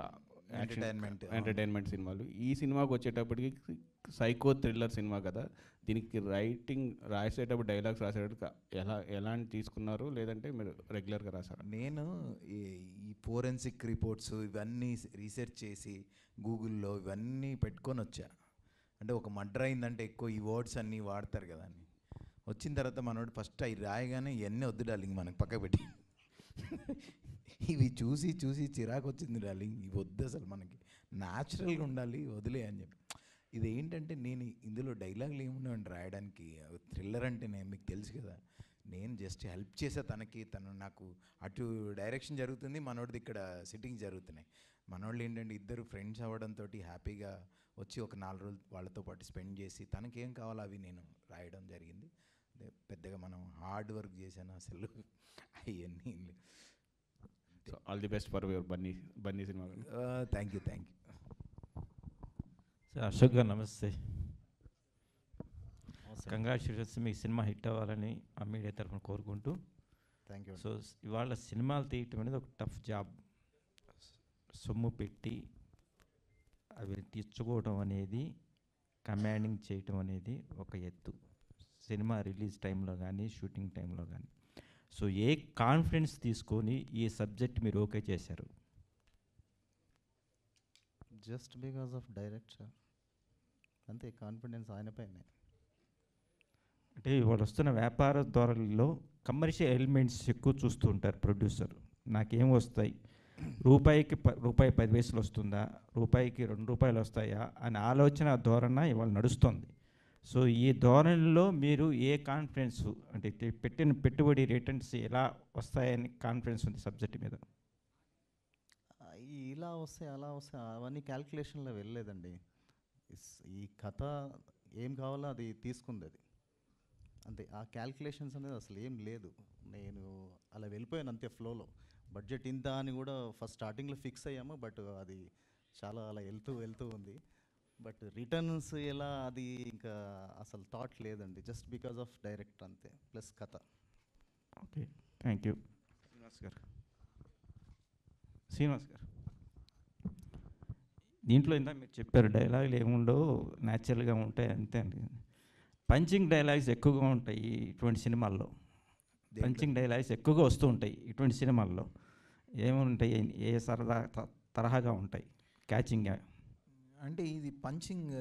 ఎంటర్టైన్మెంట్ సినిమాలు. ఈ సినిమాకి వచ్చేటప్పటికి సైకో థ్రిల్లర్ సినిమా కదా, దీనికి రైటింగ్ రాసేటప్పుడు డైలాగ్స్ రాసేటప్పుడు ఎలాంటి తీసుకున్నారు, లేదంటే మీరు రెగ్యులర్గా రాసారా? నేను ఈ ఫోరెన్సిక్ రిపోర్ట్స్ ఇవన్నీ రీసెర్చ్ చేసి గూగుల్లో ఇవన్నీ పెట్టుకొని వచ్చా. అంటే ఒక మర్డర్ అయిందంటే ఎక్కువ ఈ వర్డ్స్ అన్నీ వాడతారు కదా అని. వచ్చిన తర్వాత మనోడు ఫస్ట్ అవి రాయగానే ఇవన్నీ వద్దు డార్లింగ్ మనకు పక్క పెట్టి, ఇవి చూసి చూసి చిరాకు వచ్చింది డార్లింగ్, ఇవి వద్దు అసలు మనకి న్యాచురల్గా ఉండాలి వదిలే అని చెప్పి. ఇది ఏంటంటే నేను ఇందులో డైలాగులు ఏమున్నాయండి రాయడానికి. థ్రిల్లర్ అంటే నేను మీకు తెలుసు కదా, నేను జస్ట్ హెల్ప్ చేసా తనకి. తను నాకు అటు డైరెక్షన్ జరుగుతుంది, మనోడిది ఇక్కడ సిట్టింగ్ జరుగుతున్నాయి. మనోళ్ళు ఏంటంటే ఇద్దరు ఫ్రెండ్స్ అవ్వడంతో హ్యాపీగా వచ్చి ఒక 4 రోజులు వాళ్ళతో పాటు స్పెండ్ చేసి తనకేం కావాలో అవి నేను రాయడం జరిగింది. పెద్దగా మనం హార్డ్ వర్క్ చేశాను అసలు అవన్నీ. So all the best for your Bunny cinema. Thank you. Sir Ashok garu నమస్తే. కంగ్రాచులేషన్స్, మీ సినిమా హిట్ అవ్వాలని ఆ మీడియా తరఫున కోరుకుంటూ. Thank you. సో ఇవాళ సినిమాలు తీయటం అనేది ఒక టఫ్ జాబ్. సొమ్ము పెట్టి అవి తెచ్చుకోవడం అనేది, కమాండింగ్ చేయటం అనేది ఒక ఎత్తు. సినిమా రిలీజ్ టైంలో కానీ షూటింగ్ టైంలో కానీ. సో ఏ కాన్ఫిడెన్స్ తీసుకొని ఈ సబ్జెక్ట్ మీరు ఓకే చేశారు? జస్ట్ బికాస్ ఆఫ్ డైరెక్టర్, అంతే. కాన్ఫిడెన్స్ ఆయన పైనే. అంటే ఇవాళ వస్తున్న వ్యాపార ధోరణిలో కమర్షియల్ ఎలిమెంట్స్ ఎక్కువ చూస్తూ ఉంటారు ప్రొడ్యూసర్. నాకేం వస్తాయి, రూపాయికి రూపాయి 10 పైసలు వస్తుందా, రూపాయికి 2 రూపాయలు వస్తాయా అనే ఆలోచన ధోరణ ఇవాళ నడుస్తుంది. సో ఈ ధోరణిలో మీరు ఏ కాన్ఫిడెన్స్, అంటే పెట్టిన పెట్టుబడి రిటర్న్స్ ఎలా వస్తాయని కాన్ఫిడెన్స్ ఉంది సబ్జెక్ట్ మీద? ఇలా వస్తాయి అలా వస్తాయి అవన్నీ క్యాల్కులేషన్లో వెళ్ళలేదండి. ఈ కథ ఏం కావాలో అది తీసుకుంది, అది అంతే. ఆ క్యాల్కులేషన్స్ అనేది అసలు ఏం లేదు. నేను అలా వెళ్ళిపోయాను అంతే ఫ్లోలో. బడ్జెట్ ఇంత అని కూడా ఫస్ట్ స్టార్టింగ్లో ఫిక్స్ అయ్యాము, బట్ అది చాలా అలా వెళ్తూ ఉంది. బట్ రిటర్న్స్ ఎలా, అది ఇంకా అసలు థాట్ లేదండి. జస్ట్ బికాజ్ ఆఫ్ డైరెక్టర్ అంతే, ప్లస్ కథ. Okay, thank you. Srinivas garu, దీంట్లో ఇంత మీరు చెప్పారు డైలాగులు ఏముండో న్యాచురల్గా ఉంటాయి అంతే అండి. పంచింగ్ డైలాగ్స్ ఎక్కువగా ఉంటాయి ఇటువంటి సినిమాల్లో. పంచింగ్ డైలాగ్స్ ఎక్కువగా వస్తూ ఉంటాయి ఇటువంటి సినిమాల్లో. ఏముంటాయి, ఏ సరదా తరహాగా ఉంటాయి క్యాచింగ్? అంటే ఇది పంచింగ్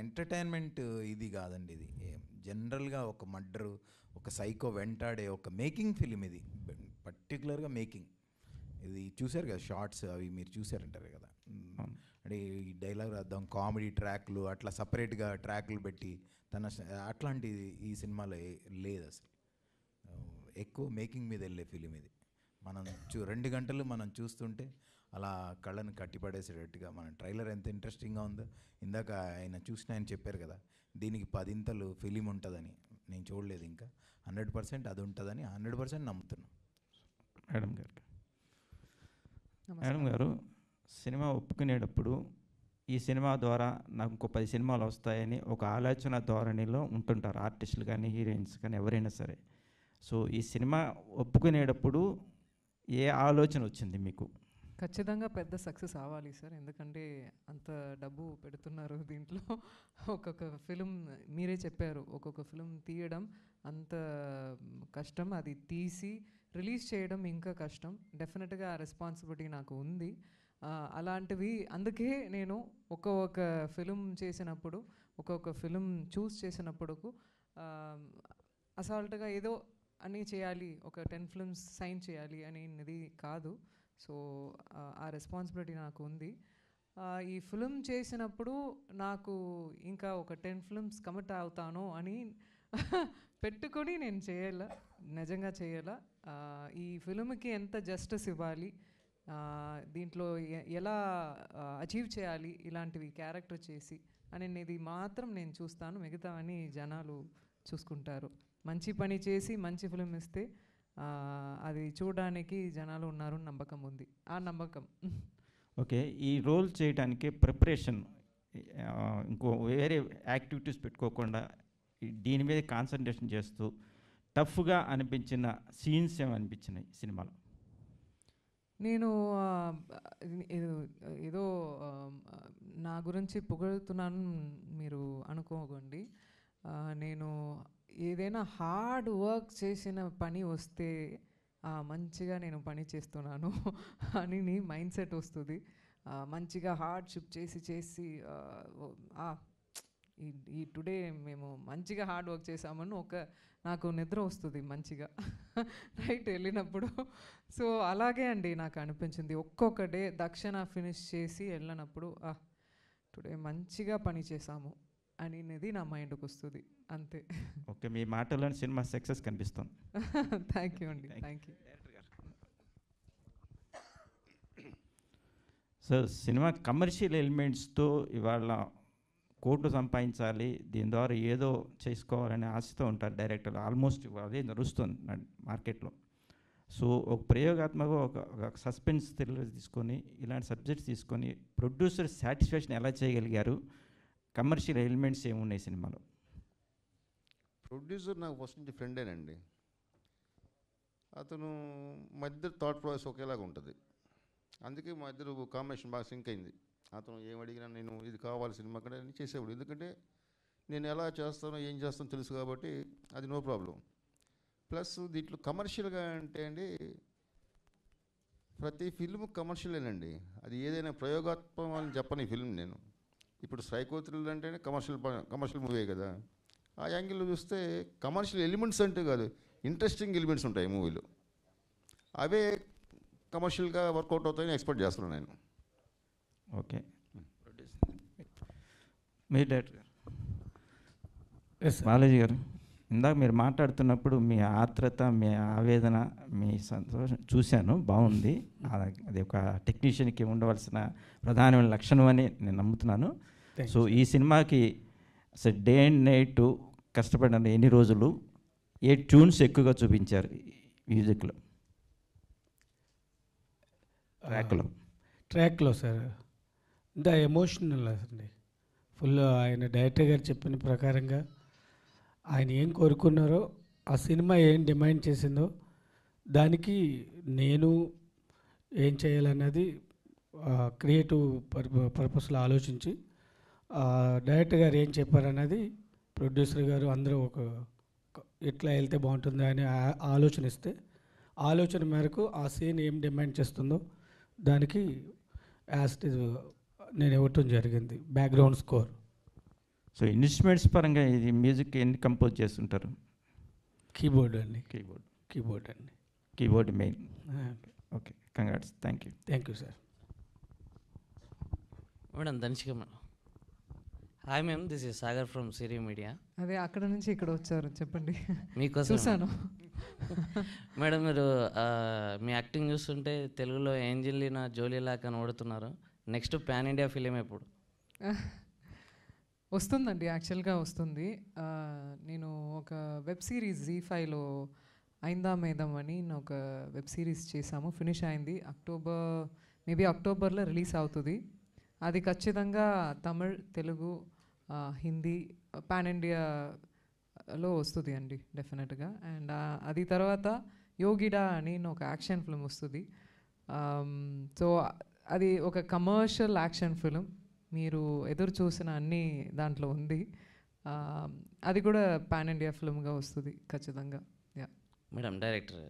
ఎంటర్టైన్మెంట్ ఇది కాదండి. ఇది జనరల్గా ఒక మర్డరు, ఒక సైకో వెంటాడే ఒక మేకింగ్ ఫిలిం ఇది. పర్టికులర్గా మేకింగ్ ఇది చూశారు కదా, షార్ట్స్ అవి మీరు చూసారంటారు కదా. అంటే ఈ డైలాగ్ రాద్దాం, కామెడీ ట్రాక్లు అట్లా సపరేట్గా ట్రాక్లు పెట్టి అట్లాంటిది ఈ సినిమాలో లేదు అసలు. ఎక్కువ మేకింగ్ మీద వెళ్ళే ఫిలిం ఇది. మనం 2 గంటలు మనం చూస్తుంటే అలా కళ్ళను కట్టిపడేసేటట్టుగా మన ట్రైలర్ ఎంత ఇంట్రెస్టింగ్గా ఉందో. ఇందాక ఆయన ఆయన చెప్పారు కదా, దీనికి 10 ఇంతలు ఫిలిం ఉంటుందని. నేను చూడలేదు ఇంకా. 100% అది ఉంటుందని 100% నమ్ముతున్నాను. మేడం గారు, సినిమా ఒప్పుకునేటప్పుడు ఈ సినిమా ద్వారా నాకు ఇంకో 10 సినిమాలు వస్తాయని ఒక ఆలోచన ధోరణిలో ఉంటుంటారు ఆర్టిస్టులు కానీ హీరోయిన్స్ కానీ ఎవరైనా సరే. సో ఈ సినిమా ఒప్పుకునేటప్పుడు ఏ ఆలోచన వచ్చింది మీకు? ఖచ్చితంగా పెద్ద సక్సెస్ అవ్వాలి సార్, ఎందుకంటే అంత డబ్బు పెడుతున్నారు దీంట్లో. ఒక్కొక్క ఫిలిం మీరే చెప్పారు, ఒక్కొక్క ఫిలిం తీయడం అంత కష్టం. అది తీసి రిలీజ్ చేయడం ఇంకా కష్టం. డెఫినెట్గా ఆ రెస్పాన్సిబిలిటీ నాకు ఉంది. అలాంటివి అందుకే నేను ఒక్కొక్క ఫిలిం చేసినప్పుడు, ఒక్కొక్క ఫిలిం చూస్ చేసినప్పుడు అసాల్ట్గా ఏదో అని చేయాలి, ఒక 10 ఫిల్మ్స్ సైన్ చేయాలి అనేది కాదు. సో ఆ రెస్పాన్సిబిలిటీ నాకు ఉంది. ఈ ఫిలిం చేసినప్పుడు నాకు ఇంకా ఒక 10 ఫిల్మ్స్ కమిట్ అవుతాను అని పెట్టుకొని నేను చేయాల, నిజంగా చేయాల. ఈ ఫిలింకి ఎంత జస్టిస్ ఇవ్వాలి, దీంట్లో ఎలా అచీవ్ చేయాలి ఇలాంటివి క్యారెక్టర్ చేసి అనేది మాత్రం నేను చూస్తాను. మిగతావన్నీ జనాలు చూసుకుంటారు. మంచి పని చేసి మంచి ఫిలిం ఇస్తే అది చూడడానికి జనాలు ఉన్నారు నమ్మకం ఉంది. ఆ నమ్మకం. ఓకే, ఈ రోల్ చేయడానికి ప్రిపరేషన్ ఇంకో వేరే యాక్టివిటీస్ పెట్టుకోకుండా దీని మీద కాన్సన్ట్రేషన్ చేస్తూ టఫ్గా అనిపించిన సీన్స్ ఏమనిపించినాయి సినిమాలో? నేను ఏదో నా గురించి పొగుడుతున్నాను మీరు అనుకోకండి. నేను ఏదైనా హార్డ్ వర్క్ చేసిన పని వస్తే మంచిగా నేను పని చేస్తున్నాను అని మైండ్ సెట్ వస్తుంది. మంచిగా హార్డ్షిప్ చేసి ఈ టుడే మేము మంచిగా హార్డ్ వర్క్ చేసామని నాకు నిద్ర వస్తుంది మంచిగా నైట్ వెళ్ళినప్పుడు. సో అలాగే అండి నాకు అనిపించింది. ఒక్కొక్క డే దక్షిణ ఫినిష్ చేసి వెళ్ళినప్పుడు టుడే మంచిగా పని చేసాము అనేది నా మైండ్కి వస్తుంది అంతే. ఓకే, మీ మాటలోని సినిమా సక్సెస్ కనిపిస్తుంది. థ్యాంక్ యూ అండి, thank you. So cinema commercial ఎలిమెంట్స్తో ఇవాళ కోట్లు సంపాదించాలి, దీని ద్వారా ఏదో చేసుకోవాలనే ఆశతో ఉంటారు డైరెక్టర్లు. ఆల్మోస్ట్ అదే నడుస్తుంది మార్కెట్లో. సో ఒక ప్రయోగాత్మక ఒక సస్పెన్స్ థ్రిల్లర్ తీసుకొని ఇలాంటి సబ్జెక్ట్స్ తీసుకొని ప్రొడ్యూసర్ సాటిస్ఫాక్షన్ ఎలా చేయగలిగారు? కమర్షియల్ ఎలిమెంట్స్ ఏమున్నాయి సినిమాలో? ప్రొడ్యూసర్ నాకు ఫస్ట్ నుంచి ఫ్రెండేనండి. అతను మా ఇద్దరు థాట్ ప్రాసెస్ ఒకేలాగా ఉంటుంది. అందుకే మా ఇద్దరు కాంబినేషన్ బాగా సింక్ అయింది. అతను ఏమడిగినా నేను ఇది కావాలి సినిమా అక్కడ అని చేసేవాడు. ఎందుకంటే నేను ఎలా చేస్తానో ఏం చేస్తానో తెలుసు కాబట్టి అది నో ప్రాబ్లం. ప్లస్ దీంట్లో కమర్షియల్గా అంటే అండి ప్రతి ఫిల్మ్ కమర్షియలేనండి. అది ఏదైనా ప్రయోగాత్మకం అని చెప్పని ఫిల్మ్ నేను. ఇప్పుడు సైకో థ్రిల్లర్ అంటేనే కమర్షియల్ మూవీ కదా. ఆ యాంగిల్లో చూస్తే కమర్షియల్ ఎలిమెంట్స్ అంటే కాదు, ఇంట్రెస్టింగ్ ఎలిమెంట్స్ ఉంటాయి మూవీలో. అవే కమర్షియల్గా వర్కౌట్ అవుతాయని ఎక్స్పెక్ట్ చేస్తున్నాను నేను. ఓకే, మీ డైరెక్టర్ గారు బాలాజీ గారు, ఇందాక మీరు మాట్లాడుతున్నప్పుడు మీ ఆత్రత, మీ ఆవేదన, మీ సంతోషం చూశాను, బాగుంది. అది ఒక టెక్నీషియన్కి ఉండవలసిన ప్రధానమైన లక్షణం అని నేను నమ్ముతున్నాను. సో ఈ సినిమాకి అసలు డే అండ్ నైట్ కష్టపడిన ఎన్ని రోజులు, ఏ ట్యూన్స్ ఎక్కువగా చూపించారు మ్యూజిక్లో ట్రాక్లో సార్? ఇంత ఎమోషనల్ అండి ఫుల్. ఆయన డైరెక్టర్ గారు చెప్పిన ప్రకారంగా ఆయన ఏం కోరుకున్నారో, ఆ సినిమా ఏం డిమాండ్ చేసిందో దానికి నేను ఏం చేయాలన్నది క్రియేటివ్ పర్పస్లో ఆలోచించి డైరెక్టర్ గారు ఏం చెప్పారన్నది ప్రొడ్యూసర్ గారు అందరూ ఎట్లా వెళ్తే బాగుంటుంది అని ఆలోచన ఇస్తే, ఆలోచన మేరకు ఆ సీన్ ఏం డిమాండ్ చేస్తుందో దానికి నేను ఇవ్వటం జరిగింది బ్యాక్గ్రౌండ్ స్కోర్. సో ఇన్స్ట్రుమెంట్స్ పరంగా ఇది మ్యూజిక్ ఎన్ని కంపోజ్ చేస్తుంటారు? కీబోర్డ్ అండి. Keyboard main. Okay, congrats. Thank you sir. Madam Dhanishika madam. Hi ma'am, this is Sagar from Siri media. అదే అక్కడ నుంచి ఇక్కడ వచ్చారు, చెప్పండి. మీకోసం చూసాను మేడం. మీరు మీ యాక్టింగ్ చూస్తుంటే తెలుగులో ఏంజెలినా జోలీలా కనబడుతున్నారు. నెక్స్ట్ పాన్ ఇండియా ఫిలిం ఎప్పుడు వస్తుందండి? యాక్చువల్గా వస్తుంది. నేను ఒక వెబ్ సిరీస్ ZEE5లో ఐందా మేదం అని ఒక వెబ్ సిరీస్ చేశాము, ఫినిష్ అయింది. మేబీ అక్టోబర్లో రిలీజ్ అవుతుంది. అది ఖచ్చితంగా తమిళ్, తెలుగు, హిందీ, పాన్ ఇండియాలో వస్తుంది అండి డెఫినెట్గా. అండ్ అది తర్వాత యోగిడా అని ఒక యాక్షన్ ఫిల్మ్ వస్తుంది. సో అది ఒక కమర్షియల్ యాక్షన్ ఫిల్మ్, మీరు ఎదురు చూసిన అన్నీ దాంట్లో ఉంది. అది కూడా పాన్ ఇండియా ఫిల్మ్గా వస్తుంది ఖచ్చితంగా. మేడం డైరెక్టర్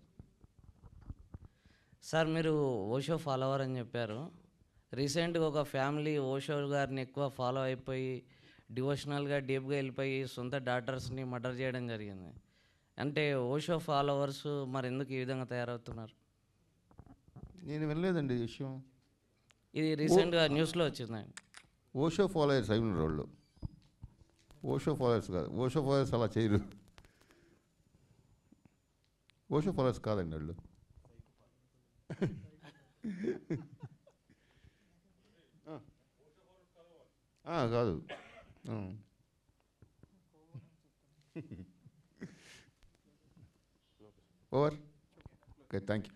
సార్ మీరు ఓషో ఫాలోవర్ అని చెప్పారు. రీసెంట్గా ఒక ఫ్యామిలీ ఓషో గారిని ఎక్కువ ఫాలో అయిపోయి డివోషనల్గా డీప్గా వెళ్ళిపోయి సొంత డాటర్స్ని మర్డర్ చేయడం జరిగింది. అంటే ఓషో ఫాలోవర్స్ మరి ఎందుకు ఈ విధంగా తయారవుతున్నారు? నేను వినలేదండి ఈ విషయం. ఇది రీసెంట్గా న్యూస్లో వచ్చిందండి. ఓషో ఫాలోయర్స్ అయిన వాళ్ళు, ఓషో ఫాలోయర్స్ కాదు. ఓషో ఫాలోయర్స్ అలా చేయరు. ఓషో ఫాలోయర్స్ కాదండి వాళ్ళు. కాదు. ఓవర్. Okay, thank you.